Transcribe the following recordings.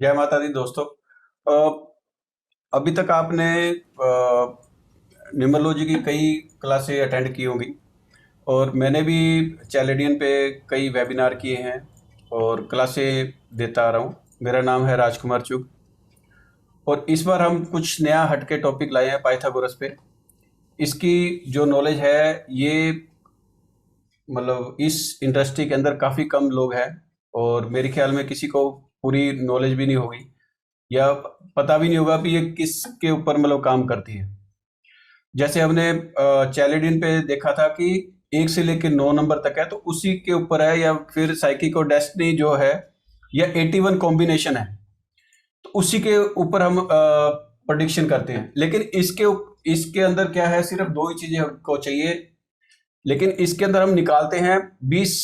जय माता दी दोस्तों। अभी तक आपने न्यूमरोलॉजी की कई क्लासें अटेंड की होंगी और मैंने भी चैलेडियन पे कई वेबिनार किए हैं और क्लासें देता आ रहा हूँ। मेरा नाम है राजकुमार चुग और इस बार हम कुछ नया हटके टॉपिक लाए हैं पाइथागोरस पे। इसकी जो नॉलेज है ये मतलब इस इंडस्ट्री के अंदर काफ़ी कम लोग हैं और मेरे ख्याल में किसी को पूरी नॉलेज भी नहीं होगी या पता भी नहीं होगा कि ये किसके ऊपर मतलब काम करती है। जैसे हमने चैलेडिन पे देखा था कि 1 से लेके 9 नंबर तक है, तो उसी के ऊपर है, या फिर साइकिक और डेस्टिनी जो है या 81 कॉम्बिनेशन है, तो उसी के ऊपर हम प्रोडिक्शन करते हैं। लेकिन इसके अंदर क्या है, सिर्फ दो ही चीजें हमको चाहिए, लेकिन इसके अंदर हम निकालते हैं 20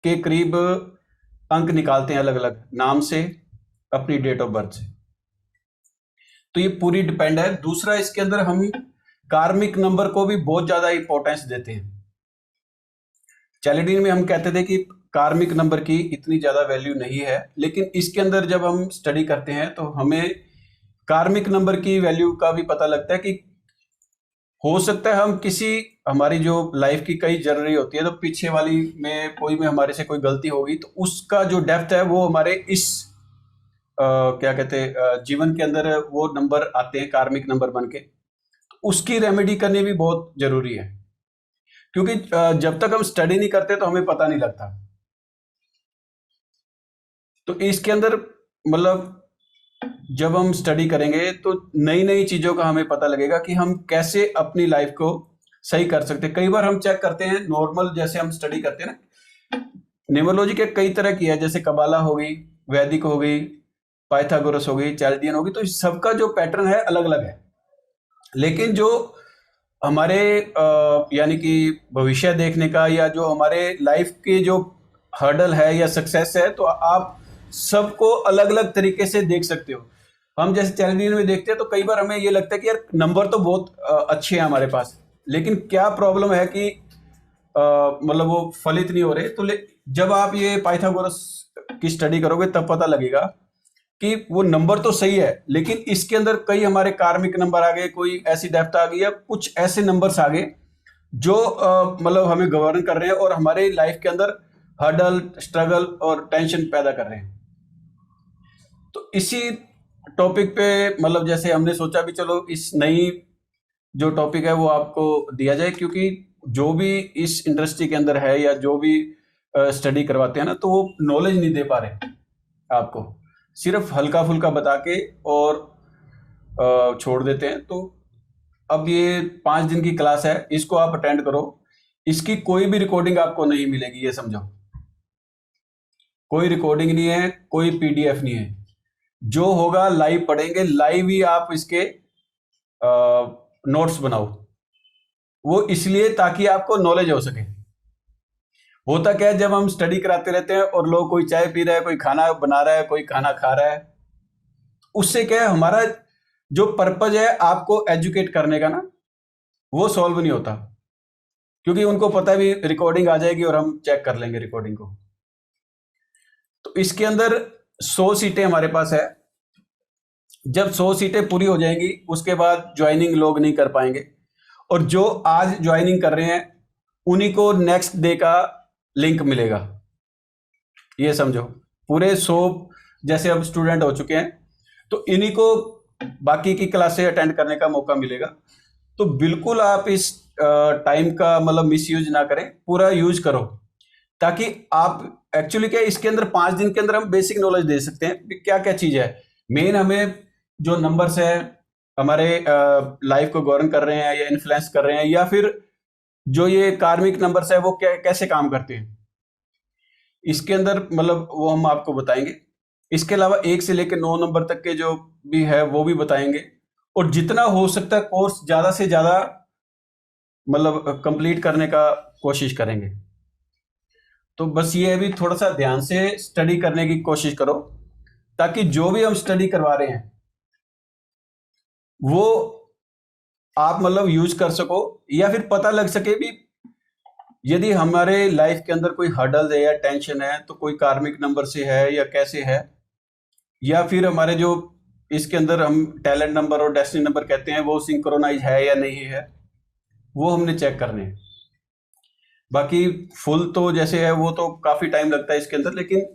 के करीब अंक निकालते हैं अलग अलग नाम से, अपनी डेट ऑफ बर्थ से। तो ये पूरी डिपेंड है। दूसरा, इसके अंदर हम कार्मिक नंबर को भी बहुत ज्यादा इंपॉर्टेंस देते हैं। चैलेडिन में हम कहते थे कि कार्मिक नंबर की इतनी ज्यादा वैल्यू नहीं है, लेकिन इसके अंदर जब हम स्टडी करते हैं तो हमें कार्मिक नंबर की वैल्यू का भी पता लगता है कि हो सकता है हम किसी, हमारी जो लाइफ की कई जर्नी होती है तो पीछे वाली में कोई में हमारे से कोई गलती होगी, तो उसका जो डेप्थ है वो हमारे इस क्या कहते हैं जीवन के अंदर वो नंबर आते हैं कार्मिक नंबर बन के। तो उसकी रेमेडी करनी भी बहुत जरूरी है, क्योंकि जब तक हम स्टडी नहीं करते तो हमें पता नहीं लगता। तो इसके अंदर मतलब जब हम स्टडी करेंगे तो नई नई चीजों का हमें पता लगेगा कि हम कैसे अपनी लाइफ को सही कर सकते हैं। कई बार हम चेक करते हैं नॉर्मल, जैसे हम स्टडी करते हैं ना, न्यूमरोलॉजी के कई तरह की है, जैसे कबाला हो गई, वैदिक हो गई, पाइथागोरस हो गई, चैल्डियन हो गई, तो इस सबका जो पैटर्न है अलग अलग है। लेकिन जो हमारे यानी कि भविष्य देखने का या जो हमारे लाइफ के जो हर्डल है या सक्सेस है, तो आप सबको अलग अलग तरीके से देख सकते हो। हम जैसे चैलेंजिंग में देखते हैं तो कई बार हमें ये लगता है कि यार नंबर तो बहुत अच्छे हैं हमारे पास, लेकिन क्या प्रॉब्लम है कि मतलब वो फलित नहीं हो रहे। तो जब आप ये पाइथागोरस की स्टडी करोगे तब पता लगेगा कि वो नंबर तो सही है, लेकिन इसके अंदर कई हमारे कार्मिक नंबर आ गए, कोई ऐसी डेप्थ आ गई या कुछ ऐसे नंबर्स आ गए जो मतलब हमें गवर्न कर रहे हैं और हमारे लाइफ के अंदर हर्डल, स्ट्रगल और टेंशन पैदा कर रहे हैं। तो इसी टॉपिक पे मतलब जैसे हमने सोचा भी चलो इस नई जो टॉपिक है वो आपको दिया जाए, क्योंकि जो भी इस इंडस्ट्री के अंदर है या जो भी स्टडी करवाते हैं ना, तो वो नॉलेज नहीं दे पा रहे आपको, सिर्फ हल्का फुल्का बता के और छोड़ देते हैं। तो अब ये 5 दिन की क्लास है, इसको आप अटेंड करो। इसकी कोई भी रिकॉर्डिंग आपको नहीं मिलेगी, ये समझो। कोई रिकॉर्डिंग नहीं है, कोई पीडीएफ नहीं है। जो होगा लाइव पढ़ेंगे, लाइव ही आप इसके नोट्स बनाओ। वो इसलिए ताकि आपको नॉलेज हो सके। होता क्या है, जब हम स्टडी कराते रहते हैं और लोग, कोई चाय पी रहा है, कोई खाना बना रहा है, कोई खाना खा रहा है, उससे क्या है, हमारा जो पर्पज है आपको एजुकेट करने का ना, वो सॉल्व नहीं होता, क्योंकि उनको पता भी रिकॉर्डिंग आ जाएगी और हम चेक कर लेंगे रिकॉर्डिंग को। तो इसके अंदर 100 सीटें हमारे पास है। जब 100 सीटें पूरी हो जाएंगी उसके बाद ज्वाइनिंग लोग नहीं कर पाएंगे, और जो आज ज्वाइनिंग कर रहे हैं उन्हीं को नेक्स्ट डे का लिंक मिलेगा। ये समझो, पूरे 100 जैसे अब स्टूडेंट हो चुके हैं, तो इन्हीं को बाकी की क्लासें अटेंड करने का मौका मिलेगा। तो बिल्कुल आप इस टाइम का मतलब मिस यूज ना करें, पूरा यूज करो, ताकि आप एक्चुअली क्या, इसके अंदर 5 दिन के अंदर हम बेसिक नॉलेज दे सकते हैं क्या क्या चीज है। मेन हमें जो नंबर्स है हमारे लाइफ को गवर्न कर रहे हैं या इन्फ्लुएंस कर रहे हैं, या फिर जो ये कार्मिक नंबर्स है वो कैसे काम करते हैं, इसके अंदर मतलब वो हम आपको बताएंगे। इसके अलावा 1 से लेकर 9 नंबर तक के जो भी है वो भी बताएंगे, और जितना हो सकता है कोर्स ज्यादा से ज्यादा मतलब कंप्लीट करने का कोशिश करेंगे। तो बस ये अभी थोड़ा सा ध्यान से स्टडी करने की कोशिश करो, ताकि जो भी हम स्टडी करवा रहे हैं वो आप मतलब यूज कर सको, या फिर पता लग सके भी यदि हमारे लाइफ के अंदर कोई हर्डल है या टेंशन है तो कोई कार्मिक नंबर से है या कैसे है, या फिर हमारे जो इसके अंदर हम टैलेंट नंबर और डेस्टिनी नंबर कहते हैं वो सिंक्रोनाइज है या नहीं है, वो हमने चेक करने हैं। बाकी फुल तो जैसे है वो तो काफी टाइम लगता है इसके अंदर, लेकिन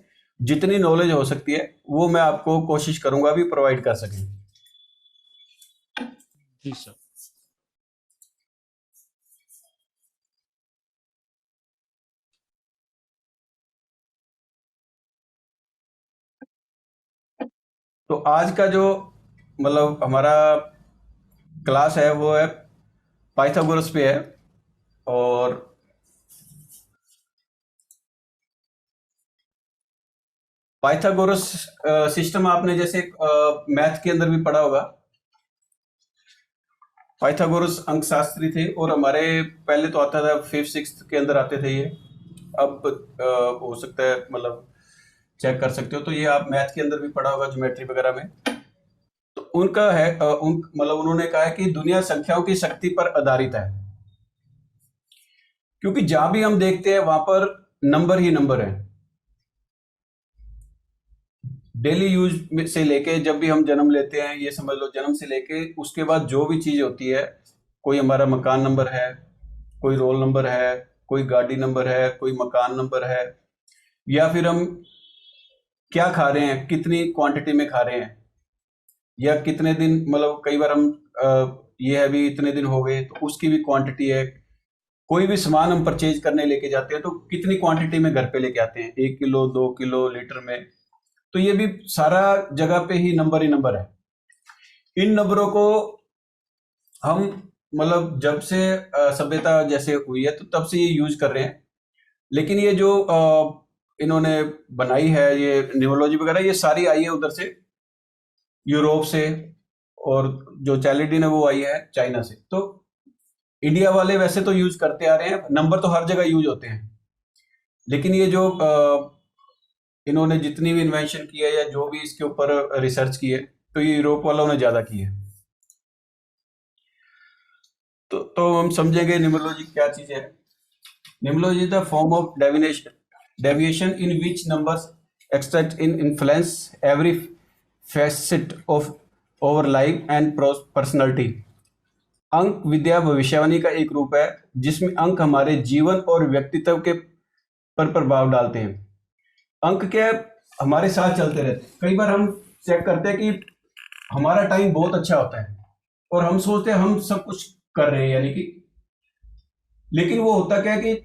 जितनी नॉलेज हो सकती है वो मैं आपको कोशिश करूंगा भी प्रोवाइड कर सकें। जी सर। तो आज का जो मतलब हमारा क्लास है वो है पाइथागोरस पे है। और पाइथागोरस सिस्टम आपने जैसे मैथ के अंदर भी पढ़ा होगा। पाइथागोरस अंकशास्त्री थे और हमारे पहले तो आता था 5th 6th के अंदर आते थे ये। अब हो सकता है मतलब चेक कर सकते हो, तो ये आप मैथ के अंदर भी पढ़ा होगा ज्योमेट्री वगैरह में। तो उनका है मतलब उन्होंने कहा है कि दुनिया संख्याओं की शक्ति पर आधारित है, क्योंकि जहां भी हम देखते हैं वहां पर नंबर ही नंबर है। डेली यूज से लेके जब भी हम जन्म लेते हैं, ये समझ लो जन्म से लेके उसके बाद जो भी चीज होती है, कोई हमारा मकान नंबर है, कोई रोल नंबर है, कोई गाड़ी नंबर है, कोई मकान नंबर है, या फिर हम क्या खा रहे हैं, कितनी क्वांटिटी में खा रहे हैं, या कितने दिन मतलब कई बार हम ये है भी इतने दिन हो गए तो उसकी भी क्वांटिटी है। कोई भी सामान हम परचेज करने लेके जाते हैं तो कितनी क्वांटिटी में घर पे लेके आते हैं, 1 किलो 2 किलो लीटर में। तो ये भी सारा जगह पे ही नंबर है। इन नंबरों को हम मतलब जब से सभ्यता जैसे हुई है तो तब से ये यूज कर रहे हैं। लेकिन ये जो इन्होंने बनाई है ये न्यूमरोलॉजी वगैरह, ये सारी आई है उधर से यूरोप से, और जो चैलेडिन है वो आई है चाइना से। तो इंडिया वाले वैसे तो यूज करते आ रहे हैं, नंबर तो हर जगह यूज होते हैं, लेकिन ये जो इन्होंने जितनी भी इन्वेंशन की है या जो भी इसके ऊपर रिसर्च की है, तो ये यूरोप वालों ने ज्यादा की है। तो हम समझेंगे न्यूमरोलॉजी क्या चीज है। Numerology is the form of deviation in which numbers extract in influence every facet of over life and personality. अंक विद्या भविष्यवाणी का एक रूप है जिसमें अंक हमारे जीवन और व्यक्तित्व के पर प्रभाव डालते हैं। अंक क्या हमारे साथ चलते रहते हैं। कई बार हम चेक करते हैं कि हमारा टाइम बहुत अच्छा होता है और हम सोचते हैं हम सब कुछ कर रहे हैं, यानी कि, लेकिन वो होता क्या है कि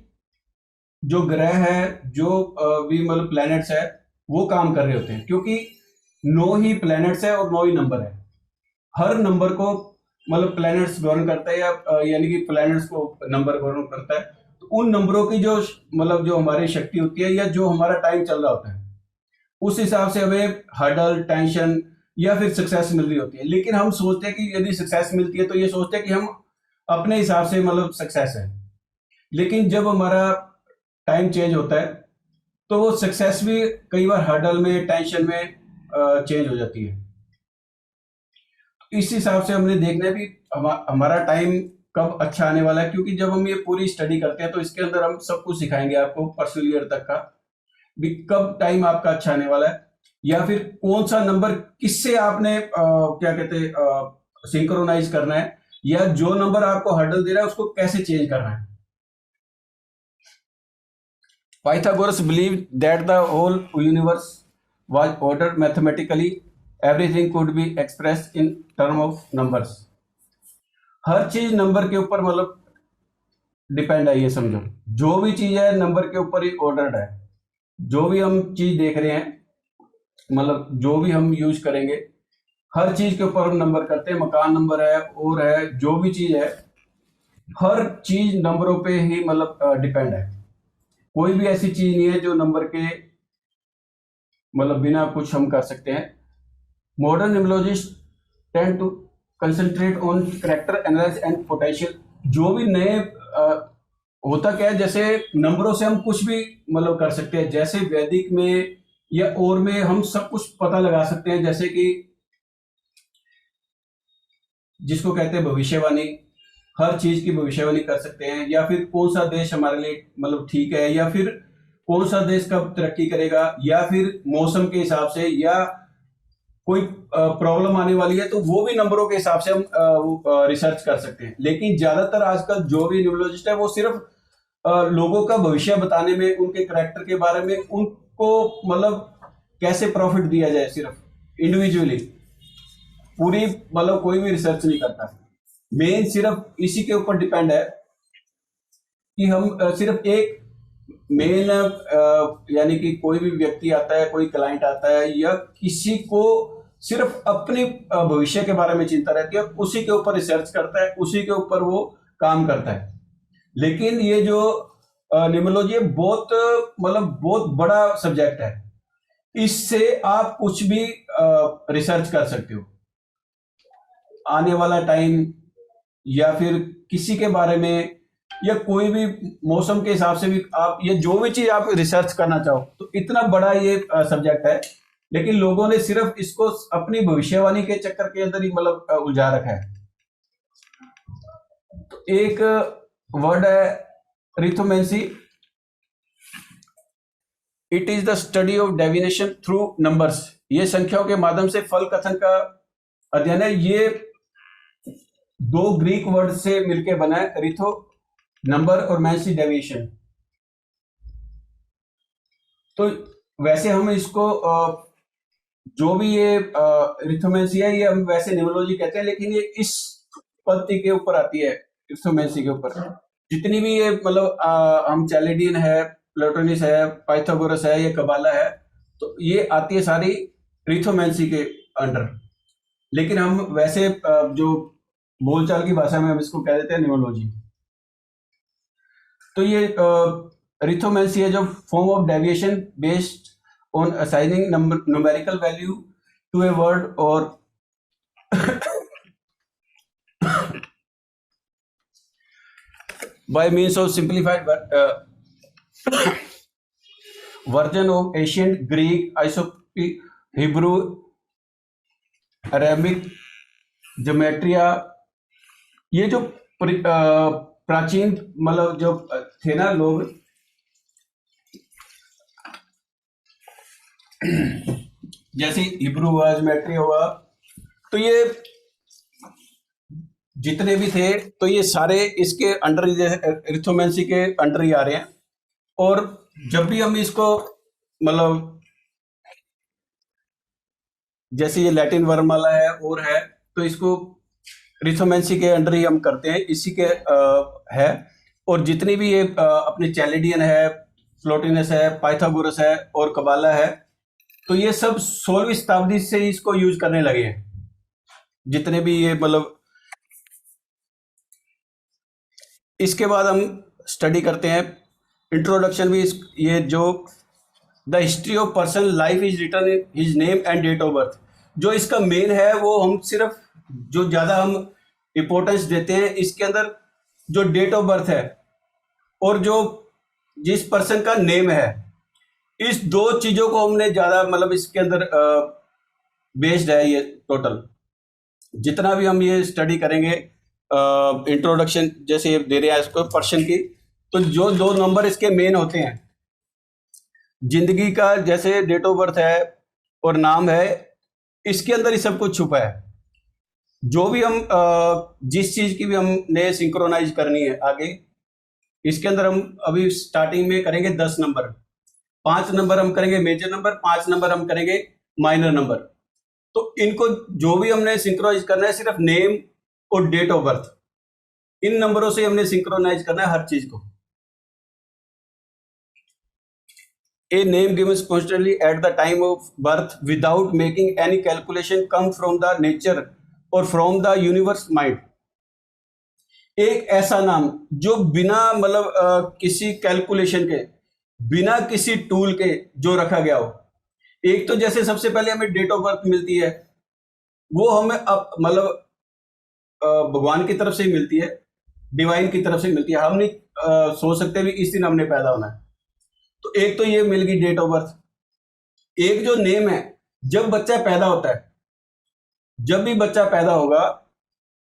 जो ग्रह है, जो भी मतलब प्लैनेट्स है, वो काम कर रहे होते हैं, क्योंकि 9 ही प्लैनेट्स है और 9 ही नंबर है। हर नंबर को मतलब प्लैनेट्स गवर्न करता है, या यानी कि प्लैनेट्स को नंबर गवर्न करता है। तो उन नंबरों की जो मतलब जो हमारी शक्ति होती है या जो हमारा टाइम चल रहा होता है, उस हिसाब से हमें हर्डल, टेंशन या फिर सक्सेस मिल रही होती है। लेकिन हम सोचते हैं कि यदि सक्सेस मिलती है तो ये सोचते हैं कि हम अपने हिसाब से मतलब सक्सेस है। लेकिन जब हमारा टाइम चेंज होता है तो वो सक्सेस भी कई बार हर्डल में, टेंशन में चेंज हो जाती है। इस हिसाब से हमने देखना है भी हमारा टाइम कब अच्छा आने वाला है, क्योंकि जब हम ये पूरी स्टडी करते हैं तो इसके अंदर हम सब कुछ सिखाएंगे आपको पर्सनल ईयर तक का भी कब टाइम आपका अच्छा आने वाला है, या फिर कौन सा नंबर किससे आपने क्या कहते हैं सिंक्रोनाइज करना है, या जो नंबर आपको हर्डल दे रहा है उसको कैसे चेंज करना है। Pythagoras believed that the whole universe was ordered mathematically. Everything could be expressed in term of numbers. हर चीज नंबर के ऊपर मतलब डिपेंड है, ये समझो। जो भी चीज है नंबर के ऊपर ही ऑर्डर्ड है। जो भी हम चीज देख रहे हैं, मतलब जो भी हम यूज करेंगे, हर चीज के ऊपर हम नंबर करते हैं। मकान नंबर है और है, जो भी चीज है, हर चीज नंबरों पे ही मतलब डिपेंड है। कोई भी ऐसी चीज नहीं है जो नंबर के मतलब बिना कुछ हम कर सकते हैं। Modern numerologist tend to concentrate on character analysis and potential. जो भी नए होता क्या है, जैसे नंबरों से हम कुछ भी मतलब कर सकते हैं। जैसे वैदिक में या और में हम सब कुछ पता लगा सकते हैं, जैसे कि जिसको कहते हैं भविष्यवाणी, हर चीज की भविष्यवाणी कर सकते हैं। या फिर कौन सा देश हमारे लिए मतलब ठीक है, या फिर कौन सा देश कब तरक्की करेगा, या फिर मौसम के हिसाब से, या कोई प्रॉब्लम आने वाली है तो वो भी नंबरों के हिसाब से हम रिसर्च कर सकते हैं। लेकिन ज्यादातर आजकल जो भी न्यूरोलॉजिस्ट है वो सिर्फ लोगों का भविष्य बताने में, उनके करेक्टर के बारे में, उनको मतलब कैसे प्रॉफिट दिया जाए, सिर्फ इंडिविजुअली पूरी मतलब कोई भी रिसर्च नहीं करता। मेन सिर्फ इसी के ऊपर डिपेंड है कि हम सिर्फ एक मेन यानी कि कोई भी व्यक्ति आता है, कोई क्लाइंट आता है या किसी को सिर्फ अपने भविष्य के बारे में चिंता रहती है, उसी के ऊपर रिसर्च करता है, उसी के ऊपर वो काम करता है। लेकिन ये जो न्यूमरोलॉजी बहुत मतलब बहुत बड़ा सब्जेक्ट है, इससे आप कुछ भी रिसर्च कर सकते हो, आने वाला टाइम या फिर किसी के बारे में या कोई भी मौसम के हिसाब से भी आप ये जो भी चीज आप रिसर्च करना चाहो, तो इतना बड़ा ये सब्जेक्ट है। लेकिन लोगों ने सिर्फ इसको अपनी भविष्यवाणी के चक्कर के अंदर ही मतलब उलझा रखा है। तो एक वर्ड है arithmancy. It is the study of divination through numbers. ये संख्याओं के माध्यम से फल कथन का अध्ययन है। ये दो ग्रीक वर्ड से मिलकर बना है, रिथो नंबर और मैंसी डेविएशन। तो वैसे हम इसको जो भी ये रिथोमेंसी है ये हम वैसे न्यूमरोलॉजी कहते हैं, लेकिन ये इस पद्धति के ऊपर आती है, रिथोमेंसी के ऊपर। जितनी भी ये मतलब हम चैलेडियन है, प्लेटोनिस है, पाइथागोरस है, ये कबाला है, तो ये आती है सारी रिथोमेंसी के अंडर। लेकिन हम वैसे जो बोलचाल की भाषा में हम इसको कह देते हैं न्यूमरोलॉजी। तो ये रिथोमेंसी है जो form of deviation based on assigning numerical value to a word और by means of simplified version of ancient Greek, Isopic, Hebrew, Arabic, ज्योमेट्रिया। ये जो प्राचीन मतलब जो थे ना लोग, जैसे हिब्रू हुआ, ज्योमेट्री हुआ, तो ये जितने भी थे तो ये सारे इसके अंडर, रिथोमेंसी के अंडर ही आ रहे हैं। और जब भी हम इसको मतलब जैसे ये लैटिन वर्णमाला है और है, तो इसको रिथोमेंसी के अंडर ही हम करते हैं, इसी के है। और जितनी भी ये अपने चैलेडियन है, प्लोटिनस है, पाइथागोरस है और कबाला है, तो ये सब 16वीं शताब्दी से इसको यूज करने लगे हैं। जितने भी ये मतलब इसके बाद हम स्टडी करते हैं इंट्रोडक्शन भी। ये जो the history of person life is written in his name and date of birth, जो इसका मेन है वो हम सिर्फ जो ज्यादा हम इंपॉर्टेंस देते हैं, इसके अंदर जो डेट ऑफ बर्थ है और जो जिस पर्सन का नेम है, इस दो चीजों को हमने ज्यादा मतलब इसके अंदर बेस्ड है। ये टोटल जितना भी हम ये स्टडी करेंगे, इंट्रोडक्शन जैसे ये दे रहे हैं इसको पर्सन की, तो जो दो नंबर इसके मेन होते हैं, जिंदगी का जैसे डेट ऑफ बर्थ है और नाम है, इसके अंदर ही सब कुछ छुपा है। जो भी हम जिस चीज की भी हमने सिंक्रोनाइज करनी है आगे, इसके अंदर हम अभी स्टार्टिंग में करेंगे 10 नंबर, 5 नंबर हम करेंगे मेजर नंबर, 5 नंबर हम करेंगे माइनर नंबर। तो इनको जो भी हमने सिंक्रोनाइज करना है, सिर्फ नेम और डेट ऑफ बर्थ, इन नंबरों से हमने सिंक्रोनाइज करना है हर चीज को। A name given spontaneously at the time of birth without making any calculation come from the nature or from the universe mind। एक ऐसा नाम जो बिना मतलब किसी कैलकुलेशन के, बिना किसी टूल के जो रखा गया हो। एक तो जैसे सबसे पहले हमें डेट ऑफ बर्थ मिलती है, वो हमें अब मतलब भगवान की तरफ से ही मिलती है, डिवाइन की तरफ से मिलती है। हम नहीं सोच सकते भी इस दिन हमने पैदा होना है। तो एक तो ये मिल गई डेट ऑफ बर्थ। एक जो नेम है, जब बच्चा पैदा होता है, जब भी बच्चा पैदा होगा,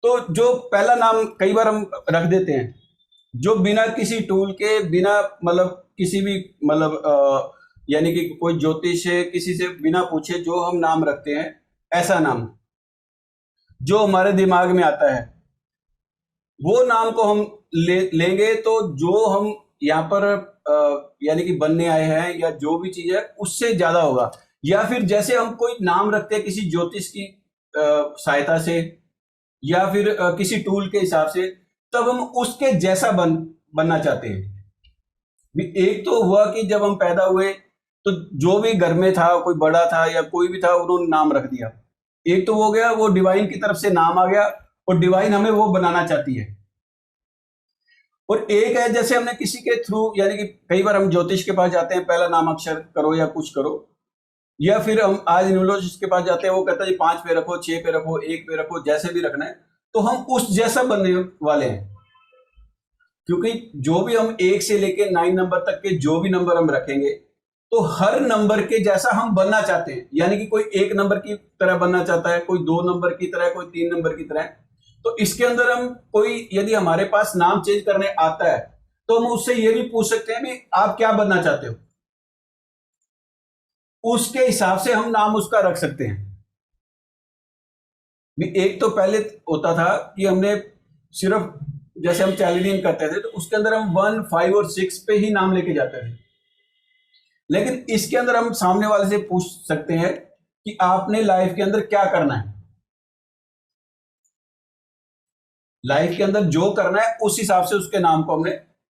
तो जो पहला नाम कई बार हम रख देते हैं, जो बिना किसी टूल के, बिना मतलब किसी भी मतलब यानी कि कोई ज्योतिष से किसी से बिना पूछे जो हम नाम रखते हैं, ऐसा नाम जो हमारे दिमाग में आता है वो नाम को हम लेंगे, तो जो हम यहाँ पर यानी कि बनने आए हैं या जो भी चीज है उससे ज्यादा होगा। या फिर जैसे हम कोई नाम रखते हैं किसी ज्योतिष की सहायता से या फिर किसी टूल के हिसाब से, तब हम उसके जैसा बनना चाहते हैं। एक तो हुआ कि जब हम पैदा हुए तो जो भी घर में था, कोई बड़ा था या कोई भी था, उन्होंने नाम रख दिया। एक तो वो हो गया, वो डिवाइन की तरफ से नाम आ गया और डिवाइन हमें वो बनाना चाहती है। और एक है जैसे हमने किसी के थ्रू, यानी कि कई बार हम ज्योतिष के पास जाते हैं, पहला नाम अक्षर करो या कुछ करो, या फिर हम आज न्यूरोलॉजिस्ट के पास जाते हैं, वो कहता है जी 5 पे रखो, 6 पे रखो, 1 पे रखो, जैसे भी रखना है। तो हम उस जैसा बनने वाले हैं, क्योंकि जो भी हम 1 से लेके 9 नंबर तक के जो भी नंबर हम रखेंगे, तो हर नंबर के जैसा हम बनना चाहते हैं। यानी कि कोई 1 नंबर की तरह बनना चाहता है, कोई 2 नंबर की तरह, कोई 3 नंबर की तरह। तो इसके अंदर हम कोई, यदि हमारे पास नाम चेंज करने आता है, तो हम उससे ये भी पूछ सकते हैं भी आप क्या बनना चाहते हो, उसके हिसाब से हम नाम उसका रख सकते हैं। एक तो पहले होता था कि हमने सिर्फ, जैसे हम चैलेंजिंग करते थे तो उसके अंदर हम 1, 5 और 6 पे ही नाम लेके जाते थे। लेकिन इसके अंदर हम सामने वाले से पूछ सकते हैं कि आपने लाइफ के अंदर क्या करना है, लाइफ के अंदर जो करना है उस हिसाब से उसके नाम को हमने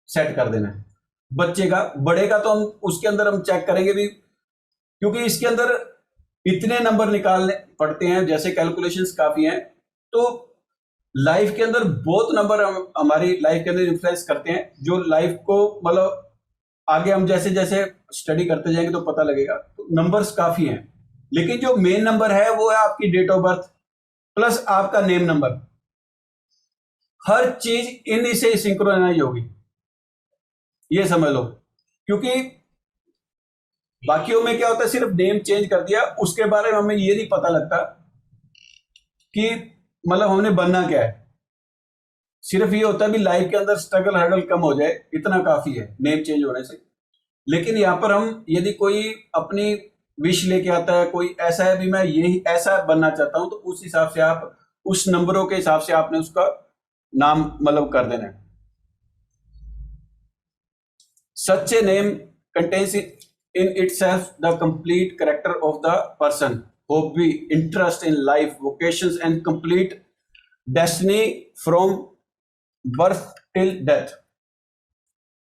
सेट कर देना है। बच्चे का, बड़े का तो हम उसके अंदर हम चेक करेंगे भी, क्योंकि इसके अंदर इतने नंबर निकालने पड़ते हैं, जैसे कैलकुलेशंस काफी हैं। तो लाइफ के अंदर बहुत नंबर हमारी लाइफ के अंदर इन्फ्लुएंस करते हैं, जो लाइफ को मतलब आगे हम जैसे जैसे स्टडी करते जाएंगे तो पता लगेगा। तो नंबर्स काफी हैं, लेकिन जो मेन नंबर है वो है आपकी डेट ऑफ बर्थ प्लस आपका नेम नंबर। हर चीज इन्हीं से सिंक्रोनाइज होगी, ये समझ लो। क्योंकि बाकियों में क्या होता है, सिर्फ नेम चेंज कर दिया, उसके बारे में हमें ये नहीं पता लगता कि मतलब हमने बनना क्या है। सिर्फ ये होता है भी लाइफ के अंदर स्ट्रगल हर्डल कम हो जाए, इतना काफी है नेम चेंज होने से। लेकिन यहाँ पर हम यदि कोई अपनी विश लेके आता है, कोई ऐसा है भी मैं यही ऐसा बनना चाहता हूं, तो उस हिसाब से आप उस नंबरों के हिसाब से आपने उसका नाम मतलब कर देना है। Such a name contains in itself the complete character of the person, hobby, interest in life, vocations and complete destiny from birth till death।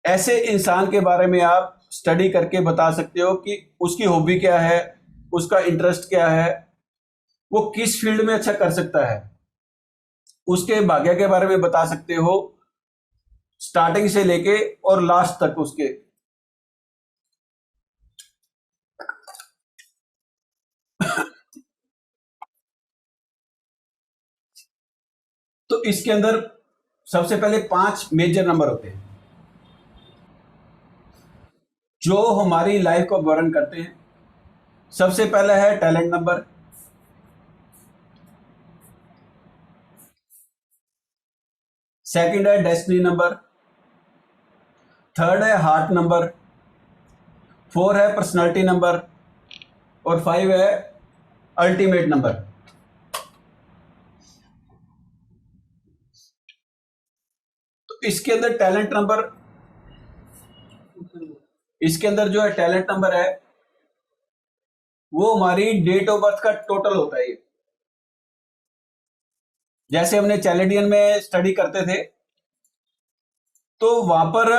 ऐसे इंसान के बारे में आप स्टडी करके बता सकते हो कि उसकी हॉबी क्या है, उसका इंटरेस्ट क्या है, वो किस फील्ड में अच्छा कर सकता है, उसके भाग्य के बारे में बता सकते हो, स्टार्टिंग से लेके और लास्ट तक उसके। तो इसके अंदर सबसे पहले 5 मेजर नंबर होते हैं जो हमारी लाइफ को वर्णन करते हैं। सबसे पहला है टैलेंट नंबर, सेकंड है डेस्टिनी नंबर, थर्ड है हार्ट नंबर, 4 है पर्सनालिटी नंबर और 5 है अल्टीमेट नंबर। तो इसके अंदर टैलेंट नंबर, इसके अंदर जो है टैलेंट नंबर है वो हमारी डेट ऑफ बर्थ का टोटल होता है। जैसे हमने चैलेडियन में स्टडी करते थे तो वहां पर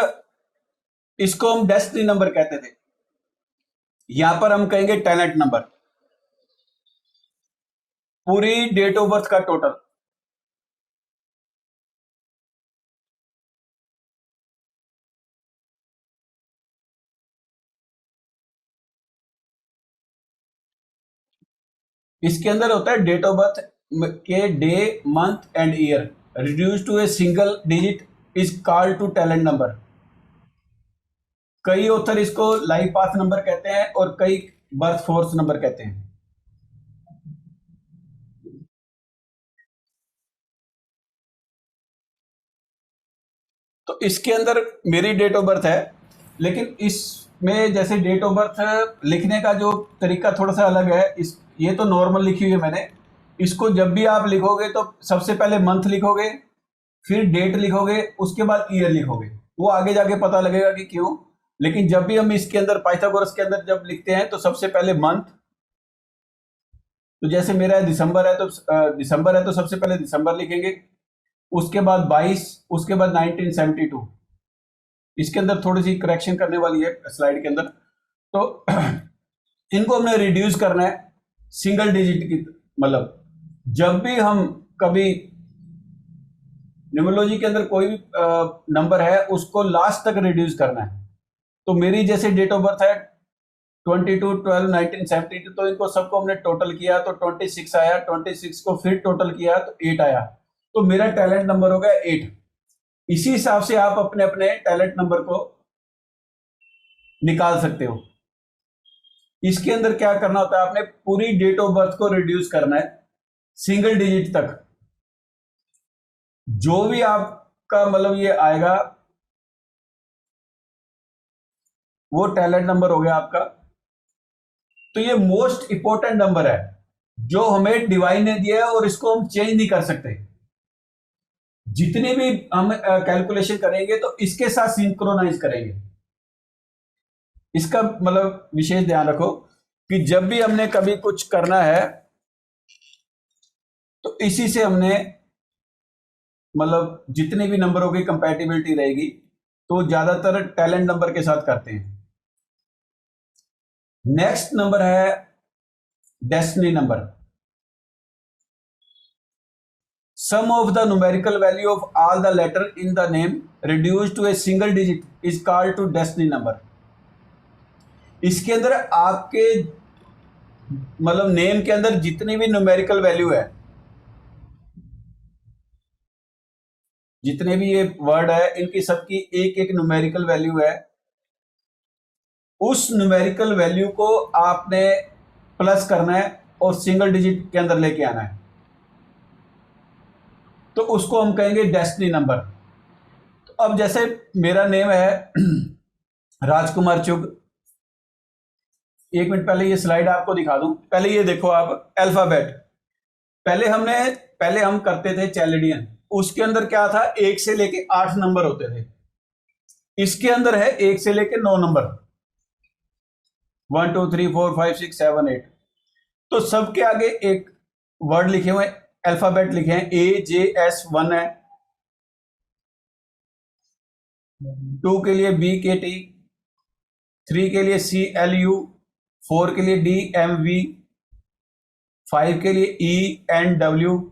इसको हम डेस्टिनी नंबर कहते थे, यहां पर हम कहेंगे टैलेंट नंबर, पूरी डेट ऑफ बर्थ का टोटल। इसके अंदर होता है डेट ऑफ बर्थ के day, month and year reduce to a single digit is called to talent number. कई ऑथर इसको लाइफ पाथ नंबर कहते हैं और कई बर्थ फोर्स नंबर कहते हैं। तो इसके अंदर मेरी डेट ऑफ बर्थ है, लेकिन इस इसमें जैसे डेट ऑफ बर्थ लिखने का जो तरीका थोड़ा सा अलग है। इस ये तो नॉर्मल लिखी हुई है मैंने। इसको जब भी आप लिखोगे तो सबसे पहले मंथ लिखोगे, फिर डेट लिखोगे, उसके बाद ईयर लिखोगे। वो आगे जाके पता लगेगा कि क्यों। लेकिन जब भी हम इसके अंदर पाइथागोरस के अंदर जब लिखते हैं तो सबसे पहले मंथ, तो जैसे मेरा दिसंबर है तो सबसे पहले दिसंबर लिखेंगे, उसके बाद 22, उसके बाद 1972। इसके अंदर थोड़ी सी करेक्शन करने वाली है स्लाइड के अंदर। तो इनको हमने रिड्यूस करना है सिंगल डिजिट की, मतलब जब भी हम कभी न्यूमरोलॉजी के अंदर कोई भी नंबर है उसको लास्ट तक रिड्यूस करना है। तो मेरी जैसे डेट ऑफ बर्थ है 22/12/1972, तो इनको सबको हमने टोटल किया तो 26 आया, 26 को फिर टोटल किया तो 8 आया, तो मेरा टैलेंट नंबर हो गया 8। इसी हिसाब से आप अपने अपने टैलेंट नंबर को निकाल सकते हो। इसके अंदर क्या करना होता है, आपने पूरी डेट ऑफ बर्थ को रिड्यूस करना है सिंगल डिजिट तक। जो भी आपका मतलब ये आएगा वो टैलेंट नंबर हो गया आपका। तो ये मोस्ट इंपॉर्टेंट नंबर है जो हमें डिवाइन ने दिया है और इसको हम चेंज नहीं कर सकते। जितनी भी हम कैलकुलेशन करेंगे तो इसके साथ सिंक्रोनाइज करेंगे। इसका मतलब विशेष ध्यान रखो कि जब भी हमने कभी कुछ करना है तो इसी से हमने मतलब जितने भी नंबरों की कंपैटिबिलिटी रहेगी तो ज्यादातर टैलेंट नंबर के साथ करते हैं। नेक्स्ट नंबर है destiny number. Sum of the numerical value of all the letter in the name reduced to a single digit is called to destiny number। इसके अंदर आपके मतलब नेम के अंदर जितनी भी न्यूमेरिकल वैल्यू है, जितने भी ये वर्ड है इनकी सबकी एक एक न्यूमेरिकल वैल्यू है। उस न्यूमेरिकल वैल्यू को आपने प्लस करना है और सिंगल डिजिट के अंदर लेके आना है, तो उसको हम कहेंगे डेस्टिनी नंबर। तो अब जैसे मेरा नेम है राजकुमार चुग। एक मिनट पहले ये स्लाइड आपको दिखा दूं। पहले ये देखो आप अल्फाबेट। पहले हम करते थे चैलेडियन, उसके अंदर क्या था, 1 से लेके 8 नंबर होते थे। इसके अंदर है 1 से लेके 9 नंबर, 1 2 3 4 5 6 7 8। तो सबके आगे एक वर्ड लिखे हुए अल्फाबेट लिखे हैं, AJS 1 है, 2 के लिए BKT, 3 के लिए CLU, 4 के लिए DMV, 5 के लिए ENW,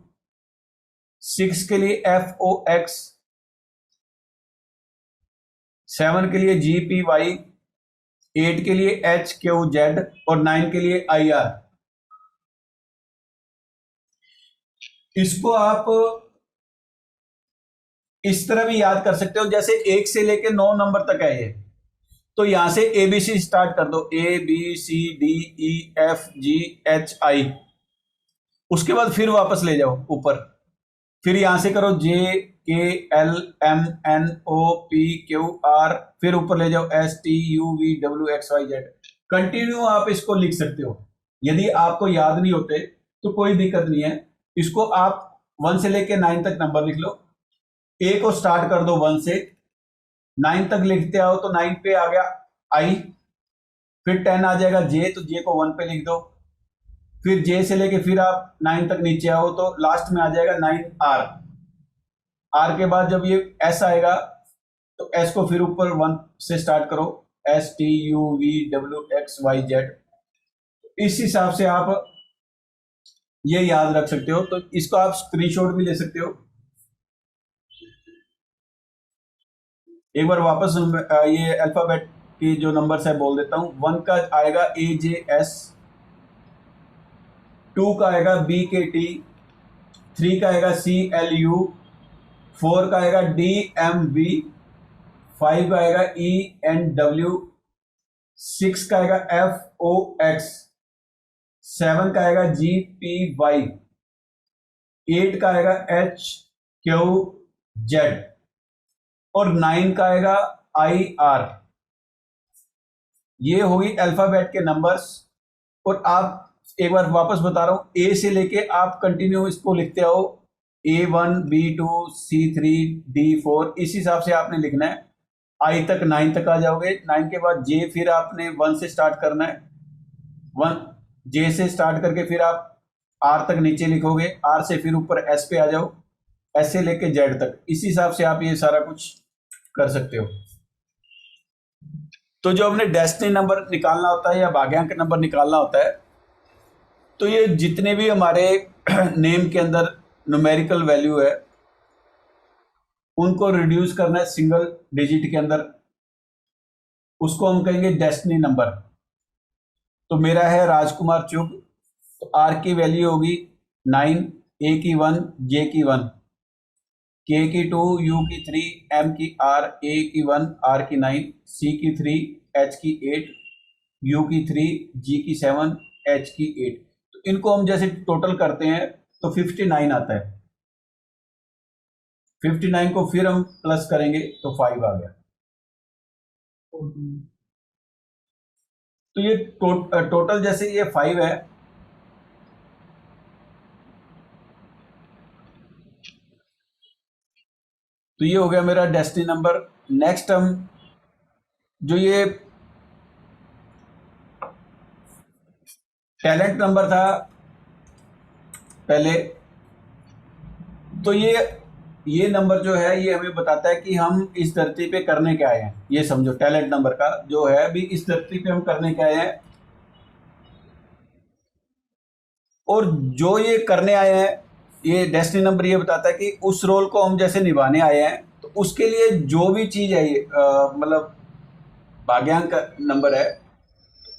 6 के लिए FOX, 7 के लिए GPY, 8 के लिए HQZ और 9 के लिए IR। इसको आप इस तरह भी याद कर सकते हो, जैसे 1 से लेके 9 नंबर तक है ये, तो यहां से ABC स्टार्ट कर दो, ABCDEFGHI। उसके बाद फिर वापस ले जाओ ऊपर, फिर यहां से करो JKLMNOPQR, फिर ऊपर ले जाओ STUVWXYZ। कंटिन्यू आप इसको लिख सकते हो। यदि आपको याद नहीं होते तो कोई दिक्कत नहीं है, इसको आप 1 से लेके 9 तक नंबर लिख लो। A को स्टार्ट कर दो 1 से 9 तक लिखते आओ तो 9 पे आ गया I, फिर 10 आ जाएगा J, तो J को 1 पे लिख दो। फिर J से लेके फिर आप 9 तक नीचे आओ तो लास्ट में आ जाएगा 9R। R के बाद जब ये S आएगा तो S को फिर ऊपर 1 से स्टार्ट करो, STUVWXYZ। इस हिसाब से आप ये याद रख सकते हो। तो इसको आप स्क्रीनशॉट भी ले सकते हो। एक बार वापस ये अल्फाबेट की जो नंबर्स है बोल देता हूं। 1 का आएगा AJS, 2 का आएगा BKT, 3 का आएगा CLU, 4 का आएगा DMV, 5 का आएगा ENW, 6 का आएगा FOX, 7 का आएगा GPY, 8 का आएगा HQZ और 9 का आएगा IR। ये होगी अल्फाबेट के नंबर्स। और आप, एक बार वापस बता रहा हूं, ए से लेके आप कंटिन्यू इसको लिखते आओ, A1 B2 C3 D4, इस हिसाब से आपने लिखना है। आई तक 9 तक आ जाओगे, 9 के बाद जे, फिर आपने 1 से स्टार्ट करना है, 1 जे से स्टार्ट करके फिर आप आर तक नीचे लिखोगे, आर से फिर ऊपर एस पे आ जाओ, एस से लेके जेड तक। इस हिसाब से आप ये सारा कुछ कर सकते हो। तो जो हमने डेस्टिनी नंबर निकालना होता है या भाग्यांक नंबर निकालना होता है, तो ये जितने भी हमारे नेम के अंदर न्यूमेरिकल वैल्यू है उनको रिड्यूस करना है सिंगल डिजिट के अंदर, उसको हम कहेंगे डेस्टिनी नंबर। तो मेरा है राजकुमार चुग, तो आर की वैल्यू होगी 9, ए की 1, जे की 1, के की 2, यू की 3, एम की आर, ए की 1, आर की 9, सी की 3, एच की 8, यू की 3, जी की 7, एच की 8। तो इनको हम जैसे टोटल करते हैं तो 59 आता है। 59 को फिर हम प्लस करेंगे तो 5 आ गया। तो ये टोटल जैसे ये 5 है, तो ये हो गया मेरा डेस्टिनी नंबर। नेक्स्ट हम जो ये टैलेंट नंबर था पहले, तो ये नंबर जो है ये हमें बताता है कि हम इस धरती पे करने क्या आए हैं। ये समझो टैलेंट नंबर का जो है भी इस धरती पे हम करने क्या आए हैं, और जो ये करने आए हैं, ये डेस्टिनी नंबर ये बताता है कि उस रोल को हम जैसे निभाने आए हैं, तो उसके लिए जो भी चीज है ये मतलब भाग्यांक नंबर है,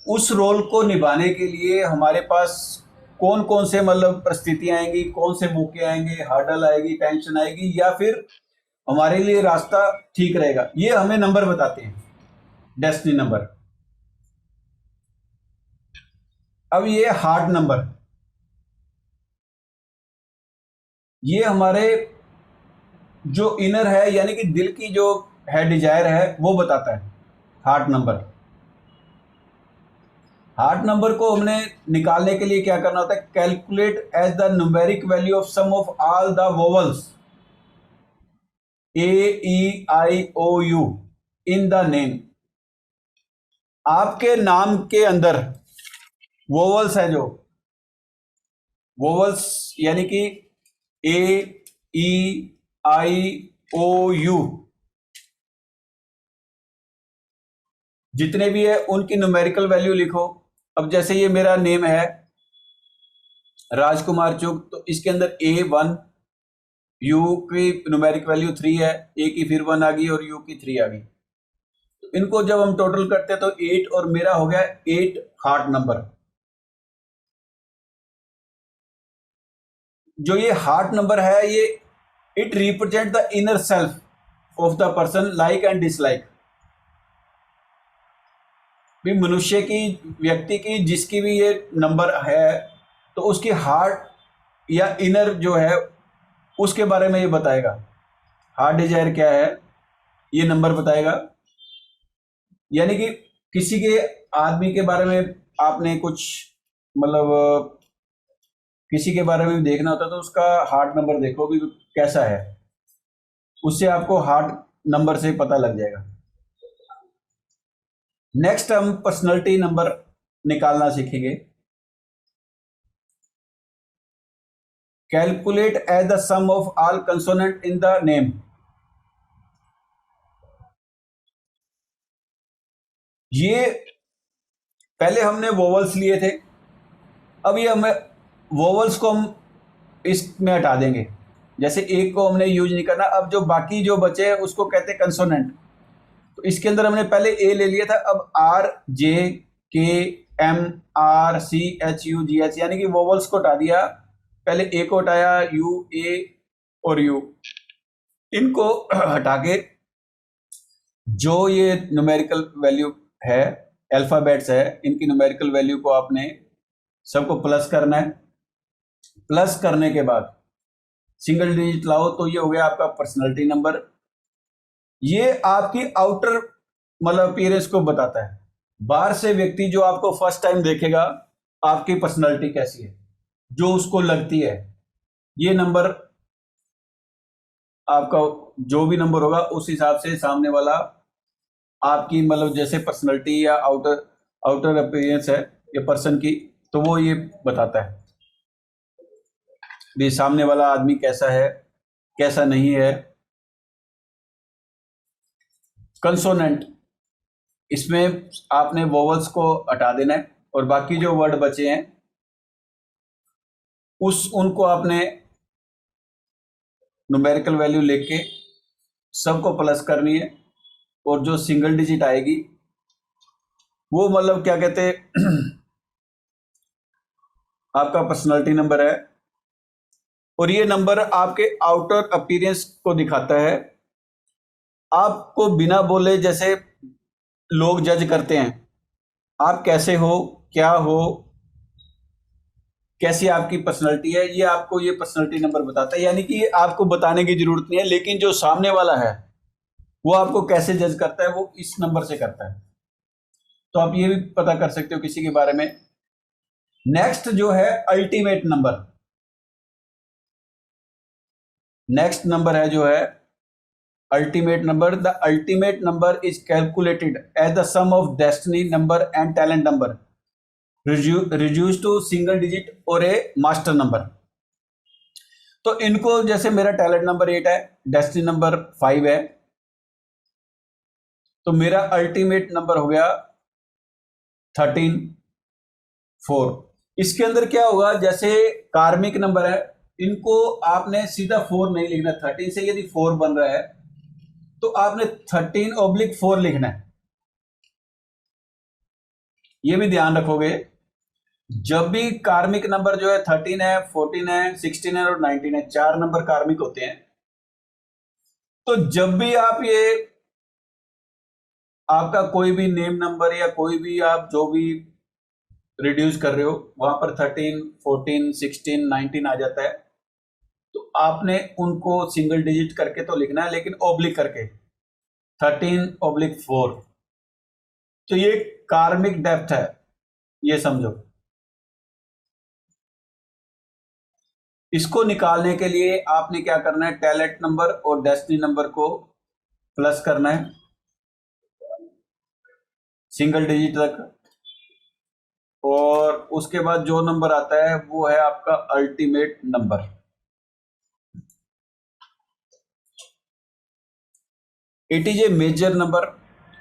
उस रोल को निभाने के लिए हमारे पास कौन कौन से मतलब परिस्थितियां आएंगी, कौन से मौके आएंगे, हर्डल आएगी, टेंशन आएगी, या फिर हमारे लिए रास्ता ठीक रहेगा, ये हमें नंबर बताते हैं, डेस्टिनी नंबर। अब ये हार्ट नंबर, ये हमारे जो इनर है यानी कि दिल की जो है डिजायर है वो बताता है हार्ट नंबर। हार्ट नंबर को हमने निकालने के लिए क्या करना होता है, calculate as the numeric value of sum of all the vowels A E I O U in the name. आपके नाम के अंदर वोवल्स है, जो वोवल्स यानी कि A E I O U जितने भी है उनकी न्यूमेरिकल वैल्यू लिखो। अब जैसे ये मेरा नेम है राजकुमार चुग, तो इसके अंदर A1, यू की न्यूमेरिक वैल्यू 3 है, ए की फिर 1 आ गई और यू की 3 आ गई। तो इनको जब हम टोटल करते हैं तो 8, और मेरा हो गया 8 हार्ट नंबर। जो ये हार्ट नंबर है ये it represent the inner self of the person, like and dislike. भी मनुष्य की, व्यक्ति की जिसकी भी ये नंबर है, तो उसकी हार्ट या इनर जो है उसके बारे में ये बताएगा। हार्ट डिजायर क्या है ये नंबर बताएगा। यानी कि किसी के आदमी के बारे में आपने कुछ मतलब किसी के बारे में देखना होता है तो उसका हार्ट नंबर देखो भी कैसा है, उससे आपको हार्ट नंबर से पता लग जाएगा। नेक्स्ट हम पर्सनैलिटी नंबर निकालना सीखेंगे। Calculate as the sum of all consonant in the name. ये पहले हमने वोवल्स लिए थे, अब ये हमें वोवल्स को हम इसमें हटा देंगे। जैसे एक को हमने यूज नहीं करना, अब जो बाकी जो बचे हैं उसको कहते हैं कंसोनेंट। तो इसके अंदर हमने पहले ए ले लिया था, अब R J K M R C H U G H, यानी कि वोवल्स को हटा दिया। पहले ए को हटाया, यू ए और यू, इनको हटा के जो ये न्यूमेरिकल वैल्यू है, अल्फाबेट्स है, इनकी न्यूमेरिकल वैल्यू को आपने सबको प्लस करना है। प्लस करने के बाद सिंगल डिजिट लाओ तो ये हो गया आपका पर्सनैलिटी नंबर। ये आपकी आउटर मतलब अपीयरेंस को बताता है। बाहर से व्यक्ति जो आपको फर्स्ट टाइम देखेगा, आपकी पर्सनालिटी कैसी है, जो उसको लगती है, ये नंबर आपका जो भी नंबर होगा उस हिसाब से सामने वाला आपकी मतलब जैसे पर्सनालिटी या आउटर आउटर अपीयरेंस है ये पर्सन की, तो वो ये बताता है भी सामने वाला आदमी कैसा है कैसा नहीं है। कंसोनेंट, इसमें आपने वोवल्स को हटा देना है और बाकी जो वर्ड बचे हैं उनको आपने न्यूमेरिकल वैल्यू लेके सबको प्लस करनी है और जो सिंगल डिजिट आएगी वो मतलब क्या कहते हैं आपका पर्सनालिटी नंबर है। और ये नंबर आपके आउटर अपीयरेंस को दिखाता है, आपको बिना बोले जैसे लोग जज करते हैं आप कैसे हो, क्या हो, कैसी आपकी पर्सनालिटी है, ये आपको ये पर्सनालिटी नंबर बताता है। यानी कि आपको बताने की जरूरत नहीं है, लेकिन जो सामने वाला है वो आपको कैसे जज करता है वो इस नंबर से करता है। तो आप ये भी पता कर सकते हो किसी के बारे में। नेक्स्ट जो है अल्टीमेट नंबर, नेक्स्ट नंबर है जो है ultimate number. The ultimate number is calculated as the sum of destiny number and talent number reduce to single digit और ए मास्टर नंबर। तो इनको जैसे मेरा टैलेंट नंबर 8 है, डेस्टिनी नंबर 5 है, तो मेरा अल्टीमेट नंबर हो गया 13 4। इसके अंदर क्या होगा, जैसे कार्मिक नंबर है इनको आपने सीधा 4 नहीं लिखना। 13 से यदि 4 बन रहा है तो आपने 13/4 लिखना है। ये भी ध्यान रखोगे, जब भी कार्मिक नंबर जो है 13 है, 14 है, 16 है और 19 है, 4 नंबर कार्मिक होते हैं। तो जब भी आप ये आपका कोई भी नेम नंबर या कोई भी आप जो भी रिड्यूस कर रहे हो वहां पर 13, 14, 16, 19 आ जाता है, तो आपने उनको सिंगल डिजिट करके तो लिखना है, लेकिन ओब्लिक करके 13/4। तो ये कार्मिक डेप्थ है, ये समझो। इसको निकालने के लिए आपने क्या करना है, टैलेंट नंबर और डेस्टिनी नंबर को प्लस करना है सिंगल डिजिट तक, और उसके बाद जो नंबर आता है वो है आपका ultimate number. It is a major number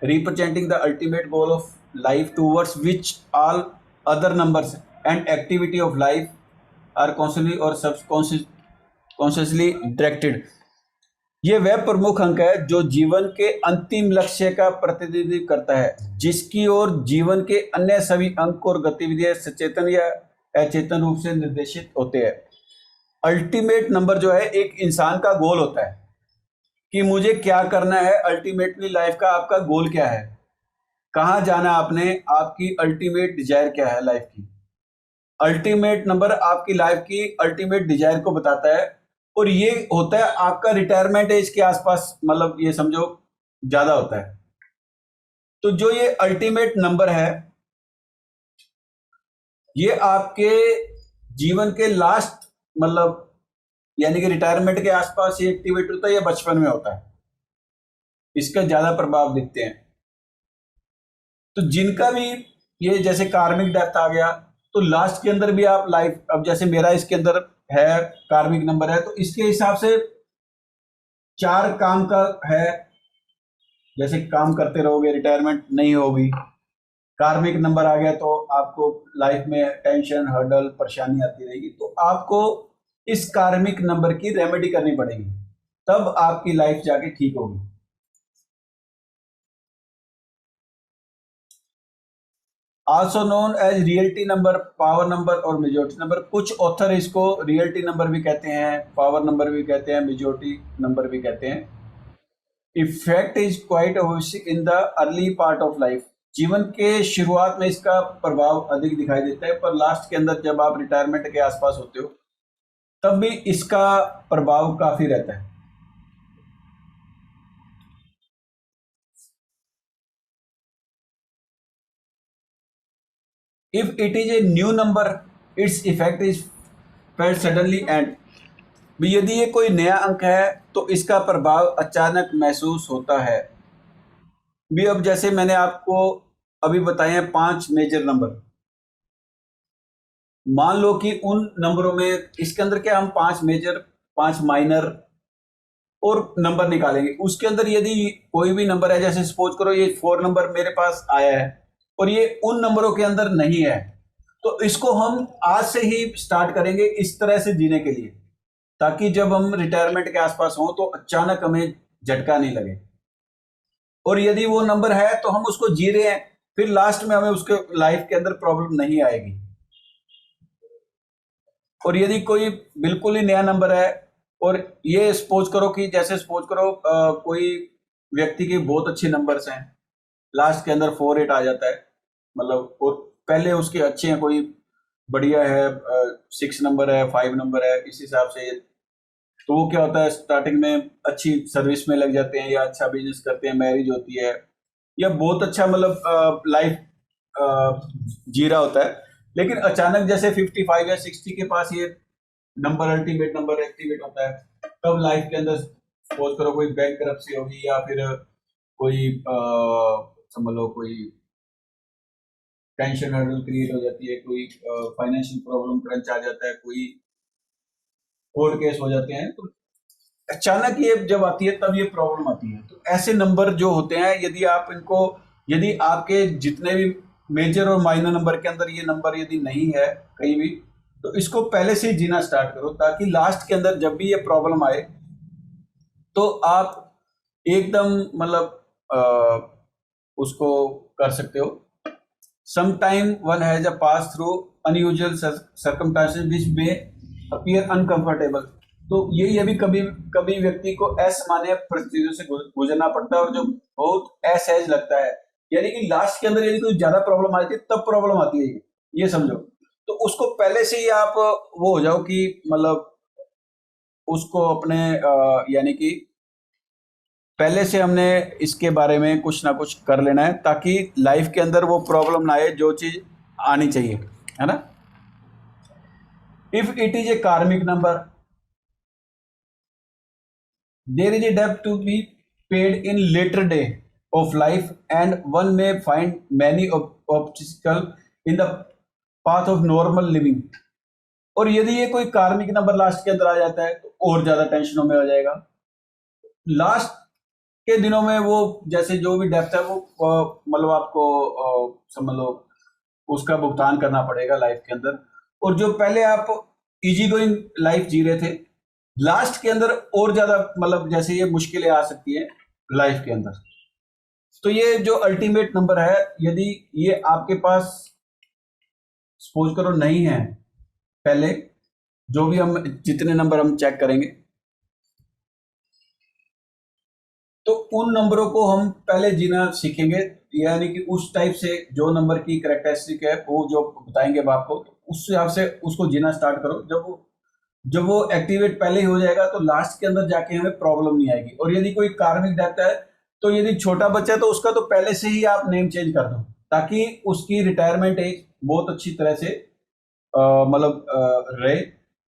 representing the ultimate goal of life towards which all other numbers and activity of life are consciously और सबकॉन्शियसली डायरेक्टेड। ये वह प्रमुख अंक है जो जीवन के अंतिम लक्ष्य का प्रतिनिधित्व करता है, जिसकी ओर जीवन के अन्य सभी अंक और गतिविधियां सचेतन या अचेतन रूप से निर्देशित होते हैं। अल्टीमेट नंबर जो है एक इंसान का गोल होता है कि मुझे क्या करना है, अल्टीमेटली लाइफ का आपका गोल क्या है, कहाँ जाना आपने, आपकी अल्टीमेट डिजायर क्या है लाइफ की। अल्टीमेट नंबर आपकी लाइफ की अल्टीमेट डिजायर को बताता है, और ये होता है आपका रिटायरमेंट एज के आसपास, मतलब ये समझो ज्यादा होता है। तो जो ये अल्टीमेट नंबर है ये आपके जीवन के लास्ट मतलब यानी कि रिटायरमेंट के आसपास ये एक्टिवेट होता है या बचपन में होता है, इसका ज्यादा प्रभाव दिखते हैं। तो जिनका भी ये जैसे कार्मिक डेथ आ गया तो लास्ट के अंदर भी आप लाइफ, अब जैसे मेरा इसके अंदर है कार्मिक नंबर है, तो इसके हिसाब से 4 काम का है, जैसे काम करते रहोगे रिटायरमेंट नहीं होगी। कार्मिक नंबर आ गया तो आपको लाइफ में टेंशन हर्डल परेशानी आती रहेगी, तो आपको इस कार्मिक नंबर की रेमेडी करनी पड़ेगी, तब आपकी लाइफ जाके ठीक होगी। Also known as reality number, power number और मेजोरिटी नंबर। कुछ ऑथर इसको रियलिटी नंबर भी कहते हैं, पावर नंबर भी कहते हैं, मेजोरिटी नंबर भी कहते हैं। Effect is quite in the early part of life. जीवन के शुरुआत में इसका प्रभाव अधिक दिखाई देता है, पर लास्ट के अंदर जब आप रिटायरमेंट के आसपास होते हो तब भी इसका प्रभाव काफी रहता है। If it is a new number its effect is felt suddenly and, भी यदि ये कोई नया अंक है तो इसका प्रभाव अचानक महसूस होता है। भी अब जैसे मैंने आपको अभी बताए हैं 5 मेजर नंबर, मान लो कि उन नंबरों में इसके अंदर क्या हम 5 मेजर 5 माइनर और नंबर निकालेंगे। उसके अंदर यदि कोई भी नंबर है, जैसे सपोज करो ये 4 नंबर मेरे पास आया है और ये उन नंबरों के अंदर नहीं है, तो इसको हम आज से ही स्टार्ट करेंगे इस तरह से जीने के लिए, ताकि जब हम रिटायरमेंट के आसपास हों तो अचानक हमें झटका नहीं लगे। और यदि वो नंबर है तो हम उसको जी रहे हैं, फिर लास्ट में हमें उसके लाइफ के अंदर प्रॉब्लम नहीं आएगी। और यदि कोई बिल्कुल ही नया नंबर है और ये सपोज करो कि जैसे सपोज करो कोई व्यक्ति के बहुत अच्छे नंबर्स हैं, लास्ट के अंदर 4 8 आ जाता है, मतलब और पहले उसके अच्छे हैं, कोई बढ़िया है 6 नंबर है 5 नंबर है, इस हिसाब से तो वो क्या होता है स्टार्टिंग में अच्छी सर्विस में लग जाते हैं या अच्छा बिजनेस करते हैं, मैरिज होती है या बहुत अच्छा मतलब लाइफ जी रहा होता है। लेकिन अचानक जैसे 55 या 60 के पास ये नंबर अल्टीमेट नंबर एक्टिवेट होता है, तब लाइफ के अंदर सपोज करो कोई बैंक करप्सी होगी या फिर कोई समझ लो कोई टेंशन हर्डल क्रिएट हो जाती है, कोई फाइनेंशियल प्रॉब्लम क्रंच आ जाता है, कोई कोर्ट केस हो जाते हैं, तो अचानक ये जब आती है तब ये प्रॉब्लम आती है। तो ऐसे नंबर जो होते हैं यदि आप इनको, यदि आपके जितने भी मेजर और माइनर नंबर के अंदर ये नंबर यदि नहीं है कहीं भी, तो इसको पहले से ही जीना स्टार्ट करो, ताकि लास्ट के अंदर जब भी ये प्रॉब्लम आए तो आप एकदम मतलब उसको कर सकते हो। Sometime one has a pass through unusual circumstances which may appear uncomfortable। तो यही अभी कभी कभी व्यक्ति को असामान्य परिस्थितियों से गुजरना पड़ता है और जो बहुत असहज लगता है, यानी कि लास्ट के अंदर यदि कोई ज्यादा प्रॉब्लम आती है तब प्रॉब्लम आती है, ये समझो। तो उसको पहले से ही आप वो हो जाओ कि मतलब उसको अपने यानी कि पहले से हमने इसके बारे में कुछ ना कुछ कर लेना है, ताकि लाइफ के अंदर वो प्रॉब्लम ना आए जो चीज आनी चाहिए, है ना। इफ इट इज ए कार्मिक नंबर देर इज ए डेब्ट to be paid in later day of life and one may find many obstacle in the path of normal living. और यदि ये कोई कार्मिक नंबर लास्ट के अंदर आ जाता है तो और ज्यादा टेंशनों में हो जाएगा। लास्ट के दिनों में वो जैसे जो भी डेप्थ है वो मतलब आपको समझ लो उसका भुगतान करना पड़ेगा लाइफ के अंदर। और जो पहले आप इजी गोइंग लाइफ जी रहे थे, लास्ट के अंदर और ज्यादा मतलब जैसे ये मुश्किलें आ सकती है लाइफ के अंदर। तो ये जो अल्टीमेट नंबर है, यदि ये आपके पास सपोज करो नहीं है, पहले जो भी हम जितने नंबर हम चेक करेंगे तो उन नंबरों को हम पहले जीना सीखेंगे, यानी कि उस टाइप से जो नंबर की कैरेक्टरिस्टिक है वो जो बताएंगे अब आपको, तो उस हिसाब से उसको जीना स्टार्ट करो। जब वो एक्टिवेट पहले ही हो जाएगा तो लास्ट के अंदर जाके हमें प्रॉब्लम नहीं आएगी। और यदि कोई कार्मिक डेथ है तो यदि छोटा बच्चा है तो उसका तो पहले से ही आप नेम चेंज कर दो, ताकि उसकी रिटायरमेंट एज बहुत अच्छी तरह से मतलब रहे।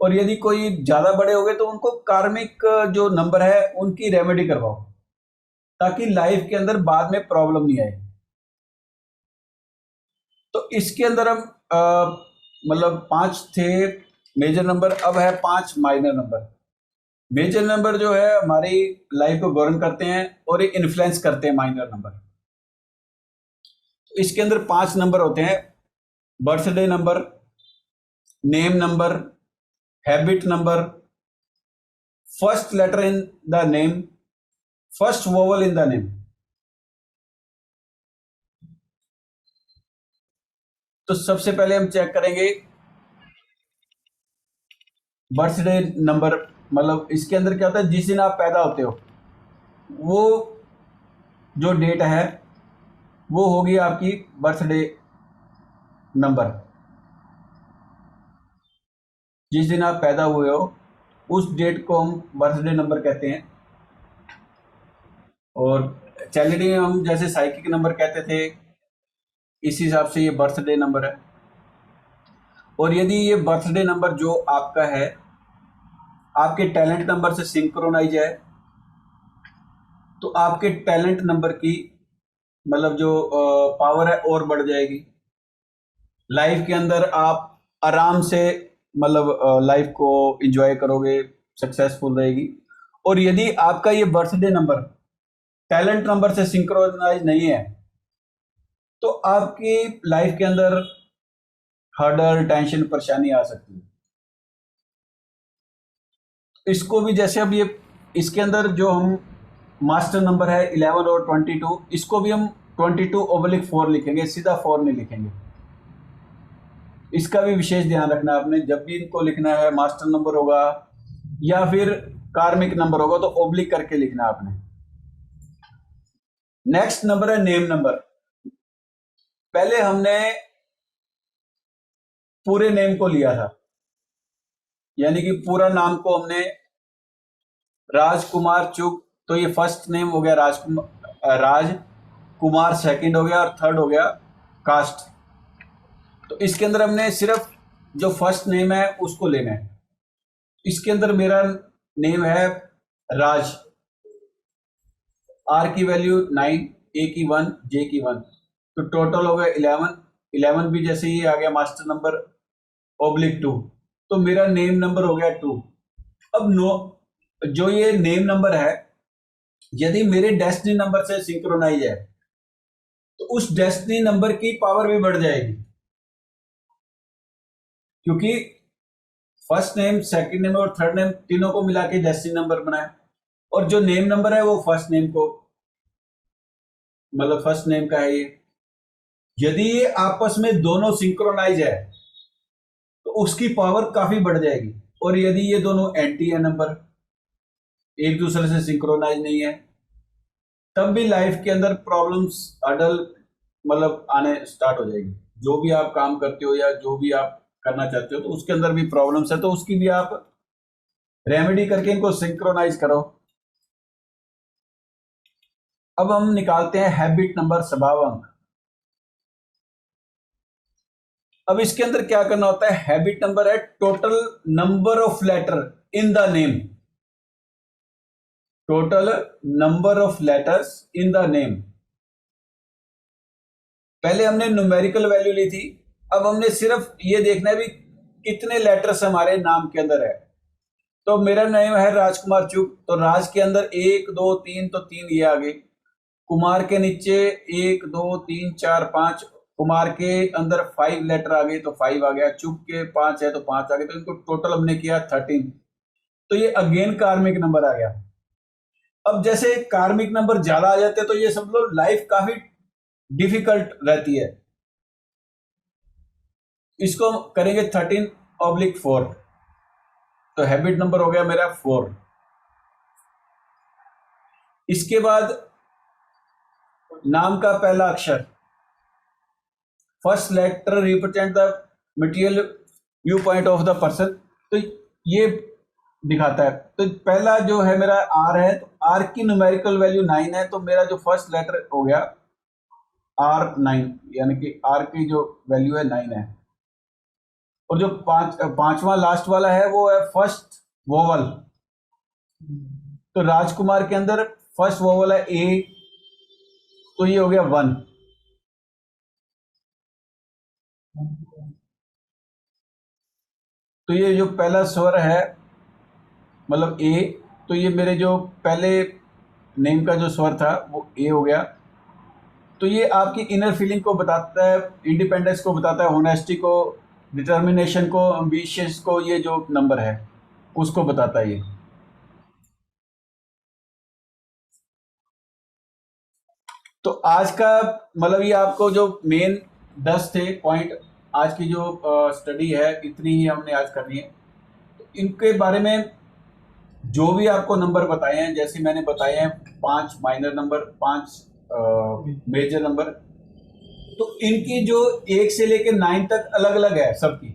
और यदि कोई ज्यादा बड़े हो गए तो उनको कार्मिक जो नंबर है उनकी रेमेडी करवाओ, ताकि लाइफ के अंदर बाद में प्रॉब्लम नहीं आए। तो इसके अंदर हम मतलब 5 थे मेजर नंबर, अब है 5 माइनर नंबर। मेजर नंबर जो है हमारी लाइफ को गवर्न करते हैं और ये इन्फ्लुएंस करते हैं माइनर नंबर। तो इसके अंदर 5 नंबर होते हैं: birthday number, name number, habit number, first letter in the name, first vowel in the name. तो सबसे पहले हम चेक करेंगे बर्थडे नंबर, मतलब इसके अंदर क्या होता है जिस दिन आप पैदा होते हो वो जो डेट है वो होगी आपकी बर्थडे नंबर। जिस दिन आप पैदा हुए हो उस डेट को हम बर्थडे नंबर कहते हैं। और चैरिटी में हम जैसे साइकिक नंबर कहते थे, इस हिसाब से ये बर्थडे नंबर है। और यदि ये बर्थडे नंबर जो आपका है आपके टैलेंट नंबर से सिंक्रोनाइज है, तो आपके टैलेंट नंबर की मतलब जो पावर है और बढ़ जाएगी। लाइफ के अंदर आप आराम से मतलब लाइफ को एंजॉय करोगे, सक्सेसफुल रहेगी। और यदि आपका ये बर्थडे नंबर टैलेंट नंबर से सिंक्रोनाइज नहीं है, तो आपकी लाइफ के अंदर हर्डल, टेंशन, परेशानी आ सकती है। इसको भी जैसे अब ये इसके अंदर जो हम मास्टर नंबर है 11 और 22, इसको भी हम 22/4 लिखेंगे, सीधा 4 नहीं लिखेंगे। इसका भी विशेष ध्यान रखना आपने, जब भी इनको लिखना है, मास्टर नंबर होगा या फिर कार्मिक नंबर होगा तो ओब्लिक करके लिखना आपने। नेक्स्ट नंबर है नेम नंबर। पहले हमने पूरे नेम को लिया था, यानी कि पूरा नाम को हमने राजकुमार चुग, तो ये फर्स्ट नेम हो गया राज कुमार, सेकंड हो गया और थर्ड हो गया कास्ट। तो इसके अंदर हमने सिर्फ जो फर्स्ट नेम है उसको लेना है। इसके अंदर मेरा नेम है राज, आर की वैल्यू 9, ए की 1, जे की 1, तो टोटल हो गया 11। 11 भी जैसे ही आ गया मास्टर नंबर /2, तो मेरा नेम नंबर हो गया 2। अब जो ये नेम नंबर है यदि मेरे डेस्टिनी नंबर से सिंक्रोनाइज है तो उस डेस्टिनी नंबर की पावर भी बढ़ जाएगी, क्योंकि फर्स्ट नेम, सेकंड नेम और थर्ड नेम तीनों को मिला के डेस्टिनी नंबर बनाया, और जो नेम नंबर है वो फर्स्ट नेम को मतलब फर्स्ट नेम का है ये। यदि ये आपस में दोनों सिंक्रोनाइज है तो उसकी पावर काफी बढ़ जाएगी। और यदि ये दोनों एंटी है नंबर, एक दूसरे से सिंक्रोनाइज नहीं है, तब भी लाइफ के अंदर प्रॉब्लम्स अडल मतलब आने स्टार्ट हो जाएगी। जो भी आप काम करते हो या जो भी आप करना चाहते हो तो उसके अंदर भी प्रॉब्लम्स है, तो उसकी भी आप रेमेडी करके इनको सिंक्रोनाइज करो। अब हम निकालते हैं हैबिट नंबर, स्वभाव अंक। अब इसके अंदर क्या करना होता है, हैबिट नंबर है total number of letter in the name, total number of letters in the name. पहले हमने न्यूमेरिकल वैल्यू ली थी, अब हमने सिर्फ ये देखना है भी कितने लेटर्स हमारे नाम के अंदर है। तो मेरा नाम है राजकुमार चुग, तो राज के अंदर 1 2 3, तो 3 ये आ गए। कुमार के नीचे 1 2 3 4 5, कुमार के अंदर 5 लेटर आ गए तो 5 आ गया। चुग के 5 है तो 5 आ गए, तो इनको टोटल हमने किया 13, तो ये अगेन कार्मिक नंबर आ गया। अब जैसे कार्मिक नंबर ज्यादा आ जाते हैं तो ये सब लोग लाइफ काफी डिफिकल्ट रहती है। इसको करेंगे 13/4, तो हैबिट नंबर हो गया मेरा 4। इसके बाद नाम का पहला अक्षर, first letter represent the material view point of the person, तो ये दिखाता है। तो पहला जो है मेरा आर है, तो आर की न्यूमेरिकल वैल्यू 9 है, तो मेरा जो फर्स्ट लेटर हो गया R9, यानी कि आर की जो वैल्यू है 9 है। और जो पांचवा लास्ट वाला है वो है फर्स्ट वोवल, तो राजकुमार के अंदर फर्स्ट वोवल है ए, तो ये हो गया 1। तो ये जो पहला स्वर है मतलब ए, तो ये मेरे जो पहले नेम का जो स्वर था वो ए हो गया। तो ये आपकी इनर फीलिंग को बताता है, इंडिपेंडेंस को बताता है, होनेस्टी को, डिटर्मिनेशन को, एम्बिशियस को, ये जो नंबर है उसको बताता है ये। तो आज का मतलब ये आपको जो मेन 10 थे पॉइंट, आज की जो स्टडी है इतनी ही हमने आज करनी है। तो इनके बारे में जो भी आपको नंबर बताए हैं, जैसे मैंने बताए हैं 5 माइनर नंबर, 5 मेजर नंबर, तो इनकी जो 1 से लेकर 9 तक अलग अलग है सबकी।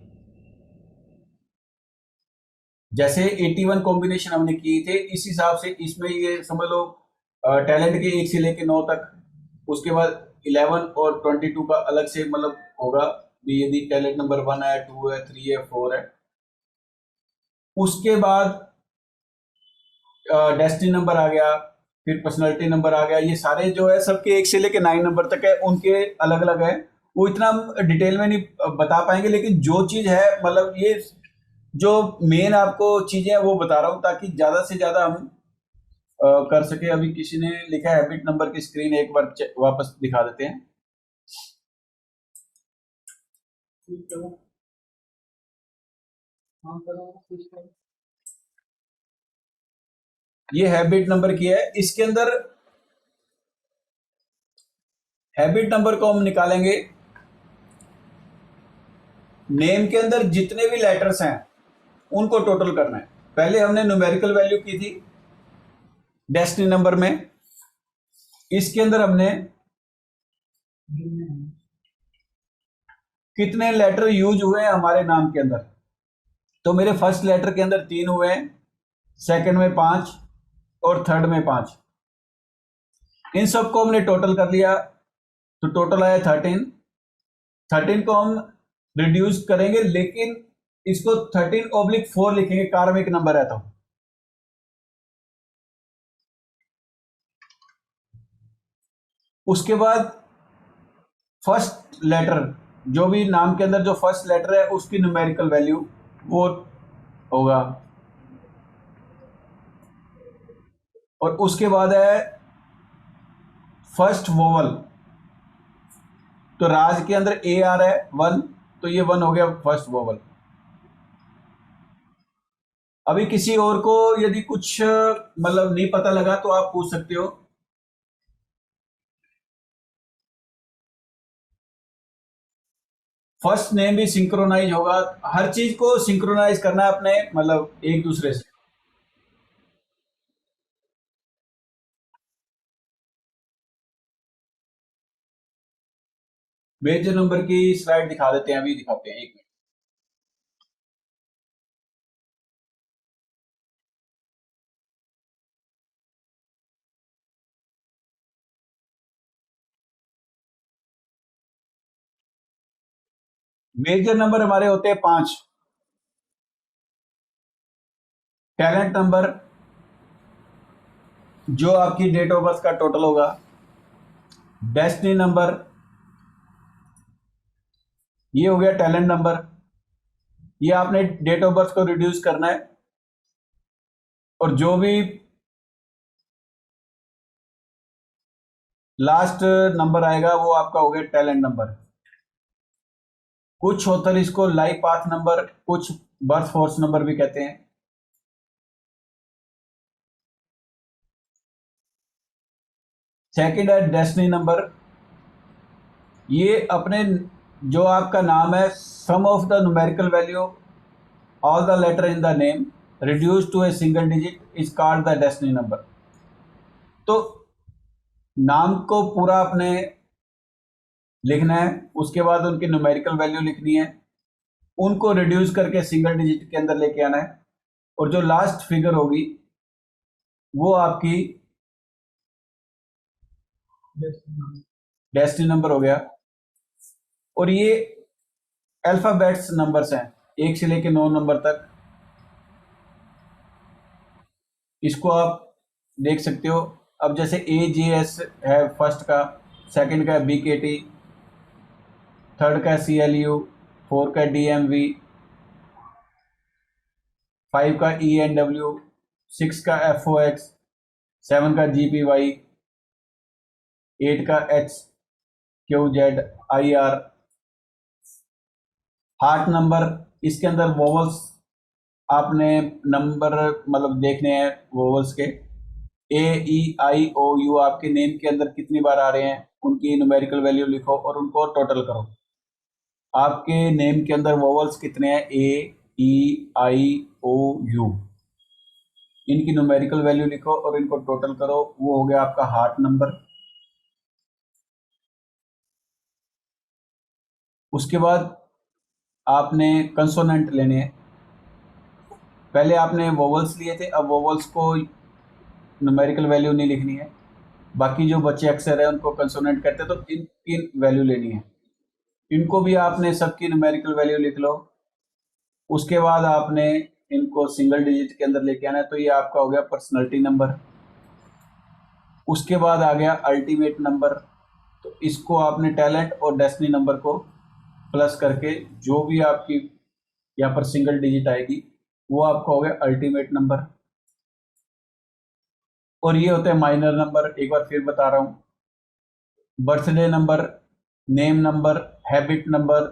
जैसे 81 कॉम्बिनेशन हमने किए थे, इस हिसाब से इसमें ये समझ लो टैलेंट के 1 से लेकर 9 तक, उसके बाद 11 और 22 का अलग से मतलब होगा भी यदि टैलेंट नंबर 1 है, 2 है, 3 है, 4 है। उसके बाद डेस्टिनी नंबर आ गया, फिर पर्सनालिटी नंबर आ गया। ये सारे जो है सबके 1 से लेके 9 नंबर तक है, उनके अलग अलग है। वो इतना हम डिटेल में नहीं बता पाएंगे, लेकिन जो चीज है मतलब ये जो मेन आपको चीजें हैं वो बता रहा हूँ ताकि ज्यादा से ज्यादा हम कर सके। अभी किसी ने लिखा है हैबिट नंबर की स्क्रीन एक बार वापस दिखा देते हैं। ये हैबिट नंबर की है। इसके अंदर हैबिट नंबर को हम निकालेंगे, नेम के अंदर जितने भी लेटर्स हैं उनको टोटल करना है। पहले हमने न्यूमेरिकल वैल्यू की थी डेस्टिनी नंबर में, इसके अंदर हमने कितने लेटर यूज हुए हैं हमारे नाम के अंदर। तो मेरे फर्स्ट लेटर के अंदर 3 हुए हैं, सेकंड में 5 और थर्ड में 5। इन सबको हमने टोटल कर लिया तो टोटल आया 13। 13 को हम रिड्यूस करेंगे, लेकिन इसको 13/4 लिखेंगे, कार्मिक नंबर है तो। उसके बाद फर्स्ट लेटर, जो भी नाम के अंदर जो फर्स्ट लेटर है उसकी न्यूमेरिकल वैल्यू वो होगा। और उसके बाद है फर्स्ट वोवल, तो राज के अंदर ए आ रहा है 1, तो ये 1 हो गया फर्स्ट वोवल। अभी किसी और को यदि कुछ मतलब नहीं पता लगा तो आप पूछ सकते हो। फर्स्ट नेम भी सिंक्रोनाइज होगा, हर चीज को सिंक्रोनाइज करना है अपने मतलब एक दूसरे से। मेजर नंबर की स्लाइड दिखा देते हैं, अभी दिखाते हैं, 1 मिनट। मेजर नंबर हमारे होते हैं 5। टैलेंट नंबर जो आपकी डेट ऑफ बर्थ का टोटल होगा। डेस्टिनी नंबर ये हो गया टैलेंट नंबर, ये आपने डेट ऑफ बर्थ को रिड्यूस करना है। और जो भी लास्ट नंबर आएगा वो आपका हो गया टैलेंट नंबर। कुछ ऑथर इसको लाइफ पाथ नंबर, कुछ बर्थ फोर्स नंबर भी कहते हैं। सेकंड है डेस्टिनी नंबर, ये अपने जो आपका नाम है sum of the numerical value all the letter in the name reduce to a single digit is called the destiny number. तो नाम को पूरा अपने लिखना है, उसके बाद उनकी न्यूमेरिकल वैल्यू लिखनी है, उनको रिड्यूस करके सिंगल डिजिट के अंदर लेके आना है, और जो लास्ट फिगर होगी वो आपकी डेस्टिनी नंबर हो गया। और ये अल्फाबेट्स नंबर्स हैं 1 से लेके 9 नंबर तक, इसको आप देख सकते हो। अब जैसे AJS है फर्स्ट का, सेकंड का BKT, थर्ड का CLU, 4 का DMV, 5 का ENW, 6 का FOX, 7 का GPY, 8 का HQZIR। हार्ट नंबर, इसके अंदर वोवल्स आपने नंबर मतलब देखने हैं वोवल्स के। AEIOU आपके नेम के अंदर कितनी बार आ रहे हैं उनकी न्यूमेरिकल वैल्यू लिखो और उनको टोटल करो। आपके नेम के अंदर वोवल्स कितने हैं, AEIOU, इनकी न्यूमेरिकल वैल्यू लिखो और इनको टोटल करो, वो हो गया आपका हार्ट नंबर। उसके बाद आपने कंसोनेंट लेने हैं। पहले आपने वोवल्स लिए थे, अब वोवल्स को न्यूमेरिकल वैल्यू नहीं लिखनी है, बाकी जो बच्चे अक्सर है उनको कंसोनेंट कहते हैं, तो इन वैल्यू लेनी है। इनको भी आपने सबकी न्यूमेरिकल वैल्यू लिख लो। उसके बाद आपने इनको सिंगल डिजिट के अंदर लेके आना है, तो ये आपका हो गया पर्सनैलिटी नंबर। उसके बाद आ गया अल्टीमेट नंबर, तो इसको आपने टैलेंट और डेस्टिनी नंबर को प्लस करके जो भी आपकी यहाँ पर सिंगल डिजिट आएगी वो आपका हो गया अल्टीमेट नंबर। और ये होते हैं माइनर नंबर, एक बार फिर बता रहा हूँ। Birthday number, name number, habit number,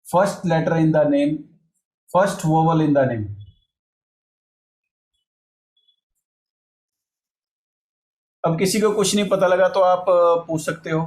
first letter in the name, first vowel in the name. अब किसी को कुछ नहीं पता लगा तो आप पूछ सकते हो।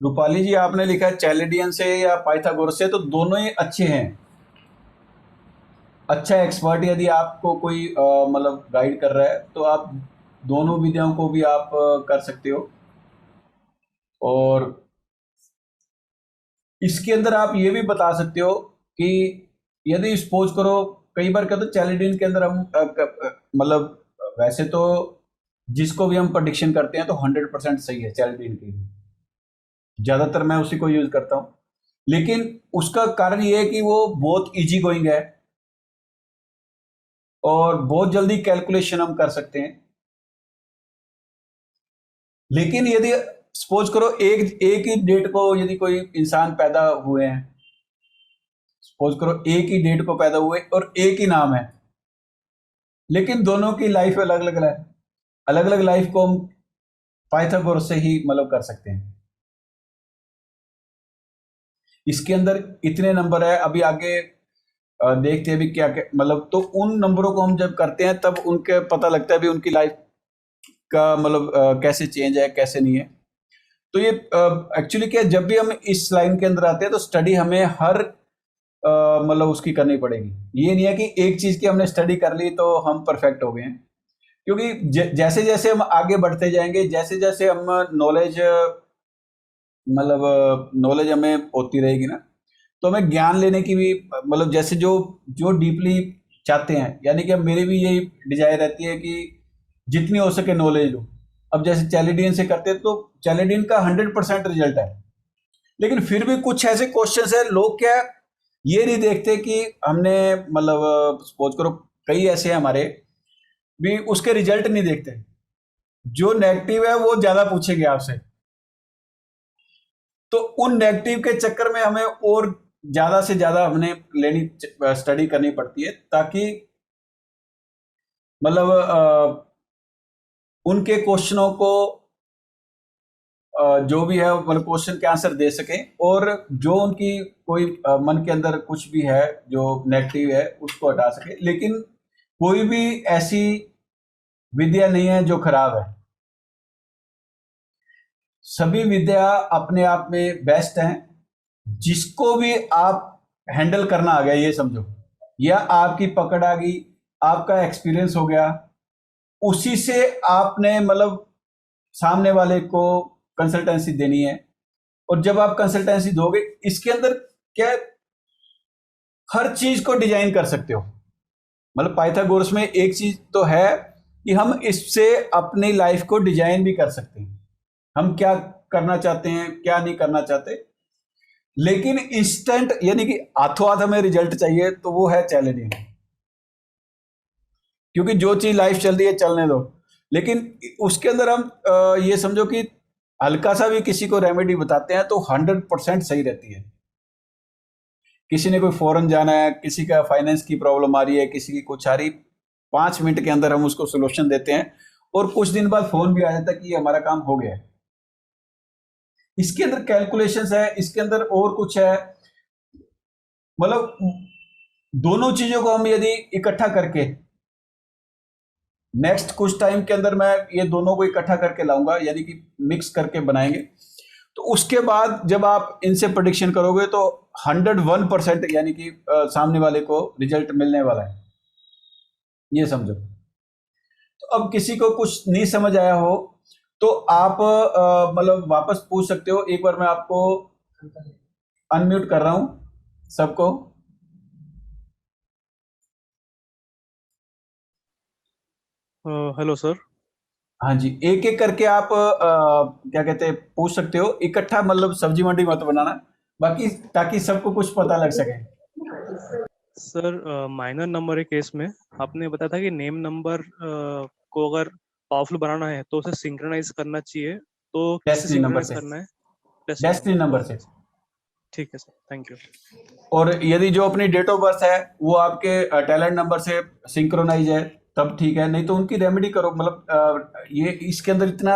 रूपाली जी, आपने लिखा है चैलेडियन से या पाइथागोरस से, तो दोनों ही अच्छे हैं। अच्छा एक्सपर्ट यदि आपको कोई मतलब गाइड कर रहा है तो आप दोनों विधियों को भी आप कर सकते हो। और इसके अंदर आप ये भी बता सकते हो कि यदि सपोज करो, कई बार क्या, तो चैलेडियन के अंदर हम मतलब वैसे तो जिसको भी हम प्रेडिक्शन करते हैं तो 100% सही है चैलेडियन की, ज्यादातर मैं उसी को यूज करता हूं। लेकिन उसका कारण ये है कि वो बहुत इजी गोइंग है और बहुत जल्दी कैलकुलेशन हम कर सकते हैं। लेकिन यदि सपोज करो एक ही डेट को यदि कोई इंसान पैदा हुए हैं, सपोज करो एक ही डेट को पैदा हुए और एक ही नाम है, लेकिन दोनों की लाइफ अलग अलग है, अलग अलग लाइफ को हम पाइथागोरस से ही मतलब कर सकते हैं। इसके अंदर इतने नंबर है, अभी आगे देखते हैं भी क्या क्या मतलब, तो उन नंबरों को हम जब करते हैं तब उनके पता लगता है भी उनकी लाइफ का मतलब कैसे चेंज है कैसे नहीं है। तो ये एक्चुअली क्या है, जब भी हम इस लाइन के अंदर आते हैं तो स्टडी हमें हर मतलब उसकी करनी पड़ेगी। ये नहीं है कि एक चीज की हमने स्टडी कर ली तो हम परफेक्ट हो गए हैं, क्योंकि जैसे जैसे हम आगे बढ़ते जाएंगे, जैसे जैसे हम नॉलेज मतलब नॉलेज हमें होती रहेगी ना, तो हमें ज्ञान लेने की भी मतलब जैसे जो जो डीपली चाहते हैं, यानी कि अब मेरी भी यही डिजायर रहती है कि जितनी हो सके नॉलेज लो। अब जैसे चैलेडियन से करते हैं तो चैलेडियन का 100% रिजल्ट है, लेकिन फिर भी कुछ ऐसे क्वेश्चन है, लोग क्या ये नहीं देखते कि हमने मतलब सपोज करो कई ऐसे हैं हमारे भी उसके रिजल्ट नहीं देखते, जो नेगेटिव है वो ज्यादा पूछेंगे आपसे, तो उन नेगेटिव के चक्कर में हमें और ज्यादा से ज्यादा हमने लेनी स्टडी करनी पड़ती है, ताकि मतलब उनके क्वेश्चनों को जो भी है मतलब क्वेश्चन के आंसर दे सके, और जो उनकी कोई मन के अंदर कुछ भी है जो नेगेटिव है उसको हटा सके। लेकिन कोई भी ऐसी विद्या नहीं है जो खराब है, सभी विद्या अपने आप में बेस्ट हैं। जिसको भी आप हैंडल करना आ गया ये समझो, या आपकी पकड़ आ गई, आपका एक्सपीरियंस हो गया, उसी से आपने मतलब सामने वाले को कंसल्टेंसी देनी है। और जब आप कंसल्टेंसी दोगे, इसके अंदर क्या है, हर चीज को डिजाइन कर सकते हो। मतलब पाइथागोरस में एक चीज तो है कि हम इससे अपनी लाइफ को डिजाइन भी कर सकते हैं, हम क्या करना चाहते हैं क्या नहीं करना चाहते। लेकिन इंस्टेंट यानी कि हाथों हाथ हमें रिजल्ट चाहिए तो वो है चैलेंजिंग, क्योंकि जो चीज लाइफ चल रही है चलने दो। लेकिन उसके अंदर हम ये समझो कि हल्का सा भी किसी को रेमेडी बताते हैं तो 100% सही रहती है। किसी ने कोई फॉरेन जाना है, किसी का फाइनेंस की प्रॉब्लम आ रही है, किसी की कुछ आ रही, 5 मिनट के अंदर हम उसको सोल्यूशन देते हैं और कुछ दिन बाद फोन भी आ जाता है कि हमारा काम हो गया है। इसके अंदर कैलकुलेशंस है, इसके अंदर और कुछ है, मतलब दोनों चीजों को हम यदि इकट्ठा करके नेक्स्ट कुछ टाइम के अंदर मैं ये दोनों को इकट्ठा करके लाऊंगा, यानी कि मिक्स करके बनाएंगे, तो उसके बाद जब आप इनसे प्रेडिक्शन करोगे तो 101% यानी कि सामने वाले को रिजल्ट मिलने वाला है, ये समझो। तो अब किसी को कुछ नहीं समझ आया हो तो आप मतलब वापस पूछ सकते हो। एक बार मैं आपको अनम्यूट कर रहा हूं सबको। Hello sir. हाँ जी, एक एक करके आप क्या कहते हैं पूछ सकते हो, इकट्ठा मतलब सब्जी मंडी मत बनाना, बाकी ताकि सबको कुछ पता लग सके। सर माइनर नंबर के केस में आपने बताया था कि नेम नंबर को अगर पावरफुल बनाना है तो उसे सिंक्रोनाइज करना चाहिए, तो किससे डेस्टिनी नंबर सिंक्रोनाइज से। करना है? Destiny destiny number, number okay से। सर। ठीक है सर, थैंक यू। और यदि जो अपनी डेट ऑफ बर्थ है वो आपके टैलेंट नंबर से सिंक्रोनाइज है तब ठीक है, नहीं तो उनकी रेमेडी करो। मतलब ये इसके अंदर इतना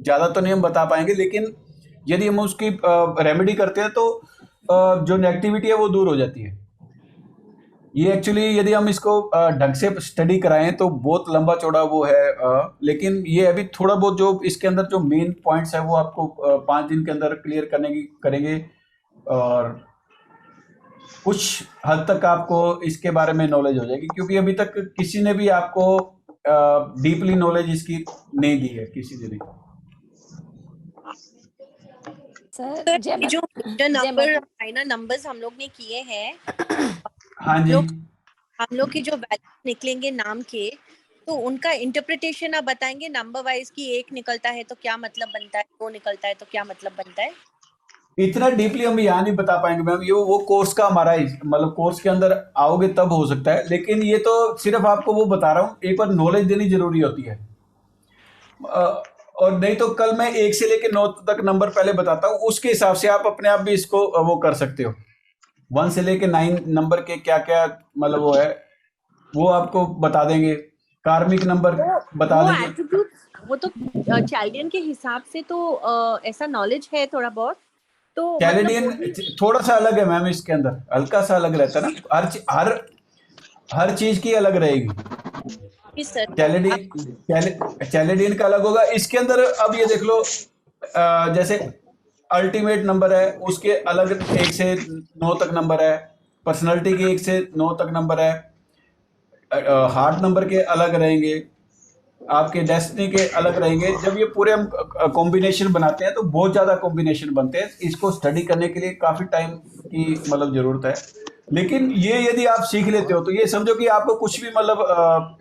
ज्यादा तो नहीं हम बता पाएंगे, लेकिन यदि हम उसकी रेमेडी करते हैं तो जो नेगेटिविटी है वो दूर हो जाती है। ये एक्चुअली यदि हम इसको ढंग से स्टडी कराएं तो बहुत लंबा चौड़ा वो है, लेकिन ये अभी थोड़ा बहुत जो इसके अंदर जो मेन पॉइंट्स है वो आपको 5 दिन के अंदर क्लियर करने की करेंगे। और कुछ हद तक आपको इसके बारे में नॉलेज हो जाएगी, क्योंकि अभी तक किसी ने भी आपको डीपली नॉलेज इसकी नहीं दी है, किसी ने भी। सर सर जय ये जो माता मेजर जय नंबर माता माइनर नंबर्स हम लोग ने किए हैं, हाँ हम जी। लोग हम लोग की जो वैल्यू निकलेंगे नाम के, तो उनका इंटरप्रिटेशन आप बताएंगे नंबर वाइज कि एक निकलता है तो क्या मतलब बनता है, दो निकलता है तो क्या मतलब बनता है? इतना डीपली हम यहाँ नहीं बता पाएंगे मैम, ये वो कोर्स का हमारा मतलब कोर्स के अंदर आओगे तब हो सकता है, लेकिन ये तो सिर्फ आपको वो बता रहा हूँ, एक बार नॉलेज देनी जरूरी होती है। और नहीं तो कल मैं 1 से लेके 9 तक नंबर पहले बताता हूँ, उसके हिसाब से आप अपने आप भी इसको वो कर सकते हो। 1 से लेके 9 नंबर के क्या क्या मतलब वो है, वो आपको बता देंगे। कार्मिक नंबर बता वो देंगे। एट्रीब्यूट्स वो तो चाइल्डियन के हिसाब से तो ऐसा नॉलेज है थोड़ा बहुत, तो मतलब कैलेडियन वो भी। थोड़ा सा अलग है मैम, इसके अंदर हल्का सा अलग रहता है ना, हर चीज की अलग रहेगी। जी सर। चैलेडियन का अलग होगा इसके अंदर। अब ये देख लो, जैसे अल्टीमेट नंबर है उसके अलग 1 से 9 तक नंबर है, पर्सनालिटी के 1 से 9 तक नंबर है, हार्ट नंबर के अलग रहेंगे, आपके डेस्टिनी के अलग रहेंगे। जब ये पूरे हम कॉम्बिनेशन बनाते हैं तो बहुत ज्यादा कॉम्बिनेशन बनते हैं, इसको स्टडी करने के लिए काफी टाइम की मतलब जरूरत है। लेकिन ये यदि आप सीख लेते हो तो ये समझो कि आपको कुछ भी मतलब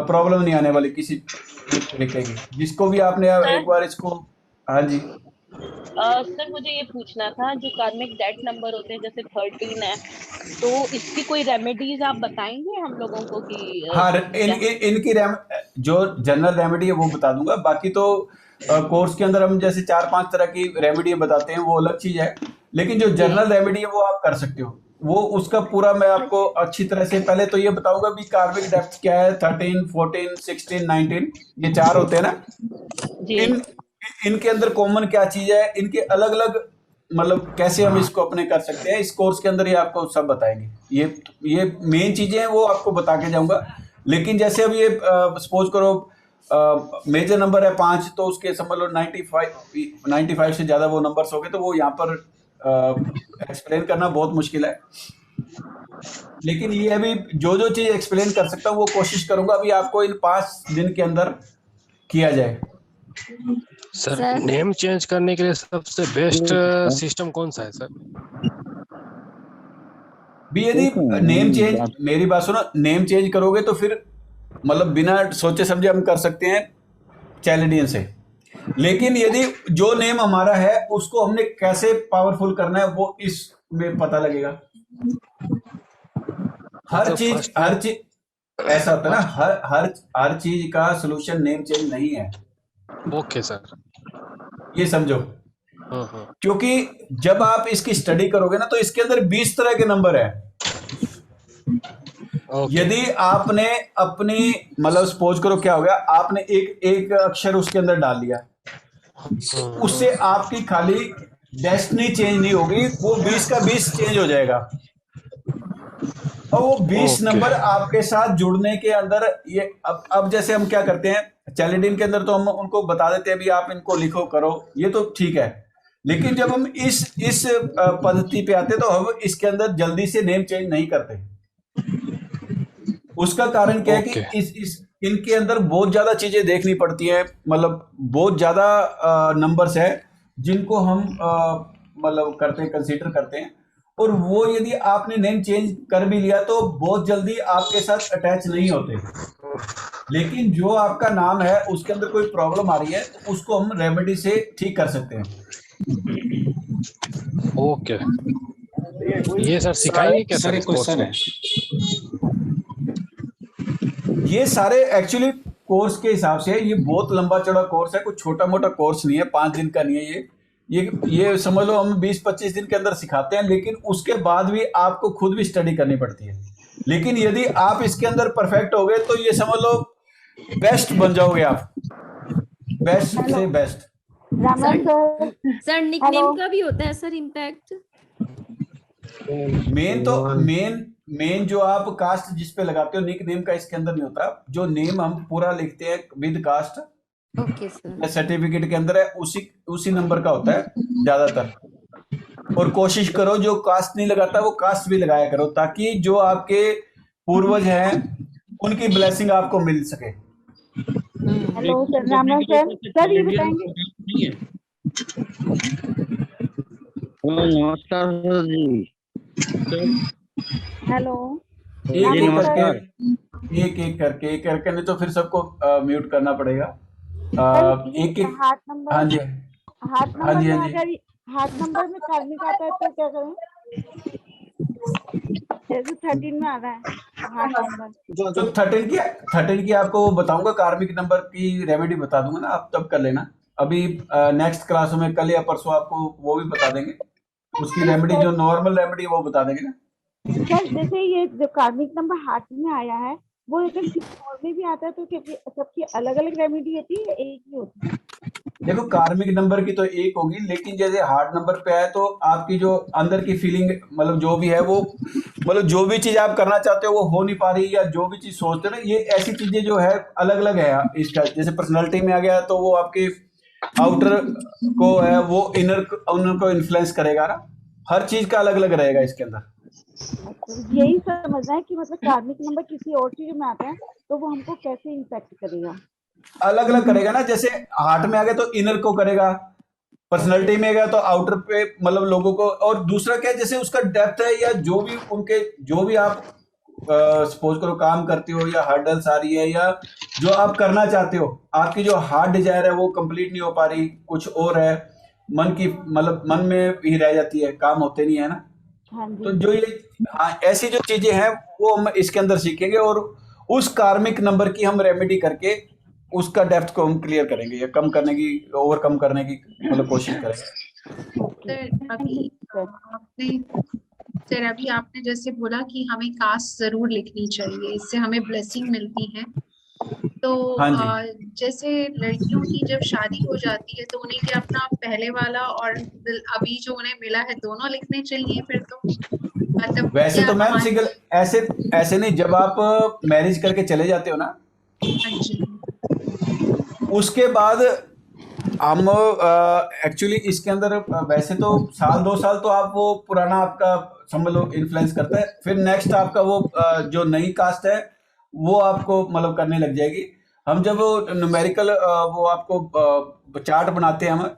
प्रॉब्लम नहीं आने वाली किसी भी तरीके की, जिसको भी आपने एक सर बार इसको। हाँ जी। सर मुझे ये पूछना था, जो कार्मिक डेट नंबर होते हैं जैसे 13 है, तो इसकी कोई रेमेडीज आप बताएंगे हम लोगों को कि हाँ, क्या? इनकी जो जनरल रेमेडी है वो बता दूंगा, बाकी तो कोर्स के अंदर हम जैसे 4-5 तरह की रेमेडी बताते हैं, वो अलग चीज है। लेकिन जो जी जनरल रेमेडी है वो आप कर सकते हो, वो उसका पूरा मैं आपको अच्छी तरह से पहले तो ये बताऊंगा भी कार्मिक डेप्थ क्या है। 13, 14, 16, 19, ये 4 होते हैं ना। जी इन इनके अंदर कॉमन क्या चीज है, इनके अलग अलग मतलब कैसे हम इसको अपने कर सकते हैं, इस कोर्स के अंदर ही आपको सब बताएंगे। ये मेन चीजें हैं वो आपको बता के जाऊंगा। लेकिन जैसे अब ये सपोज करो मेजर नंबर है 5, तो उसके समझ लो 95 से ज्यादा वो नंबर्स हो गए, तो वो यहाँ पर एक्सप्लेन करना बहुत मुश्किल है। लेकिन ये अभी जो जो चीज एक्सप्लेन कर सकता हूँ वो कोशिश करूंगा अभी आपको इन 5 दिन के अंदर किया जाए। सर सर नेम चेंज करने के लिए सबसे बेस्ट सिस्टम कौन सा है सर? भी यदि नेम चेंज, मेरी बात सुनो, नेम चेंज करोगे तो फिर मतलब बिना सोचे समझे हम कर सकते हैं चैलेंजियन से। लेकिन यदि जो नेम हमारा है उसको हमने कैसे पावरफुल करना है वो इसमें पता लगेगा। मतलब फर्स्ट नेम। हर चीज ऐसा होता है ना, फर्स्ट। हर चीज का सोल्यूशन नेम चेंज नहीं है, ओके सर। ये समझो। हाँ। क्योंकि जब आप इसकी स्टडी करोगे ना तो इसके अंदर 20 तरह के नंबर है। ओके। यदि आपने अपनी मतलब सपोज करो क्या हो गया, आपने एक एक अक्षर उसके अंदर डाल लिया, उससे आपकी खाली डेस्टिनी चेंज नहीं होगी, वो 20 का 20 चेंज हो जाएगा। और वो 20 ओके। नंबर आपके साथ जुड़ने के अंदर ये अब जैसे हम क्या करते हैं चैलेंजिंग के अंदर, तो हम उनको बता देते हैं भी आप इनको लिखो करो, ये तो ठीक है। लेकिन जब हम इस पद्धति पे आते हैं तो हम इसके अंदर जल्दी से नेम चेंज नहीं करते। उसका कारण क्या है कि ओके। इनके अंदर बहुत ज्यादा चीजें देखनी पड़ती है, मतलब बहुत ज्यादा नंबर्स है जिनको हम मतलब करते हैं, कंसीडर करते हैं। और वो यदि आपने नेम चेंज कर भी लिया तो बहुत जल्दी आपके साथ अटैच नहीं होते। लेकिन जो आपका नाम है उसके अंदर कोई प्रॉब्लम आ रही है तो उसको हम रेमेडी से ठीक कर सकते हैं। ओके, ये सर सिखाएंगे क्या सर एक इस कोर्स क्वेश्चन में? है। ये सारे एक्चुअली कोर्स के हिसाब से ये बहुत लंबा चौड़ा कोर्स है, कुछ छोटा मोटा कोर्स नहीं है, 5 दिन का नहीं है ये समझ लो हम 20-25 दिन के अंदर सिखाते हैं, लेकिन उसके बाद भी आपको खुद भी स्टडी करनी पड़ती है। लेकिन यदि आप इसके अंदर परफेक्ट हो गए तो ये समझ लो बेस्ट बन जाओगे आप, बेस्ट से best. Raman sir, sir nickname का भी होता है सर इम्पैक्ट? मेन जो आप कास्ट जिस पे लगाते हो, निक नेम का इसके अंदर नहीं होता। जो नेम हम पूरा लिखते हैं with caste okay sir. Certificate के अंदर है, उसी नंबर का होता है ज्यादातर। और कोशिश करो जो कास्ट नहीं लगाता वो कास्ट भी लगाया करो, ताकि जो आपके पूर्वज हैं उनकी ब्लेसिंग आपको मिल सके। हेलो सर, रामन सर ये बताएंगे। नमस्कार सर जी। हेलो, एक करके नहीं तो फिर सबको म्यूट करना पड़ेगा। एक हाथ नंबर, हाँ जी हाथ हाँ नंबर जी में हाँ जी। अगर हाथ नंबर में कार्मिक आता है तो क्या करें? जैसे 13 में आ रहा है हाथ नंबर। तो 13 की आपको बताऊंगा, कार्मिक नंबर की रेमेडी बता दूंगा ना, आप तब कर लेना। अभी नेक्स्ट क्लास में कल या परसों आपको वो भी बता देंगे, उसकी रेमेडी जो नॉर्मल रेमेडी वो बता देंगे ना। सर जैसे ये जो कार्मिक नंबर हाथ में आया है वो अगर किसी और में भी आता है तो क्या सबकी अलग अलग रेमेडी होती है या एक ही होती है? देखो कार्मिक नंबर की तो एक होगी, लेकिन जैसे हार्ड नंबर पे आए तो आपकी जो अंदर की फीलिंग मतलब जो भी है वो, मतलब जो भी चीज आप करना चाहते हो वो हो नहीं पा रही, या जो भी चीज सोचते हो ना, ये ऐसी चीजें जो है अलग अलग है इसका। जैसे पर्सनालिटी में आ गया तो वो आपके आउटर को है, वो इनर को इन्फ्लुएंस करेगा ना, हर चीज का अलग अलग रहेगा इसके अंदर। यही समझना है कि मतलब कार्मिक नंबर किसी और चीज में आता है तो वो हमको कैसे इम्पैक्ट करेगा? अलग अलग करेगा ना, जैसे हार्ट में आ गया तो इनर को करेगा, पर्सनालिटी में गया तो आउटर पे मतलब लोगों को, और दूसरा क्या है जैसे उसका डेप्थ है, या जो भी उनके जो भी आप सपोज करो काम करते हो या हर्डल्स आ रही है, या जो आप करना चाहते हो, आपकी जो हार्ट डिजायर है वो कंप्लीट नहीं हो पा रही, कुछ और है, मन की मतलब मन में ही रह जाती है, काम होते नहीं है ना। हाँ जी। तो जो ये ऐसी जो चीजें हैं वो हम इसके अंदर सीखेंगे, और उस कार्मिक नंबर की हम रेमेडी करके उसका डेप्थ को हम क्लियर करेंगे, या कम करने की, ओवरकम करने की मतलब कोशिश करेंगे। सर अभी आपने जैसे बोला कि हमें कास्ट जरूर लिखनी चाहिए, इससे हमें ब्लेसिंग मिलती है। तो हाँ जैसे लड़कियों की जब शादी हो जाती है तो उन्हें क्या अपना पहले वाला और अभी जो उन्हें मिला है दोनों लिखने चाहिए फिर? तो मतलब वैसे तो मैम सिंगल ऐसे नहीं, जब आप मैरिज करके चले जाते हो ना, उसके बाद हम एक्चुअली इसके अंदर वैसे तो 1-2 साल तो आप वो पुराना आपका समझ लो इन्फ्लुएंस करता है, फिर नेक्स्ट आपका वो जो नई कास्ट है वो आपको मतलब करने लग जाएगी। हम जब वो न्यूमेरिकल वो आपको चार्ट बनाते हैं हम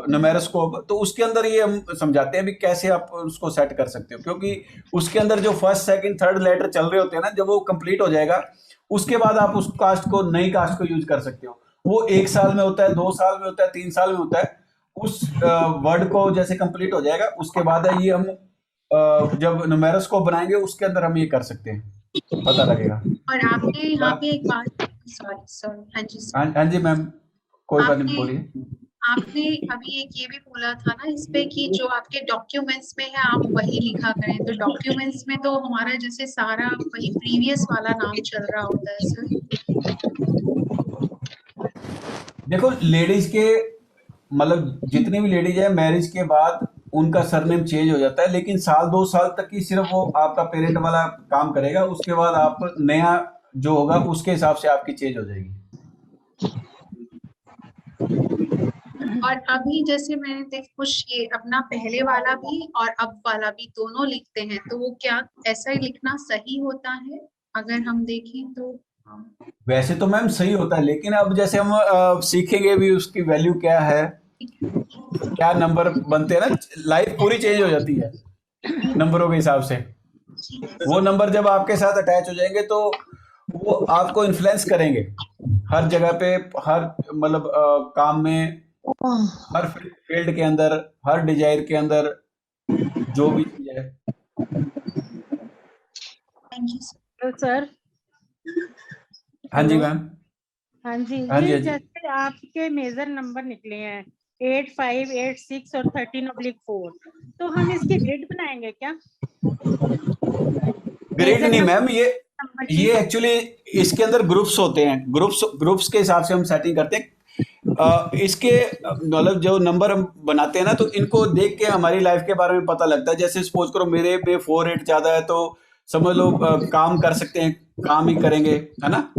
न्यूमेरोस्कोप, तो उसके अंदर ये हम समझाते हैं भी कैसे आप उसको सेट कर सकते हो, क्योंकि उसके अंदर जो फर्स्ट सेकंड थर्ड लेटर चल रहे होते हैं ना, जब वो कंप्लीट हो जाएगा उसके बाद आप उस कास्ट को नई कास्ट को यूज कर सकते हो। वो 1 साल में होता है, 2 साल में होता है, 3 साल में होता है। उस वर्ड को जैसे कंप्लीट हो जाएगा उसके बाद ये हम जब न्यूमेरोस्कोप बनाएंगे उसके अंदर हम ये कर सकते हैं, पता लगेगा। और आपने यहाँ पे एक बात, सॉरी हाँ जी मैम, कोई बात नहीं, बोलिए। आपने अभी एक ये भी बोला था ना इस पे कि जो आपके डॉक्यूमेंट्स में है आप वही लिखा करें, तो डॉक्यूमेंट्स में तो हमारा जैसे सारा वही प्रीवियस वाला नाम चल रहा होता है सर। देखो लेडीज के मतलब जितनी भी लेडीज है मैरिज के बाद उनका सरनेम चेंज हो जाता है, लेकिन 1-2 साल तक ही सिर्फ वो आपका पेरेंट वाला काम करेगा, उसके बाद आप नया जो होगा उसके हिसाब से आपकी चेंज हो जाएगी। और अभी जैसे मैंने देख कुछ ये अपना पहले वाला भी और अब वाला भी दोनों लिखते हैं, तो वो क्या ऐसा ही लिखना सही होता है अगर हम देखें तो? वैसे तो मैम सही होता है, लेकिन अब जैसे हम सीखेंगे भी उसकी वैल्यू क्या है, क्या नंबर बनते हैं ना, लाइफ पूरी चेंज हो जाती है नंबरों के हिसाब से। वो नंबर जब आपके साथ अटैच हो जाएंगे तो वो आपको इन्फ्लुएंस करेंगे हर जगह पे, हर मतलब काम में, हर फील्ड के अंदर, हर डिजायर के अंदर, जो भी चीज है। Thank you sir. तो सर हाँ जी हेलो। मैम। हाँ जी, हाँ जी, ये हाँ जी। जैसे आपके मेजर नंबर निकले हैं 8, 5, 8, 6 और 13/4, तो हम इसकी ग्रिड बनाएंगे क्या? ग्रिड मेजर नहीं मैम, नंबर की। ये एक्चुअली इसके अंदर ग्रुप्स होते हैं, ग्रुप्स के हिसाब से हम सेटिंग करते हैं। इसके मतलब जो नंबर हम बनाते हैं ना, तो इनको देख के हमारी लाइफ के बारे में पता लगता है। जैसे सपोज करो मेरे में 4, 8 ज्यादा है, तो समझ लो काम कर सकते हैं, काम ही करेंगे, है ना।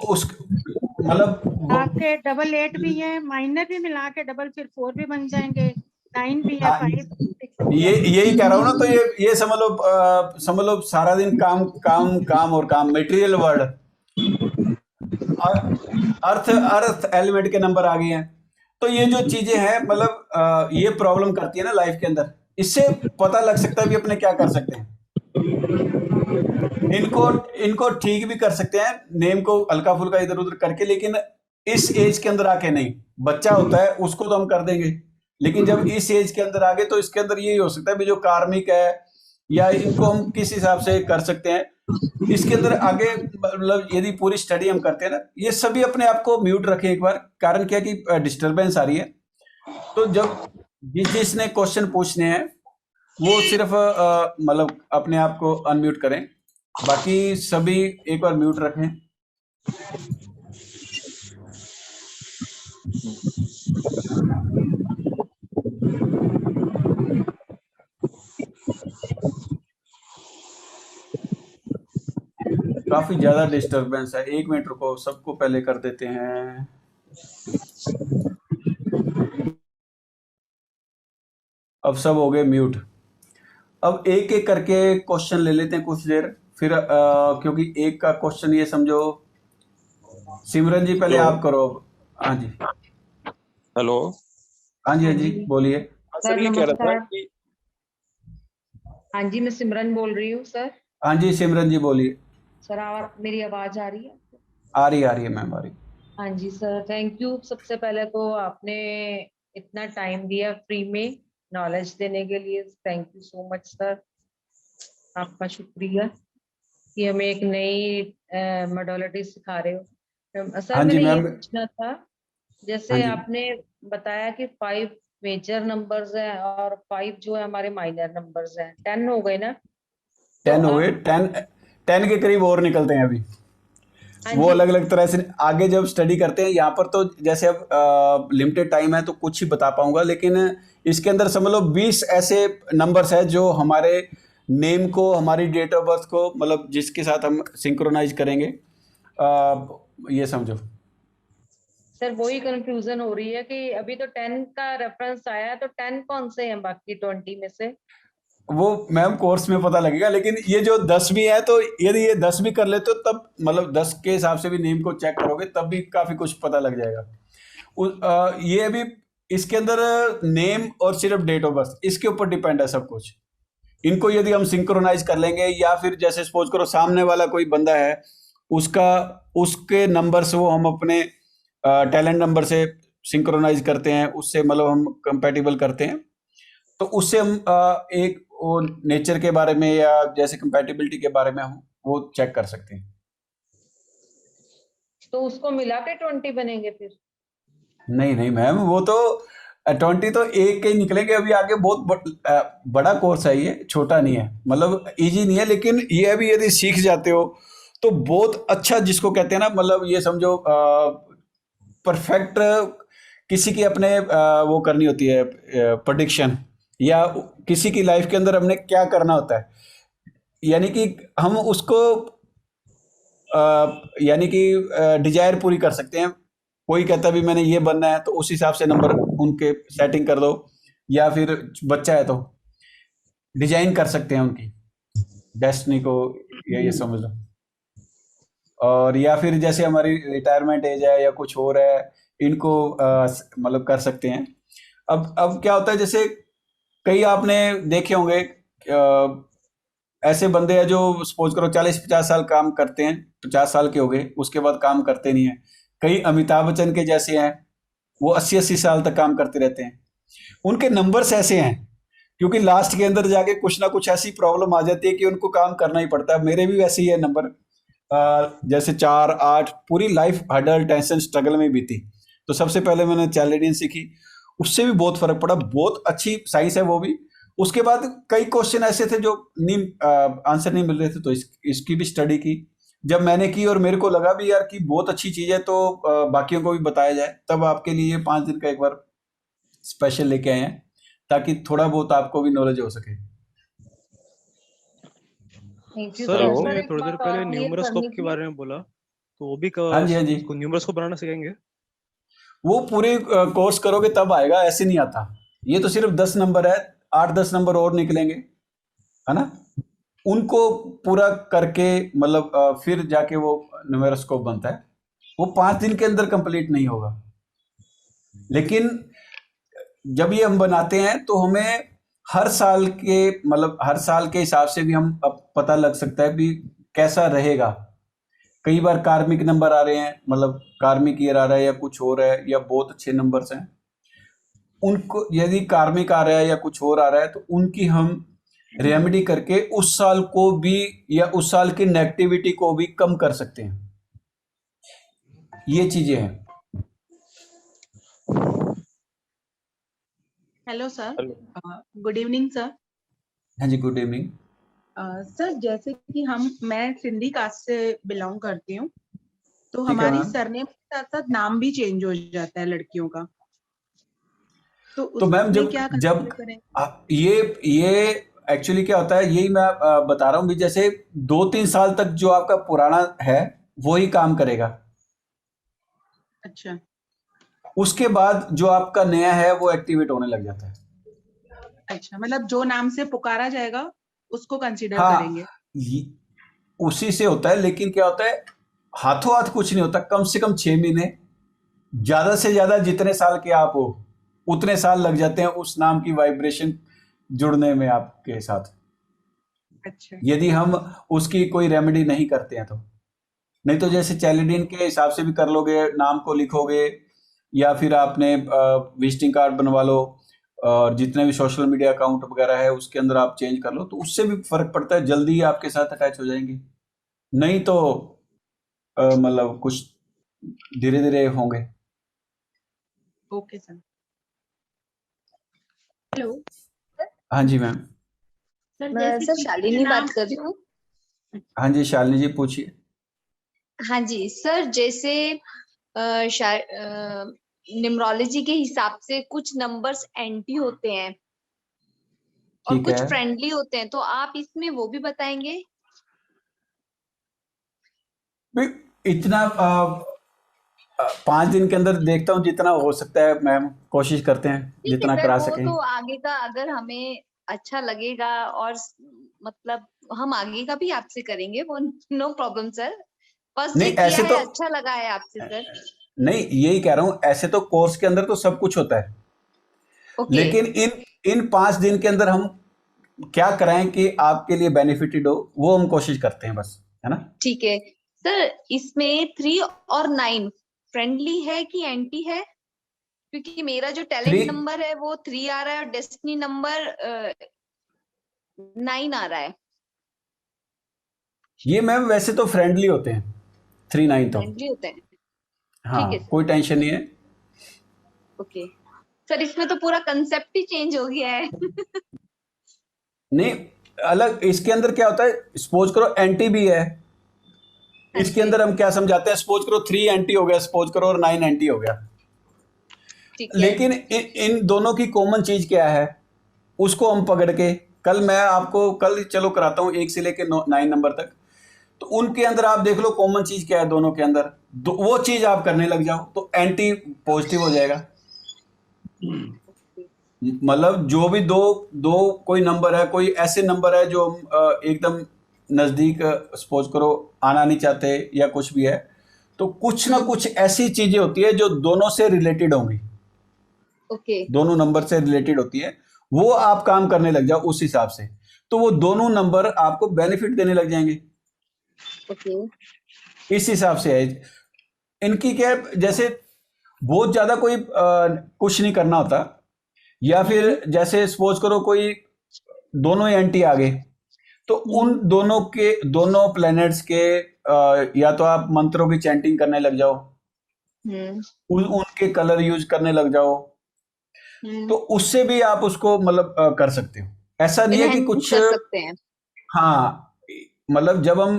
उस मतलब आपके 8 भी है, माइनर भी मिला के डबल फिर 4 भी बन जाएंगे, 9 भी है, 5, 6 भी है। यही कह रहा हूँ ना, तो ये समझ लो सारा दिन काम काम काम और काम, मटेरियल वर्ल्ड, अर्थ अर्थ एलिमेंट के नंबर आ गए हैं। तो ये जो चीजें हैं, मतलब ये प्रॉब्लम करती है ना लाइफ के अंदर। इससे पता लग सकता है भी अपने क्या कर सकते हैं। इनको इनको ठीक भी कर सकते हैं, नेम को हल्का फुल्का इधर उधर करके, लेकिन इस एज के अंदर आके नहीं। बच्चा होता है उसको तो हम कर देंगे, लेकिन जब इस एज के अंदर आ गए तो इसके अंदर यही हो सकता है भी जो कार्मिक है, या इनको हम किस हिसाब से कर सकते हैं इसके अंदर आगे। मतलब यदि पूरी स्टडी हम करते हैं ना, ये सभी अपने आप को म्यूट रखें एक बार। कारण क्या कि डिस्टरबेंस आ रही है, तो जब जिसने क्वेश्चन पूछने हैं वो सिर्फ मतलब अपने आप को अनम्यूट करें, बाकी सभी एक बार म्यूट रखें। काफी ज्यादा डिस्टरबेंस है, 1 मिनट रुको, सबको पहले कर देते हैं। अब सब हो गए म्यूट। अब एक एक करके क्वेश्चन ले लेते हैं कुछ देर, फिर क्योंकि एक का क्वेश्चन ये समझो। सिमरन जी पहले आप करो अब। हाँ जी। हेलो। हाँ जी, हाँ जी, बोलिए। सर ये कह रहा था कि हाँ जी, मैं सिमरन बोल रही हूँ सर। हाँ जी सिमरन जी बोलिए। सर मेरी आवाज आ रही है? आ रही है मैम, आ रही। हाँ जी सर, थैंक यू। सबसे पहले तो आपने इतना टाइम दिया फ्री में नॉलेज देने के लिए, thank you so much sir. आपका शुक्रिया कि हमें एक नई मॉडलिटी सिखा रहे हो। सर हाँ जी मैंने ये मैम। पूछना था, हाँ जैसे जी। आपने बताया कि 5 मेजर नंबर्स हैं और 5 जो है हमारे माइनर नंबर्स हैं, 10 हो गए ना? 10 हो गए, 10 के करीब और निकलते हैं अभी। वो अलग अलग तरह से आगे जब स्टडी करते हैं। यहाँ पर तो जैसे अब लिमिटेड टाइम है तो कुछ ही बता पाऊंगा, लेकिन इसके अंदर समझ लो 20 ऐसे नंबर्स है जो हमारे नेम को, हमारी डेट ऑफ बर्थ को, मतलब जिसके साथ हम सिंक्रोनाइज करेंगे। ये समझो सर वही कंफ्यूजन हो रही है कि अभी तो 10 का रेफरेंस आया है, तो 10 कौन से हैं बाकी 20 में से? वो मैम कोर्स में पता लगेगा, लेकिन ये जो 10 भी है, तो यदि ये 10 भी कर लेते हो तब मतलब 10 के हिसाब से भी नेम को चेक करोगे तब भी काफी कुछ पता लग जाएगा। ये अभी इसके अंदर नेम और सिर्फ डेट ऑफ बर्थ, इसके ऊपर डिपेंड है सब कुछ। इनको यदि हम सिंक्रोनाइज कर लेंगे, या फिर जैसे सपोज करो सामने वाला कोई बंदा है, उसके नंबर से वो हम अपने टैलेंट नंबर से सिंक्रोनाइज करते हैं, उससे मतलब हम कंपैटिबल करते हैं, तो उससे हम एक वो नेचर के बारे में या जैसे कंपैटिबिलिटी के बारे में हम वो चेक कर सकते हैं। तो उसको मिला के 20 बनेंगे फिर? नहीं मैम, वो तो 20 तो एक के ही निकलेंगे। अभी आगे बहुत बड़ा कोर्स है, ये छोटा नहीं है, मतलब इजी नहीं है, लेकिन ये अभी यदि सीख जाते हो तो बहुत अच्छा, जिसको कहते हैं ना, मतलब ये समझो परफेक्ट किसी की अपने वो करनी होती है प्रेडिक्शन, या किसी की लाइफ के अंदर हमने क्या करना होता है, यानी कि हम उसको यानी कि डिजायर पूरी कर सकते हैं। कोई कहता है भी मैंने ये बनना है, तो उस हिसाब से नंबर उनके सेटिंग कर दो, या फिर बच्चा है तो डिजाइन कर सकते हैं उनकी डेस्टिनी को, ये समझ लो। और या फिर जैसे हमारी रिटायरमेंट एज है या कुछ और है, इनको मतलब कर सकते हैं। अब क्या होता है, जैसे कई आपने देखे होंगे ऐसे बंदे हैं जो सपोज करो 40-50 साल काम करते हैं, 50 साल के हो गए, उसके बाद काम करते नहीं है। कई अमिताभ बच्चन के जैसे हैं, वो 80-80 साल तक काम करते रहते हैं। उनके नंबर्स ऐसे हैं क्योंकि लास्ट के अंदर जाके कुछ ना कुछ ऐसी प्रॉब्लम आ जाती है कि उनको काम करना ही पड़ता है। मेरे भी वैसे ही है नंबर, जैसे 4-8, पूरी लाइफ हडल टेंशन स्ट्रगल में बीती। तो सबसे पहले मैंने चैलेंजिंग सीखी, उससे भी बहुत फर्क पड़ा, बहुत अच्छी साइंस है वो भी। उसके बाद कई क्वेश्चन ऐसे थे जो आंसर नहीं मिल रहे थे, तो इसकी भी स्टडी की। जब मैंने की और मेरे को लगा भी यार कि बहुत अच्छी चीज है, तो बाकियों को भी बताया जाए, तब आपके लिए 5 दिन का एक बार स्पेशल लेके आए हैं ताकि थोड़ा बहुत आपको भी नॉलेज हो सके। Thank you sir hello. आपने एक थोड़ी देर बात पहले और क्लियर न्यूमरस्कोप करनी के थी। बारे में बोला, तो वो भी हाँ जी, हाँ जी। न्यूमरस्कोप बनाना सीखेंगे? वो पूरे कोर्स करोगे तब आएगा, ऐसे नहीं आता। ये तो सिर्फ 10 नंबर है, 8-10 नंबर और निकलेंगे, है ना। उनको पूरा करके मतलब फिर जाके वो न्यूमेरोस्कोप बनता है। वो 5 दिन के अंदर कंप्लीट नहीं होगा, लेकिन जब ये हम बनाते हैं तो हमें हर साल के मतलब हर साल के हिसाब से भी हम अब पता लग सकता है भी कैसा रहेगा। कई बार कार्मिक नंबर आ रहे हैं, मतलब कार्मिक ईयर आ रहा है या कुछ और है, या बहुत अच्छे नंबर्स हैं, उनको यदि कार्मिक आ रहा है या कुछ और आ रहा है, तो उनकी हम रेमेडी करके उस साल को भी या उस साल की नेगेटिविटी को भी कम कर सकते हैं। ये चीजें हैं। Hello sir, hello. Good evening sir. हाँ जी, गुड इवनिंग। सर जैसे कि मैं सिंधी कास्ट से बिलोंग करती हूँ, तो ठीक है हमारी मैम। सरनेम के साथ साथ नाम भी चेंज हो जाता है लड़कियों का, तो तो मैम उसमें जब क्या जब कंसीडर करें? ये एक्चुअली क्या होता है, यही मैं बता रहा हूँ भी, जैसे 2-3 साल तक जो आपका पुराना है वो ही काम करेगा। अच्छा उसके बाद जो आपका नया है वो एक्टिवेट होने लग जाता है। अच्छा, मतलब जो नाम से पुकारा जाएगा उसको कंसीडर हाँ, करेंगे। उसी से होता है, लेकिन क्या होता है, हाथों हाथ कुछ नहीं होता। कम से कम 6 महीने, ज्यादा से ज्यादा जितने साल के आप हो उतने साल लग जाते हैं उस नाम की वाइब्रेशन जुड़ने में आपके साथ, अच्छा यदि हम उसकी कोई रेमेडी नहीं करते हैं तो। नहीं तो जैसे चैलेंजिंग के हिसाब से भी कर लोगे, नाम को लिखोगे, या फिर आपने विजिटिंग कार्ड बनवा लो, और जितने भी सोशल मीडिया अकाउंट वगैरह है उसके अंदर आप चेंज कर लो, तो उससे भी फर्क पड़ता है, जल्दी ही आपके साथ अटैच हो जाएंगे। नहीं तो मतलब कुछ धीरे धीरे होंगे। Okay sir. हेलो हाँ जी मैम। सर मैं जैसे सर किसी शालिनी का बात नाम कर रही हूँ। हाँ जी, शालिनी जी पूछिए। हाँ जी सर, जैसे न्यूमरोलॉजी के हिसाब से कुछ नंबर्स एंटी होते हैं और ठीक कुछ है। फ्रेंडली होते हैं, तो आप इसमें वो भी बताएंगे? भी इतना 5 दिन के अंदर देखता हूँ जितना हो सकता है मैम, कोशिश करते हैं ठीक है जितना सर, करा वो सकें। तो आगे का अगर हमें अच्छा लगेगा और मतलब हम आगे का भी आपसे करेंगे, वो no problem sir. First day नहीं किया ऐसे है, तो अच्छा लगा है आपसे सर। नहीं, यही कह रहा हूँ, ऐसे तो कोर्स के अंदर तो सब कुछ होता है, ओके लेकिन इन 5 दिन के अंदर हम क्या कराएं कि आपके लिए बेनिफिटेड हो, वो हम कोशिश करते हैं बस, है ना। ठीक है सर। इसमें 3 और 9 फ्रेंडली है कि एंटी है? क्योंकि मेरा जो टैलेंट 3 नंबर है वो 3 आ रहा है और डेस्टिनी नंबर 9 आ रहा है। ये मैम वैसे तो फ्रेंडली होते हैं, 3-9 तो। फ्रेंडली होते हैं। ठीक है हाँ, सर। कोई टेंशन नहीं है। ओके सर, इसमें तो पूरा कंसेप्ट ही चेंज हो गया है। नहीं, अलग इसके अंदर क्या होता है, सपोज करो एंटी भी है, हाँ इसके जी अंदर हम क्या समझाते हैं, सपोज करो 3 एंटी हो गया, सपोज करो, और 9 एंटी हो गया। ठीक है। लेकिन इन दोनों की कॉमन चीज क्या है, उसको हम पकड़ के, कल मैं आपको कल चलो कराता हूं 1 से लेके 9 नंबर तक, तो उनके अंदर आप देख लो कॉमन चीज क्या है दोनों के अंदर, वो चीज आप करने लग जाओ तो एंटी पॉजिटिव हो जाएगा। मतलब जो भी दो दो कोई नंबर है, कोई ऐसे नंबर है जो हम एकदम नजदीक सपोज करो आना नहीं चाहते या कुछ भी है, तो कुछ ना कुछ ऐसी चीजें होती है जो दोनों से रिलेटेड होंगी, ओके दोनों नंबर से रिलेटेड होती है, वो आप काम करने लग जाओ उस हिसाब से, तो वो दोनों नंबर आपको बेनिफिट देने लग जाएंगे। ओके इस हिसाब से है इनकी। क्या है, जैसे बहुत ज्यादा कोई कुछ नहीं करना होता, या फिर जैसे सपोज करो कोई दोनों एंटी आ गए, तो उन दोनों प्लैनेट्स के या तो आप मंत्रों की चैंटिंग करने लग जाओ, उनके कलर यूज करने लग जाओ, तो उससे भी आप उसको मतलब कर सकते हो। ऐसा नहीं है कि Enhance कुछ, कर सकते हैं। हाँ मतलब जब हम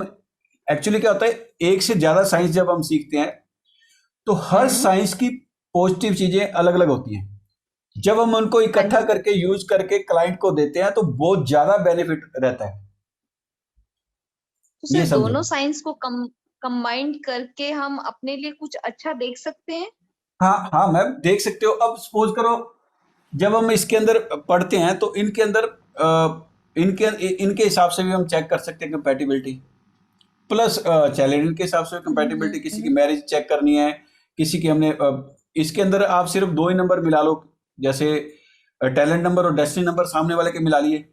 एक्चुअली क्या होता है, एक से ज्यादा साइंस जब हम सीखते हैं तो हर साइंस की पॉजिटिव चीजें अलग अलग होती हैं। जब हम उनको इकट्ठा करके यूज करके क्लाइंट को देते हैं तो बहुत ज्यादा बेनिफिट रहता है। तो ये सर समझो। दोनों साइंस को कंबाइंड करके हम अपने लिए कुछ अच्छा देख सकते हैं। हाँ हाँ मैम, देख सकते हो। अब सपोज करो जब हम इसके अंदर पढ़ते हैं तो इनके अंदर इनके हिसाब से भी हम चेक कर सकते हैं कंपैटिबिलिटी, प्लस चैलेंज के हिसाब से कंपैटिबिलिटी। किसी की मैरिज चेक करनी है, किसी की हमने इसके अंदर आप सिर्फ 2 ही नंबर मिला लो, जैसे टैलेंट नंबर और डेस्टिनी नंबर सामने वाले के मिला लिए,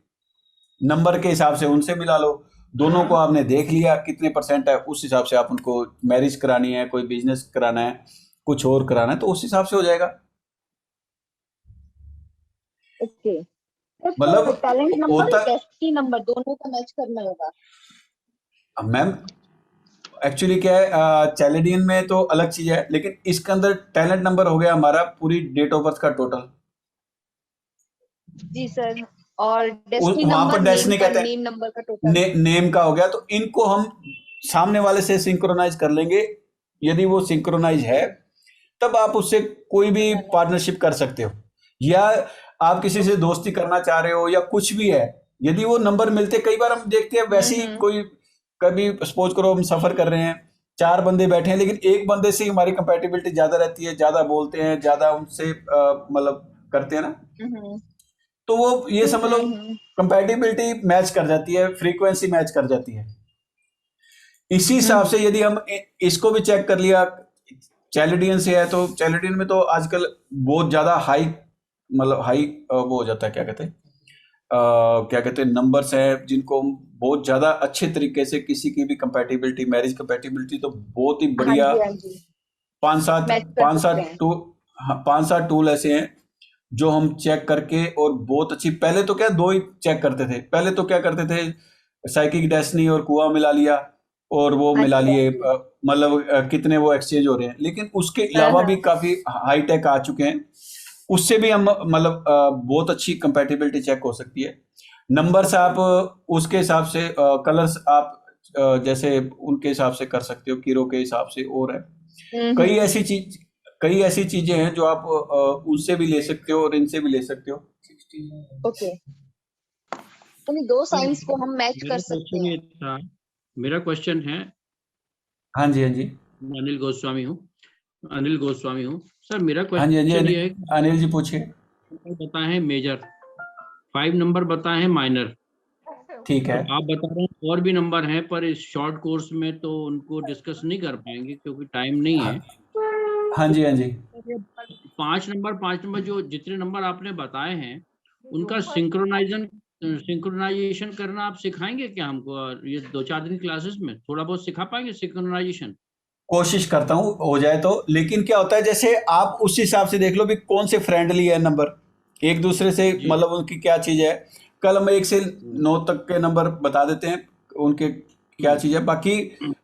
नंबर के हिसाब से उनसे मिला लो, दोनों को आपने देख लिया कितने परसेंट है, उस हिसाब से आप उनको मैरिज करानी है, कोई बिजनेस कराना है, कुछ और कराना है, तो उस हिसाब से हो जाएगा। ओके मतलब टैलेंट नंबर होता और डेस्टिनी नंबर दोनों का मैच करना होगा। मैम एक्चुअली क्या है, चैलेडियन में तो अलग चीज है, लेकिन इसके अंदर टैलेंट नंबर हो गया हमारा पूरी डेट ऑफ बर्थ का टोटल। जी सर, और डेस्टिनी वहां पर नंबर डेस्टिनी कहते हैं, नेम नंबर का टोटल नेम का हो गया, तो इनको हम सामने वाले से सिंक्रोनाइज कर लेंगे। यदि वो सिंक्रोनाइज है तब आप उससे कोई भी पार्टनरशिप कर सकते हो, या आप किसी से दोस्ती करना चाह रहे हो या कुछ भी है, यदि वो नंबर मिलते, कई बार हम देखते हैं वैसे ही कोई, कभी सपोज करो हम सफर कर रहे हैं, 4 बंदे बैठे हैं, लेकिन एक बंदे से हमारी कंपैटिबिलिटी ज्यादा रहती है, ज्यादा बोलते हैं, ज्यादा उनसे मतलब करते हैं ना, तो वो ये समझ लो कंपैटिबिलिटी मैच कर जाती है, फ्रीक्वेंसी मैच कर जाती है। इसी हिसाब से यदि हम इसको भी चेक कर लिया, चैलेडियन से है, तो चैलेडियन में तो आजकल बहुत ज्यादा हाई मतलब हाई वो हो जाता है, क्या कहते हैं नंबर्स है, जिनको हम बहुत ज्यादा अच्छे तरीके से किसी की भी कंपैटिबिलिटी, मैरिज कंपैटिबिलिटी तो बहुत ही बढ़िया, 5-7 टूल ऐसे हैं जो हम चेक करके, और बहुत अच्छी। पहले तो क्या 2 ही चेक करते थे, पहले तो क्या करते थे, साइकिक डेस्टिनी और कुआ मिला लिया और वो मिला लिए, मतलब कितने वो एक्सचेंज हो रहे हैं, लेकिन उसके अलावा भी काफी हाई टेक आ चुके हैं, उससे भी हम मतलब बहुत अच्छी कंपैटिबिलिटी चेक हो सकती है। नंबर्स आप उसके हिसाब से, कलर्स आप जैसे उनके हिसाब से कर सकते हो, कीरो के हिसाब से, और है कई ऐसी चीजें हैं जो आप उनसे भी ले सकते हो और इनसे भी ले सकते हो। ओके तो 2 साइंस को हम मैच कर सकते हैं। मेरा क्वेश्चन है, हाँ जी हाँ जी, अनिल गोस्वामी हूँ सर। मेरा हाँ जी हाँ क्वेश्चन जी, ये है, अनिल जी पूछिए। बताए हैं मेजर, 5 नंबर बताए हैं माइनर, ठीक है। तो आप बता रहे हैं और भी नंबर हैं, पर इस शॉर्ट कोर्स में तो उनको डिस्कस नहीं कर पाएंगे क्योंकि टाइम नहीं है। हाँ जी हाँ जी, 5 नंबर जो जितने नंबर आपने बताए हैं उनका सिंक्रोनाइजेशन करना आप सिखाएंगे क्या हमको? ये 2-4 दिन क्लासेस में थोड़ा बहुत सिखा पाएंगे सिंक्रोनाइजेशन? कोशिश करता हूँ हो जाए तो, लेकिन क्या होता है, जैसे आप उस हिसाब से देख लो भी कौन से फ्रेंडली है नंबर एक दूसरे से, मतलब उनकी क्या चीज है। कल हम 1 से 9 तक के नंबर बता देते हैं उनके क्या चीज है, बाकी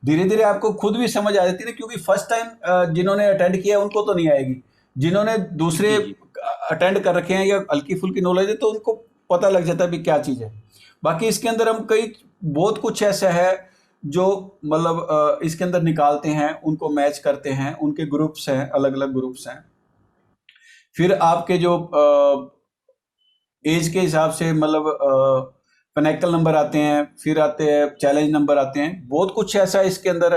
धीरे धीरे आपको खुद भी समझ आ जाती है, क्योंकि फर्स्ट टाइम जिन्होंने अटेंड किया उनको तो नहीं आएगी, जिन्होंने दूसरे अटेंड कर रखे हैं या हल्की फुल्की नॉलेज है तो उनको पता लग जाता है भी क्या चीज है। बाकी इसके अंदर हम बहुत कुछ ऐसा है जो मतलब इसके अंदर निकालते हैं, उनको मैच करते हैं, उनके ग्रुप्स हैं, अलग अलग ग्रुप्स हैं, फिर आपके जो एज के हिसाब से मतलब पेनेकल नंबर आते हैं, फिर आते हैं चैलेंज नंबर आते हैं, बहुत कुछ ऐसा इसके अंदर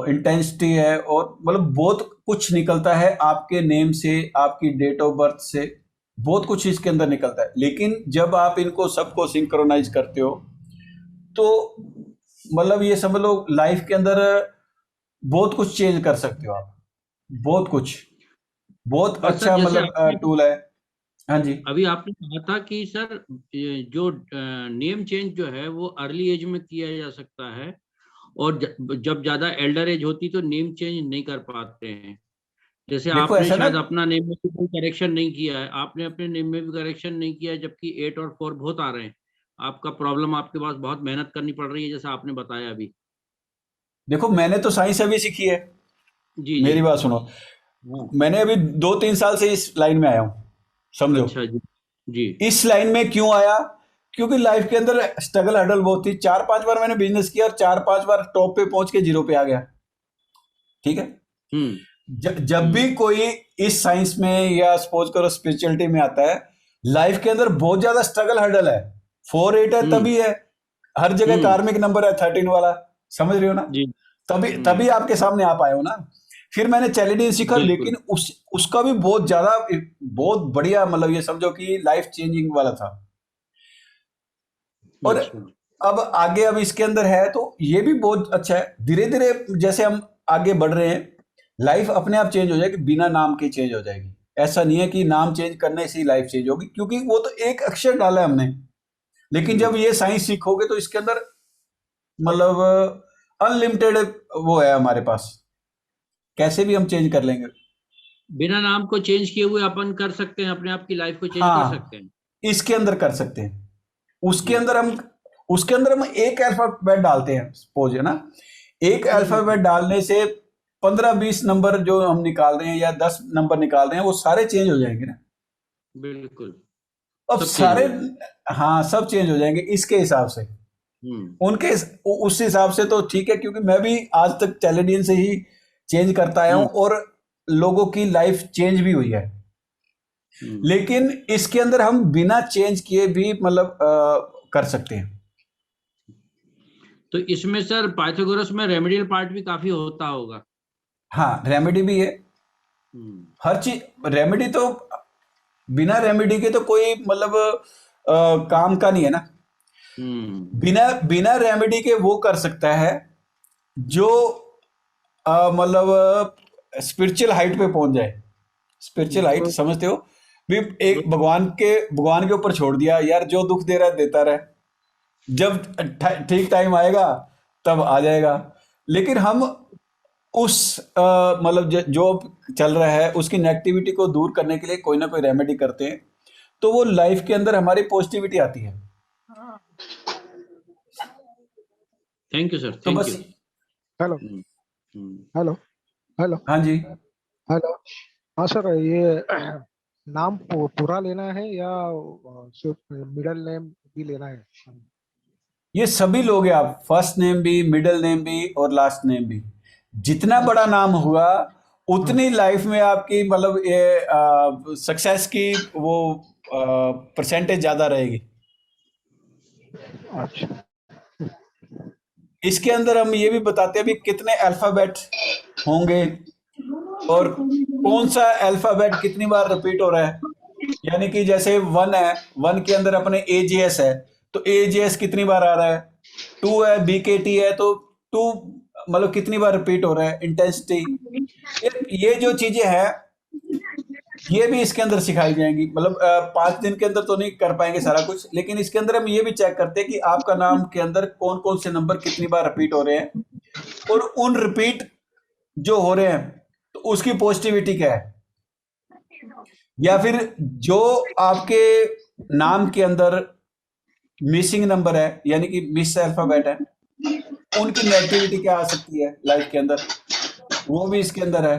इंटेंसिटी है, और मतलब बहुत कुछ निकलता है आपके नेम से, आपकी डेट ऑफ बर्थ से, बहुत कुछ इसके अंदर निकलता है। लेकिन जब आप इनको सबको सिंक्रोनाइज करते हो तो मतलब ये समझ लो लाइफ के अंदर बहुत कुछ चेंज कर सकते हो आप, बहुत कुछ, बहुत पर अच्छा सर जैसे मतलब आपने टूल है। हाँ जी, अभी आपने कहा था कि सर ये जो नेम चेंज जो है वो अर्ली एज में किया जा सकता है, और जब ज्यादा एल्डर एज होती तो नेम चेंज नहीं कर पाते हैं। जैसे देखो आपने ऐसा ना, शायद अपना नेम में भी कोई करेक्शन नहीं किया है, आपने अपने नेम में भी करेक्शन नहीं किया है, जबकि 8 और 4 बहुत आ रहे हैं। आपका प्रॉब्लम, आपके पास बहुत मेहनत करनी पड़ रही है, जैसा आपने बताया अभी। देखो मैंने तो साइंस अभी सीखी है, जी जी। मेरी बात सुनो। मैंने अभी 2-3 साल से इस लाइन में आया हूं, समझो। अच्छा जी। जी। इस लाइन में क्यों आया? क्योंकि लाइफ के अंदर स्ट्रगल हडल बहुत थी। 4-5 बार मैंने बिजनेस किया और 4-5 बार टॉप पे पहुंच के जीरो पे आ गया। ठीक है। जब भी कोई इस साइंस में या सपोज करो स्पिरिचुअलिटी में आता है, लाइफ के अंदर बहुत ज्यादा स्ट्रगल हडल है। 4-8 है तभी है, हर जगह कार्मिक नंबर है 13 वाला, समझ रहे हो ना? तभी तभी आपके सामने आ पाए हो ना। फिर मैंने चैलेंजिंग सीखा, लेकिन उसका भी बहुत ज्यादा, बहुत बढ़िया, मतलब ये समझो कि लाइफ चेंजिंग वाला था। और अब आगे अब इसके अंदर है तो ये भी बहुत अच्छा है। धीरे धीरे जैसे हम आगे बढ़ रहे हैं, लाइफ अपने आप चेंज हो जाएगी, बिना नाम के चेंज हो जाएगी। ऐसा नहीं है कि नाम चेंज करने से ही लाइफ चेंज होगी, क्योंकि वो तो एक अक्षर डाला है हमने। लेकिन जब ये साइंस सीखोगे तो इसके अंदर मतलब अनलिमिटेड वो है हमारे पास, कैसे भी हम चेंज कर लेंगे। बिना नाम को चेंज किए हुए अपन कर सकते हैं, अपने आप की लाइफ को चेंज कर सकते हैं। इसके अंदर कर सकते हैं। उसके अंदर हम एक अल्फाबेट डालते हैं, सपोज है ना। एक अल्फाबेट डालने से 15-20 नंबर जो हम निकाल रहे हैं या 10 नंबर निकाल रहे हैं, वो सारे चेंज हो जाएंगे ना। बिल्कुल। अब सारे, हाँ, सब चेंज हो जाएंगे इसके हिसाब से। उनके उस हिसाब से तो ठीक है, क्योंकि मैं भी आज तक चैलेंजिंग से ही चेंज करता आया हूं और लोगों की लाइफ चेंज भी हुई है। लेकिन इसके अंदर हम बिना चेंज किए भी मतलब कर सकते हैं। तो इसमें सर पाइथागोरस में रेमेडियल पार्ट भी काफी होता होगा। हाँ, रेमेडी भी है। हर चीज रेमेडी तो, बिना रेमेडी के तो कोई मतलब काम का नहीं है ना। बिना रेमेडी के वो कर सकता है जो मतलब स्पिरिचुअल हाइट पे पहुंच जाए। स्पिरिचुअल हाइट समझते हो भी? एक भगवान के ऊपर छोड़ दिया यार, जो दुख दे रहा है देता रहे, जब ठीक टाइम आएगा तब आ जाएगा। लेकिन हम उस मतलब जो चल रहा है उसकी नेगेटिविटी को दूर करने के लिए कोई ना कोई रेमेडी करते हैं, तो वो लाइफ के अंदर हमारी पॉजिटिविटी आती है। थैंक यू सर, तो बस। Hello hello hello. हाँ जी। हेलो। हाँ सर, ये नाम पूरा लेना है या सिर्फ मिडिल नेम भी लेना है? ये सभी लोग हैं, आप फर्स्ट नेम भी, मिडिल नेम भी और लास्ट नेम भी। जितना बड़ा नाम हुआ उतनी लाइफ में आपकी मतलब ये सक्सेस की वो परसेंटेज ज्यादा रहेगी। अच्छा। इसके अंदर हम ये भी बताते हैं भी कितने अल्फाबेट होंगे और कौन सा अल्फाबेट कितनी बार रिपीट हो रहा है। यानी कि जैसे 1 है, 1 के अंदर अपने AJS है, तो AJS कितनी बार आ रहा है। 2 है, BKT है, तो 2 मतलब कितनी बार रिपीट हो रहा है। इंटेंसिटी, ये जो चीजें हैं ये भी इसके अंदर सिखाई जाएंगी। मतलब 5 दिन के अंदर तो नहीं कर पाएंगे सारा कुछ, लेकिन इसके अंदर हम ये भी चेक करते हैं कि आपका नाम के अंदर कौन कौन से नंबर कितनी बार रिपीट हो रहे हैं, और उन रिपीट जो हो रहे हैं तो उसकी पॉजिटिविटी क्या है। या फिर जो आपके नाम के अंदर मिसिंग नंबर है, यानी कि मिस अल्फाबेट है, उनकी नेगेटिविटी क्या आ सकती है लाइफ के अंदर, वो भी इसके अंदर है।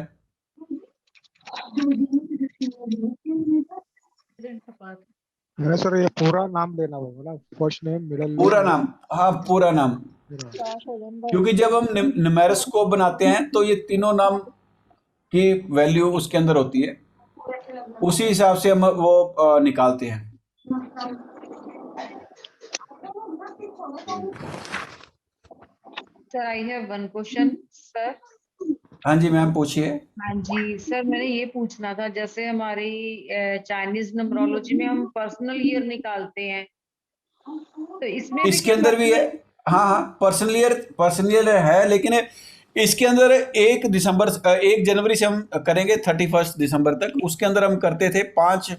सर ये पूरा नाम लेना होगा ना, फर्स्ट नेम मिडिल पूरा नाम, हाँ पूरा नाम। क्योंकि जब हम न्यूमेरस्कोप बनाते हैं तो ये तीनों नाम की वैल्यू उसके अंदर होती है, उसी हिसाब से हम वो निकालते हैं। Sir, I have one question, sir. हाँ जी मैम पूछिए। हाँ जी सर, मैंने ये पूछना था, जैसे हमारी चाइनीज नंबरोलॉजी में हम पर्सनल ईयर निकालते हैं, तो इसमें भी इसके क्या अंदर भी है। पर्सनल? हाँ हाँ, पर्सनल ईयर है, लेकिन इसके अंदर 1 जनवरी से हम करेंगे 31 दिसंबर तक। उसके अंदर हम करते थे 5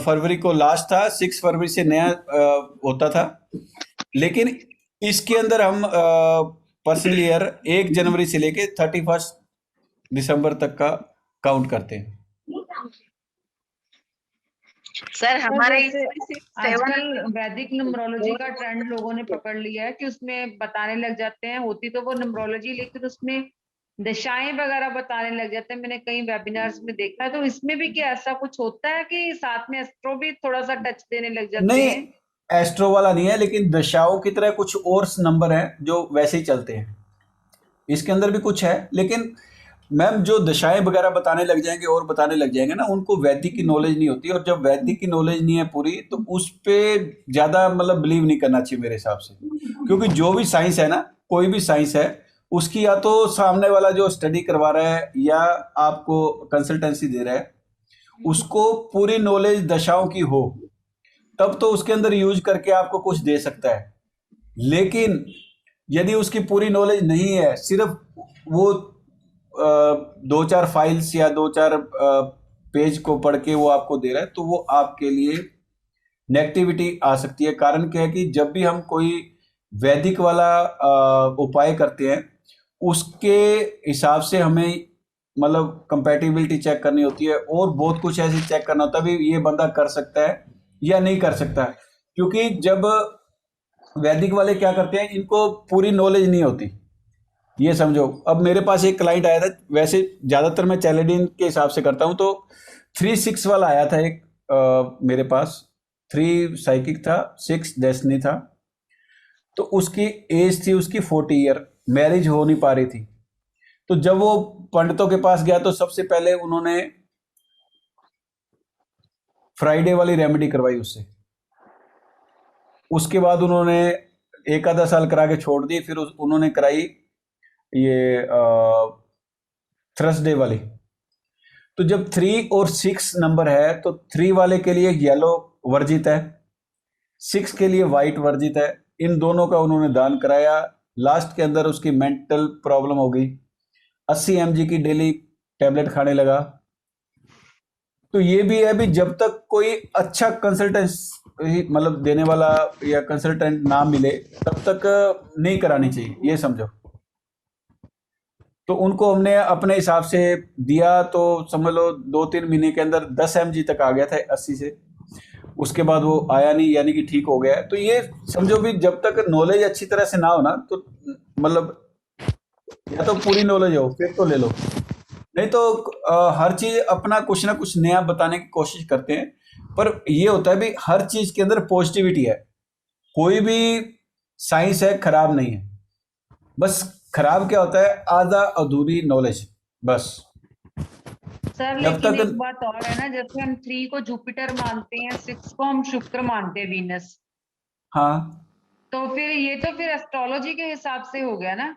फरवरी को लास्ट था, 6 फरवरी से नया होता था। लेकिन इसके अंदर हम पर्सनल ईयर 1 जनवरी से लेके 31 दिसंबर तक का काउंट करते हैं। सर हमारे जैसे इसमें सिर्फ आजकल वैदिक न्यूमरोलॉजी का ट्रेंड लोगों ने पकड़ लिया है कि उसमें बताने लग जाते हैं, होती तो वो न्यूमरोलॉजी लेकिन उसमें दशाएं वगैरह बताने लग जाते हैं। मैंने कई वेबिनार्स में देखा है, तो इसमें भी क्या ऐसा कुछ होता है कि साथ में एस्ट्रो भी थोड़ा सा टच देने लग जाते नहीं, हैं? एस्ट्रो वाला नहीं है, लेकिन दशाओं की तरह कुछ और नंबर हैं जो वैसे ही चलते हैं। इसके अंदर भी कुछ है, लेकिन मैम जो दशाएं वगैरह बताने लग जाएंगे और बताने लग जाएंगे ना, उनको वैदिक की नॉलेज नहीं होती, और जब वैदिक की नॉलेज नहीं है पूरी तो उस पे ज्यादा मतलब बिलीव नहीं करना चाहिए मेरे हिसाब से। क्योंकि जो भी साइंस है ना, कोई भी साइंस है, उसकी या तो सामने वाला जो स्टडी करवा रहा है या आपको कंसल्टेंसी दे रहा है, उसको पूरी नॉलेज दशाओं की हो, तब तो उसके अंदर यूज करके आपको कुछ दे सकता है। लेकिन यदि उसकी पूरी नॉलेज नहीं है, सिर्फ वो 2-4 फाइल्स या 2-4 पेज को पढ़ के वो आपको दे रहा है, तो वो आपके लिए नेगेटिविटी आ सकती है। कारण क्या है कि जब भी हम कोई वैदिक वाला उपाय करते हैं, उसके हिसाब से हमें मतलब कंपैटिबिलिटी चेक करनी होती है, और बहुत कुछ ऐसे चेक करना होता है भी ये बंदा कर सकता है या नहीं कर सकता है। क्योंकि जब वैदिक वाले क्या करते हैं, इनको पूरी नॉलेज नहीं होती। ये समझो, अब मेरे पास एक क्लाइंट आया था, वैसे ज्यादातर मैं चैलेडिन के हिसाब से करता हूं, तो 3-6 वाला आया था एक मेरे पास। 3 साइकिक था, 6 डेस्टिनी था। तो उसकी एज थी उसकी 40 ईयर, मैरिज हो नहीं पा रही थी। तो जब वो पंडितों के पास गया तो सबसे पहले उन्होंने फ्राइडे वाली रेमेडी करवाई उससे। उसके बाद उन्होंने 1-आधा साल करा के छोड़ दी, फिर उन्होंने कराई ये थर्सडे वाली। तो जब 3 और 6 नंबर है, तो 3 वाले के लिए येलो वर्जित है, 6 के लिए व्हाइट वर्जित है। इन दोनों का उन्होंने दान कराया। लास्ट के अंदर उसकी मेंटल प्रॉब्लम हो गई, 80 mg की डेली टैबलेट खाने लगा। तो ये भी है भी, जब तक कोई अच्छा कंसल्टेंट मतलब देने वाला या कंसल्टेंट ना मिले, तब तक नहीं करानी चाहिए, ये समझो। तो उनको हमने अपने हिसाब से दिया, तो समझ लो 2-3 महीने के अंदर 10 mg तक आ गया था 80 से। उसके बाद वो आया नहीं, यानी कि ठीक हो गया। तो ये समझो भी, जब तक नॉलेज अच्छी तरह से ना हो ना, तो मतलब या तो पूरी नॉलेज हो फिर तो ले लो, नहीं तो हर चीज अपना कुछ ना कुछ नया बताने की कोशिश करते हैं। पर ये होता है भी, हर चीज के अंदर पॉजिटिविटी है। कोई भी साइंस है खराब नहीं है, बस खराब क्या होता है, आधा अधूरी नॉलेज, बस। सर जब लेकिन तक एक बात और है ना, जैसे हम 3 को जुपिटर मानते हैं, 6 को हम शुक्र मानते हैं, वीनस, हाँ, तो फिर ये तो फिर एस्ट्रोलॉजी के हिसाब से हो गया ना,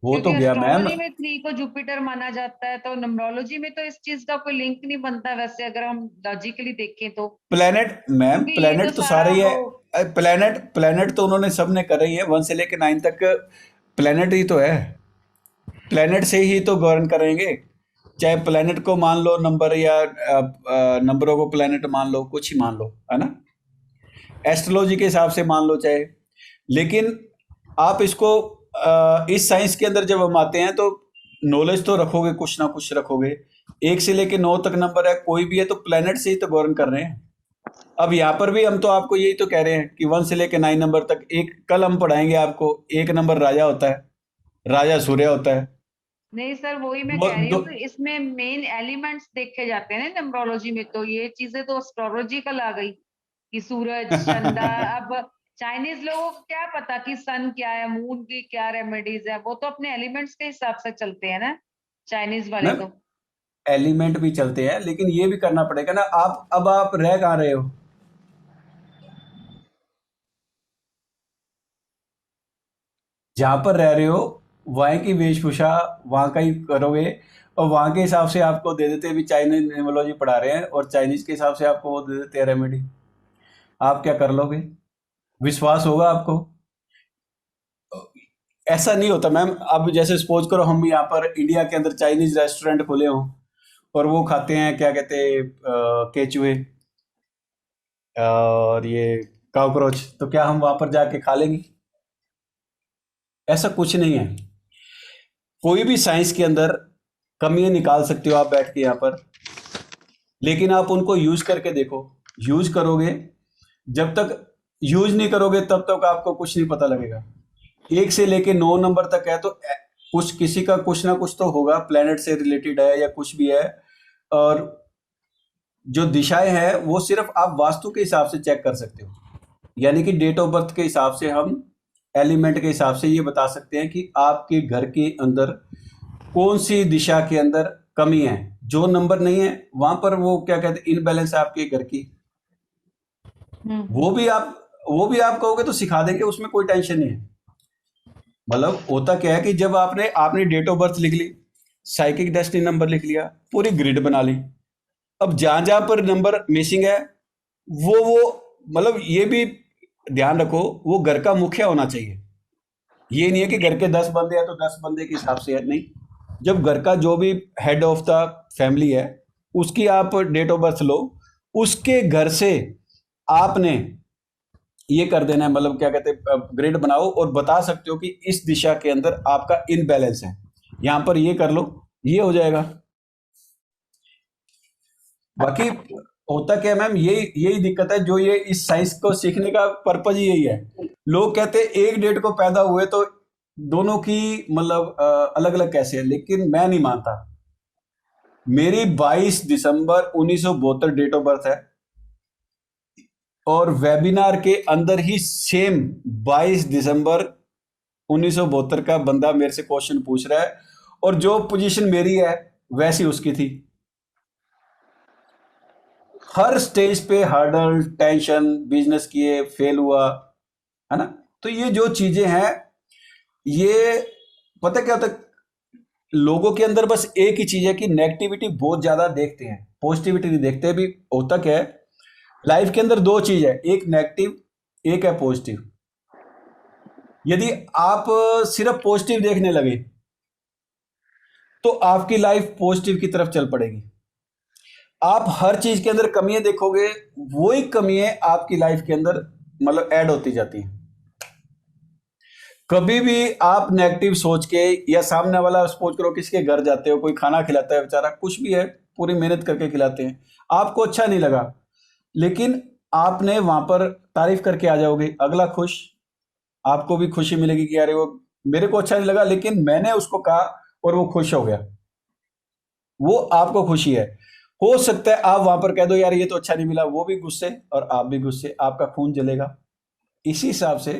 वो तो क्योंकि गया मैम। एस्ट्रोलॉजी में 3 को जुपिटर माना जाता है, तो न्यूमरोलॉजी में तो इस चीज का कोई लिंक नहीं बनता वैसे, अगर हम लॉजिकली देखें तो। प्लेनेट मैम, क्योंकि ये प्लेनेट तो सारा सारे ही है। वो प्लेनेट तो उन्होंने सबने कर रही है, 1 से लेकर 9 तक प्लेनेट ही तो है। प्लेनेट से ही तो गवर्न करेंगे, चाहे प्लेनेट को मान लो नंबर, या नंबरों को प्लेनेट मान लो, कुछ ही मान लो, है ना, एस्ट्रोलॉजी के हिसाब से मान लो चाहे। लेकिन आप इसको इस साइंस के अंदर जब हम आते हैं, तो नॉलेज तो रखोगे, कुछ ना कुछ रखोगे। 1 से लेकर 9 तक नंबर है, कोई भी है, तो प्लेनेट से ही तो गवर्न कर रहे हैं। अब यहाँ पर भी हम तो आपको यही तो कह रहे हैं कि 1 से लेकर 9 नंबर तक, एक कल हम पढ़ाएंगे आपको, 1 नंबर राजा होता है, राजा सूर्य होता है। नहीं सर, वही मैं दो, कह रही दो, हूँ कि इसमें मेन एलिमेंट्स देखे जाते हैं ना न्यूमरोलॉजी में, तो ये चीजें तो एस्ट्रोलॉजिकल आ गई कि सूरज चंदा। अब चाइनीज लोगों को क्या पता कि सन क्या है, मून की क्या रेमेडीज है, वो तो अपने एलिमेंट्स के हिसाब से चलते हैं ना चाइनीज वाले मैम तो। एलिमेंट भी चलते हैं, लेकिन ये भी करना पड़ेगा ना। आप रह कहाँ रहे हो? जहां पर रह रहे हो वहाँ की वेशभूषा वहाँ का ही करोगे और वहाँ के हिसाब से आपको दे देते हैं, भी चाइनीज न्यूमरोलॉजी पढ़ा रहे हैं और चाइनीज के हिसाब से आपको वो दे देते हैं रेमेडी, आप क्या कर लोगे? विश्वास होगा आपको? ऐसा नहीं होता मैम। अब जैसे सपोज करो हम यहाँ पर इंडिया के अंदर चाइनीज रेस्टोरेंट खोले हों और वो खाते हैं क्या कहते हैं केचुए और ये कॉकरोच, तो क्या हम वहां पर जाके खा लेंगे? ऐसा कुछ नहीं है। कोई भी साइंस के अंदर कमियां निकाल सकते हो आप बैठ के यहाँ पर, लेकिन आप उनको यूज करके देखो। यूज करोगे, जब तक यूज नहीं करोगे तब तक आपको कुछ नहीं पता लगेगा। 1 से लेके 9 नंबर तक है तो कुछ किसी का कुछ ना कुछ तो होगा, प्लेनेट से रिलेटेड है या कुछ भी है। और जो दिशाएं हैं वो सिर्फ आप वास्तु के हिसाब से चेक कर सकते हो, यानी कि डेट ऑफ बर्थ के हिसाब से हम एलिमेंट के हिसाब से ये बता सकते हैं कि आपके घर के अंदर कौन सी दिशा के अंदर कमी है। जो नंबर नहीं है वहां पर वो क्या कहते हैं इनबैलेंस है आपके घर की, वो भी आप कहोगे तो सिखा देंगे, उसमें कोई टेंशन नहीं है। मतलब होता क्या है कि जब आपने डेट ऑफ बर्थ लिख ली, साइकिक डेस्टिनी नंबर लिख लिया, पूरी ग्रिड बना ली। अब जहां जहां पर नंबर मिसिंग है वो मतलब ये भी ध्यान रखो, वो घर का मुखिया होना चाहिए। ये नहीं है कि घर के 10 बंदे हैं तो 10 बंदे के हिसाब से है, नहीं। जब घर का जो भी हेड ऑफ द फैमिली है उसकी आप डेट ऑफ बर्थ लो, उसके घर से आपने ये कर देना है, मतलब क्या कहते हैं ग्रिड बनाओ और बता सकते हो कि इस दिशा के अंदर आपका इनबैलेंस है, यहां पर ये कर लो, ये हो जाएगा। बाकी होता क्या है मैम, यही दिक्कत है, जो ये इस साइंस को सीखने का पर्पज ही यही है। लोग कहते हैं एक डेट को पैदा हुए तो दोनों की मतलब अलग अलग कैसे है, लेकिन मैं नहीं मानता। मेरी 22 दिसंबर 1972 डेट ऑफ बर्थ है और वेबिनार के अंदर ही सेम 22 दिसंबर 1972 का बंदा मेरे से क्वेश्चन पूछ रहा है और जो पोजीशन मेरी है वैसी उसकी थी। हर स्टेज पे हर्डल, टेंशन, बिजनेस किए, फेल हुआ, है ना। तो ये जो चीजें हैं, ये पता क्या होता है, लोगों के अंदर बस एक ही चीज है कि नेगेटिविटी बहुत ज्यादा देखते हैं, पॉजिटिविटी नहीं देखते। भी होता क्या है, लाइफ के अंदर 2 चीज है, एक नेगेटिव, एक है पॉजिटिव। यदि आप सिर्फ पॉजिटिव देखने लगे तो आपकी लाइफ पॉजिटिव की तरफ चल पड़ेगी। आप हर चीज के अंदर कमियां देखोगे, वही कमियां आपकी लाइफ के अंदर मतलब ऐड होती जाती हैं। कभी भी आप नेगेटिव सोच के, या सामने वाला सपोज करो किसी के घर जाते हो, कोई खाना खिलाता है बेचारा, कुछ भी है, पूरी मेहनत करके खिलाते हैं, आपको अच्छा नहीं लगा, लेकिन आपने वहां पर तारीफ करके आ जाओगे, अगला खुश, आपको भी खुशी मिलेगी कि यार वो मेरे को अच्छा नहीं लगा लेकिन मैंने उसको कहा और वो खुश हो गया, वो आपको खुशी है। हो सकता है आप वहां पर कह दो यार ये तो अच्छा नहीं मिला, वो भी गुस्से और आप भी गुस्से, आपका खून जलेगा। इसी हिसाब से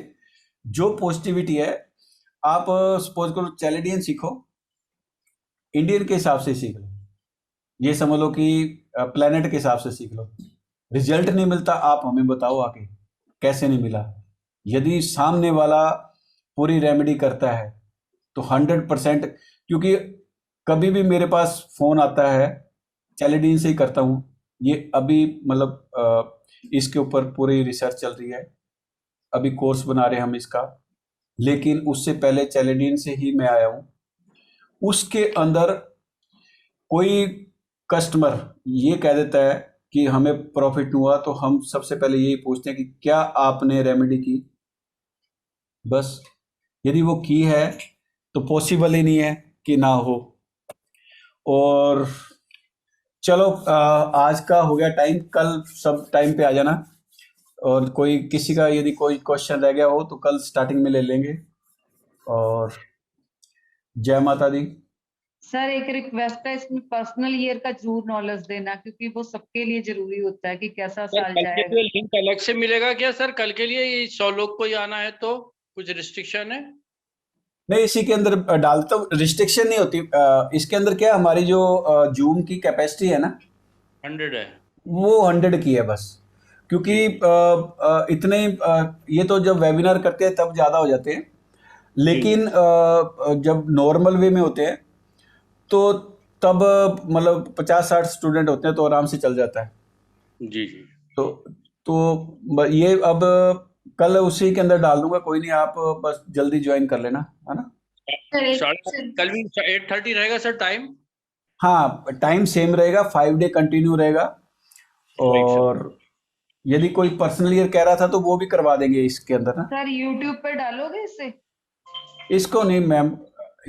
जो पॉजिटिविटी है, आप सपोज करो चैलेडियन सीखो, इंडियन के हिसाब से सीख लो, ये समझ लो कि प्लेनेट के हिसाब से सीख लो। रिजल्ट नहीं मिलता, आप हमें बताओ आके कैसे नहीं मिला। यदि सामने वाला पूरी रेमेडी करता है तो 100%, क्योंकि कभी भी मेरे पास फोन आता है, चैलेडियन से ही करता हूं ये। अभी मतलब इसके ऊपर पूरी रिसर्च चल रही है, अभी कोर्स बना रहे हैं हम इसका, लेकिन उससे पहले चैलेडियन से ही मैं आया हूं। उसके अंदर कोई कस्टमर ये कह देता है कि हमें प्रॉफिट हुआ, तो हम सबसे पहले यही पूछते हैं कि क्या आपने रेमेडी की। बस यदि वो की है तो पॉसिबल ही नहीं है कि ना हो। और चलो आज का हो गया टाइम, कल सब टाइम पे आ जाना, और कोई किसी का यदि कोई क्वेश्चन रह गया हो तो कल स्टार्टिंग में ले लेंगे। और जय माता दी। सर एक रिक्वेस्ट है, इसमें पर्सनल ईयर का जरूर नॉलेज देना, क्योंकि वो सबके लिए जरूरी होता है कि कैसा साल कल के जाएगा। लिए लिंक अलग से मिलेगा क्या सर? कल के लिए 100 लोग को ही आना है तो कुछ रिस्ट्रिक्शन है? नहीं, इसी के अंदर डालता हूँ, रिस्ट्रिक्शन नहीं होती। इसके अंदर क्या, हमारी जो जूम की कैपेसिटी है ना, 100 है, वो 100 की है बस। क्योंकि इतने ये तो जब वेबिनार करते हैं तब ज़्यादा हो जाते हैं, लेकिन जब नॉर्मल वे में होते हैं तो तब मतलब 50-60 स्टूडेंट होते हैं तो आराम से चल जाता है। जी जी। तो ये अब कल उसी के अंदर डाल दूंगा, कोई नहीं, आप बस जल्दी ज्वाइन कर लेना, है ना। कल भी 8:30 रहेगा सर टाइम? हाँ, टाइम सेम रहेगा, 5 डे कंटिन्यू रहेगा। और यदि कोई पर्सनल ईयर कह रहा था तो वो भी करवा देंगे इसके अंदर ना। सर यूट्यूब पे डालोगे इसे? इसको नहीं मैम,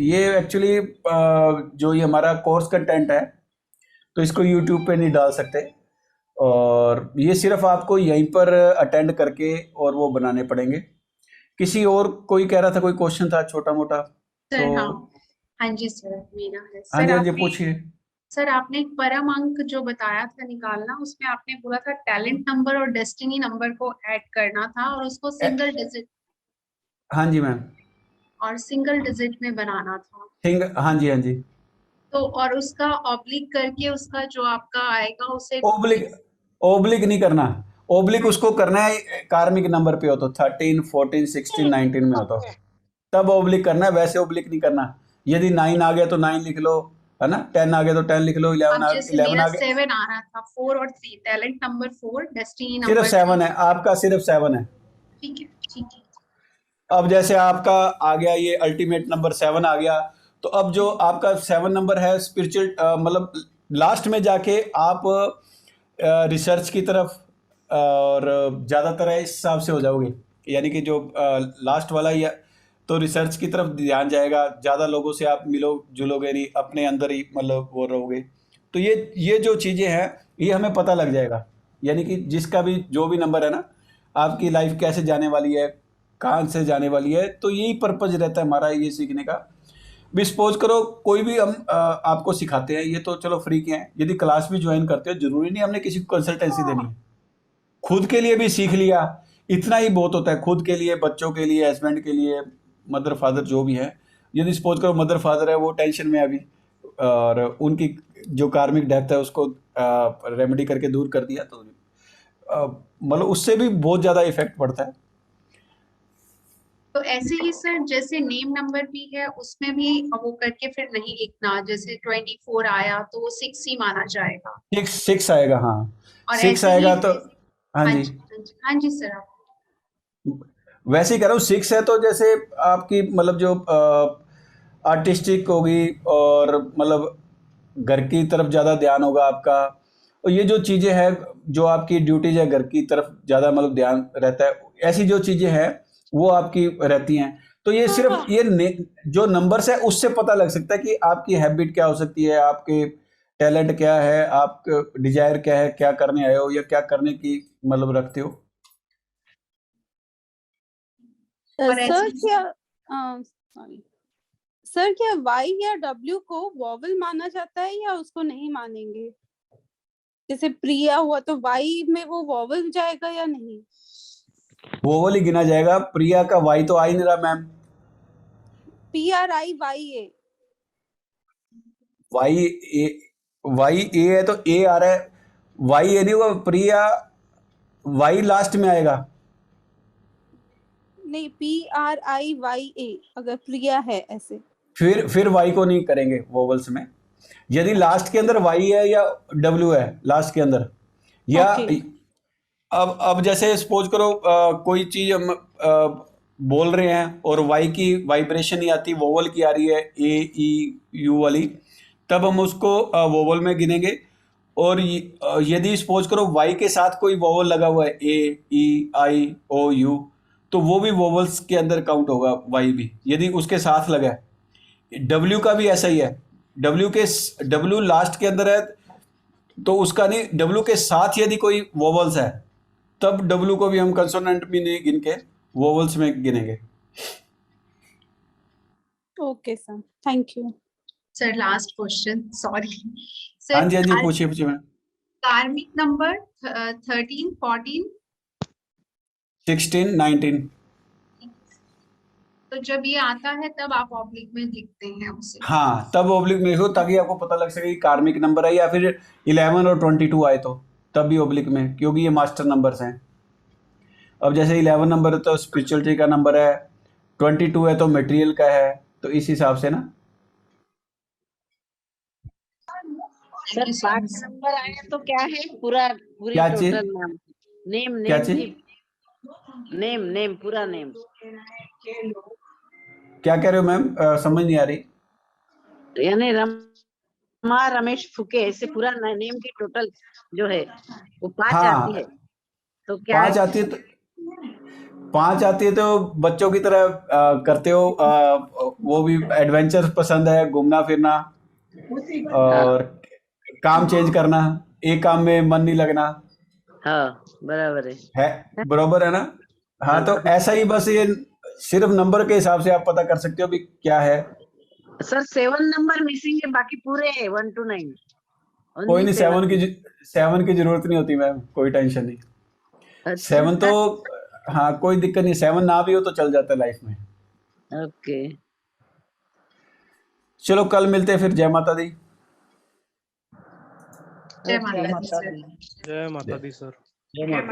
ये एक्चुअली जो ये हमारा कोर्स कंटेंट है तो इसको यूट्यूब पे नहीं डाल सकते, और ये सिर्फ आपको यहीं पर अटेंड करके और वो बनाने पड़ेंगे। किसी और कोई कह रहा था, कोई क्वेश्चन था छोटा मोटा सर तो? हाँ जी सर, मेरा है हाँ सर। जी, हाँ जी, आपने पूछिए। सर आपने एक परम अंक जो बताया था निकालना, उसमें आपने बोला था टैलेंट नंबर और डेस्टिनी नंबर को ऐड करना था और उसको सिंगल डिजिट हाँ जी मैम, में बनाना था। हाँ जी, हाँ जी। तो और उसका ऑब्लिक करके उसका जो आपका आएगा उसे ओब्लिक नहीं करना, ओब्लिक उसको करना है कार्मिक नंबर पे हो तो 13, 14, 16, 19 में हो तो तब ओब्लिक करना है, वैसे ओब्लिक नहीं करना। यदि 9 आ गया तो 9 लिख लो, है ना, 10 आ गया तो 10 लिख लो, 11 अब जैसे 11 मेरा आ गया। 7 आ रहा था, 4 और 3, टैलेंट नंबर 4, डेस्टिनी सिर्फ नंबर 7 है आपका, सिर्फ 7 है। ठीक है ठीक है। अब जैसे आपका आ गया ये अल्टीमेट नंबर 7 आ गया, तो अब जो आपका 7 नंबर है स्पिरिचुअल, मतलब लास्ट में जाके आप रिसर्च की तरफ और ज़्यादातर है इस हिसाब से हो जाओगे, यानी कि जो लास्ट वाला या तो रिसर्च की तरफ ध्यान जाएगा, ज़्यादा लोगों से आप मिलो जुलोगे नहीं, अपने अंदर ही मतलब वो रहोगे। तो ये जो चीज़ें हैं ये हमें पता लग जाएगा, यानी कि जिसका भी जो भी नंबर है ना, आपकी लाइफ कैसे जाने वाली है, कहाँ से जाने वाली है, तो यही पर्पज रहता है हमारा ये सीखने का। भी सपोज करो कोई भी हम आपको सिखाते हैं, ये तो चलो फ्री के हैं, यदि क्लास भी ज्वाइन करते हो जरूरी नहीं हमने किसी को कंसल्टेंसी देनी है, खुद के लिए भी सीख लिया इतना ही बहुत होता है, खुद के लिए, बच्चों के लिए, हस्बैंड के लिए, मदर फादर जो भी है। यदि सपोज करो मदर फादर है वो टेंशन में अभी, और उनकी जो कार्मिक डेथ है उसको रेमेडी करके दूर कर दिया, तो मतलब उससे भी बहुत ज़्यादा इफेक्ट पड़ता है। तो ऐसे ही सर जैसे नेम नंबर भी है उसमें भी वो करके फिर नहीं लिखना, जैसे 24 आया तो वो 6 ही माना जाएगा। 6 आएगा, हाँ, और 6 आएगा तो हाँ जी, हाँ जी सर। आप वैसे ही कह रहा हूँ। 6 है तो जैसे आपकी मतलब जो आर्टिस्टिक होगी और मतलब घर की तरफ ज़्यादा ध्यान होगा आपका, और ये जो चीज़ें हैं जो आपकी ड्यूटीज है घर की तरफ ज़्यादा मतलब ध्यान रहता है, ऐसी जो चीज़ें हैं वो आपकी रहती हैं। तो ये सिर्फ ये जो नंबर्स है उससे पता लग सकता है कि आपकी हैबिट क्या हो सकती है, आपके टैलेंट क्या है, आपका डिजायर क्या है, क्या करने आए हो या क्या करने की मतलब रखते हो। सर क्या सॉरी सर, क्या वाई या डब्ल्यू को वॉवल माना जाता है या उसको नहीं मानेंगे? जैसे प्रिया हुआ तो वाई में वो वॉवल जाएगा या नहीं? वोवल ही गिना जाएगा। प्रिया का वाई तो आ ही नहीं रहा मैम। PRIYA वाई ए है तो ए आ रहा है, वाई ए नहीं होगा, प्रिया वाई लास्ट में आएगा। नहीं, PRIYA अगर प्रिया है ऐसे, फिर वाई को नहीं करेंगे वोवल्स में। यदि लास्ट के अंदर वाई है या डब्ल्यू है लास्ट के अंदर, या अब जैसे सपोज करो कोई चीज हम बोल रहे हैं और वाई की वाइब्रेशन नहीं आती, वोवल की आ रही है, ए ई यू वाली, तब हम उसको वोवल में गिनेंगे। और यदि सपोज करो वाई के साथ कोई वोवल लगा हुआ है, ए ई आई ओ यू, तो वो भी वोवल्स के अंदर काउंट होगा, वाई भी यदि उसके साथ लगा है। डब्ल्यू का भी ऐसा ही है, डब्ल्यू लास्ट के अंदर है तो उसका नहीं, डब्ल्यू के साथ यदि कोई वोवल्स है तब डब्ल्यू को भी हम कंसोनेंट भी नहीं गिन के वोवल्स में गिनेंगे। Okay sir, thank you sir. Last question, sorry हाँ सर। जी, हाँ जी, पूछिए मैम। कार्मिक नंबर 13, 14, 16, 19, तो जब ये आता है तब आप ऑब्लिक में लिखते हैं उसे। हाँ, तब ओब्लिक में लिखो ताकि आपको पता लग सके कि कार्मिक नंबर है, या फिर 11 और 22 आए तो तब भी ओब्लिक में, क्योंकि ये मास्टर नंबर्स हैं। अब जैसे 11 नंबर है तो स्पिरिचुअलिटी का नंबर है, 22 है तो मटेरियल का है, तो इस हिसाब से ना। सर 5 नंबर आए तो क्या है पूरा पूरी क्या चीज? टोटल नाम नेम क्या नेम चीज? की नेम नेम पूरा नेम क्या कह रहे हो मैम? समझ नहीं आ रही। यानी रमा रमेश फुके ऐसे पूरा नेम की टोटल जो है वो 5 हाँ, आती है तो क्या 5 आती है तो 5 आती है तो बच्चों की तरह करते हो। वो भी एडवेंचर पसंद है, घूमना फिरना और काम चेंज करना, एक काम में मन नहीं लगना हाँ बराबर है। बरोबर है ना? हाँ, तो ऐसा ही बस ये सिर्फ नंबर के हिसाब से आप पता कर सकते हो भी क्या है। सर 7 नंबर मिसिंग है बाकी पूरे है 1 to 9 कोई नहीं, 7 की जरूरत नहीं होती मैम, कोई टेंशन नहीं। 7 तो हाँ कोई दिक्कत नहीं, 7 ना भी हो तो चल जाता है लाइफ में। ओके चलो कल मिलते हैं फिर। जय माता दी। जय माता दी सर। जय माता दी सर। जय माता दी।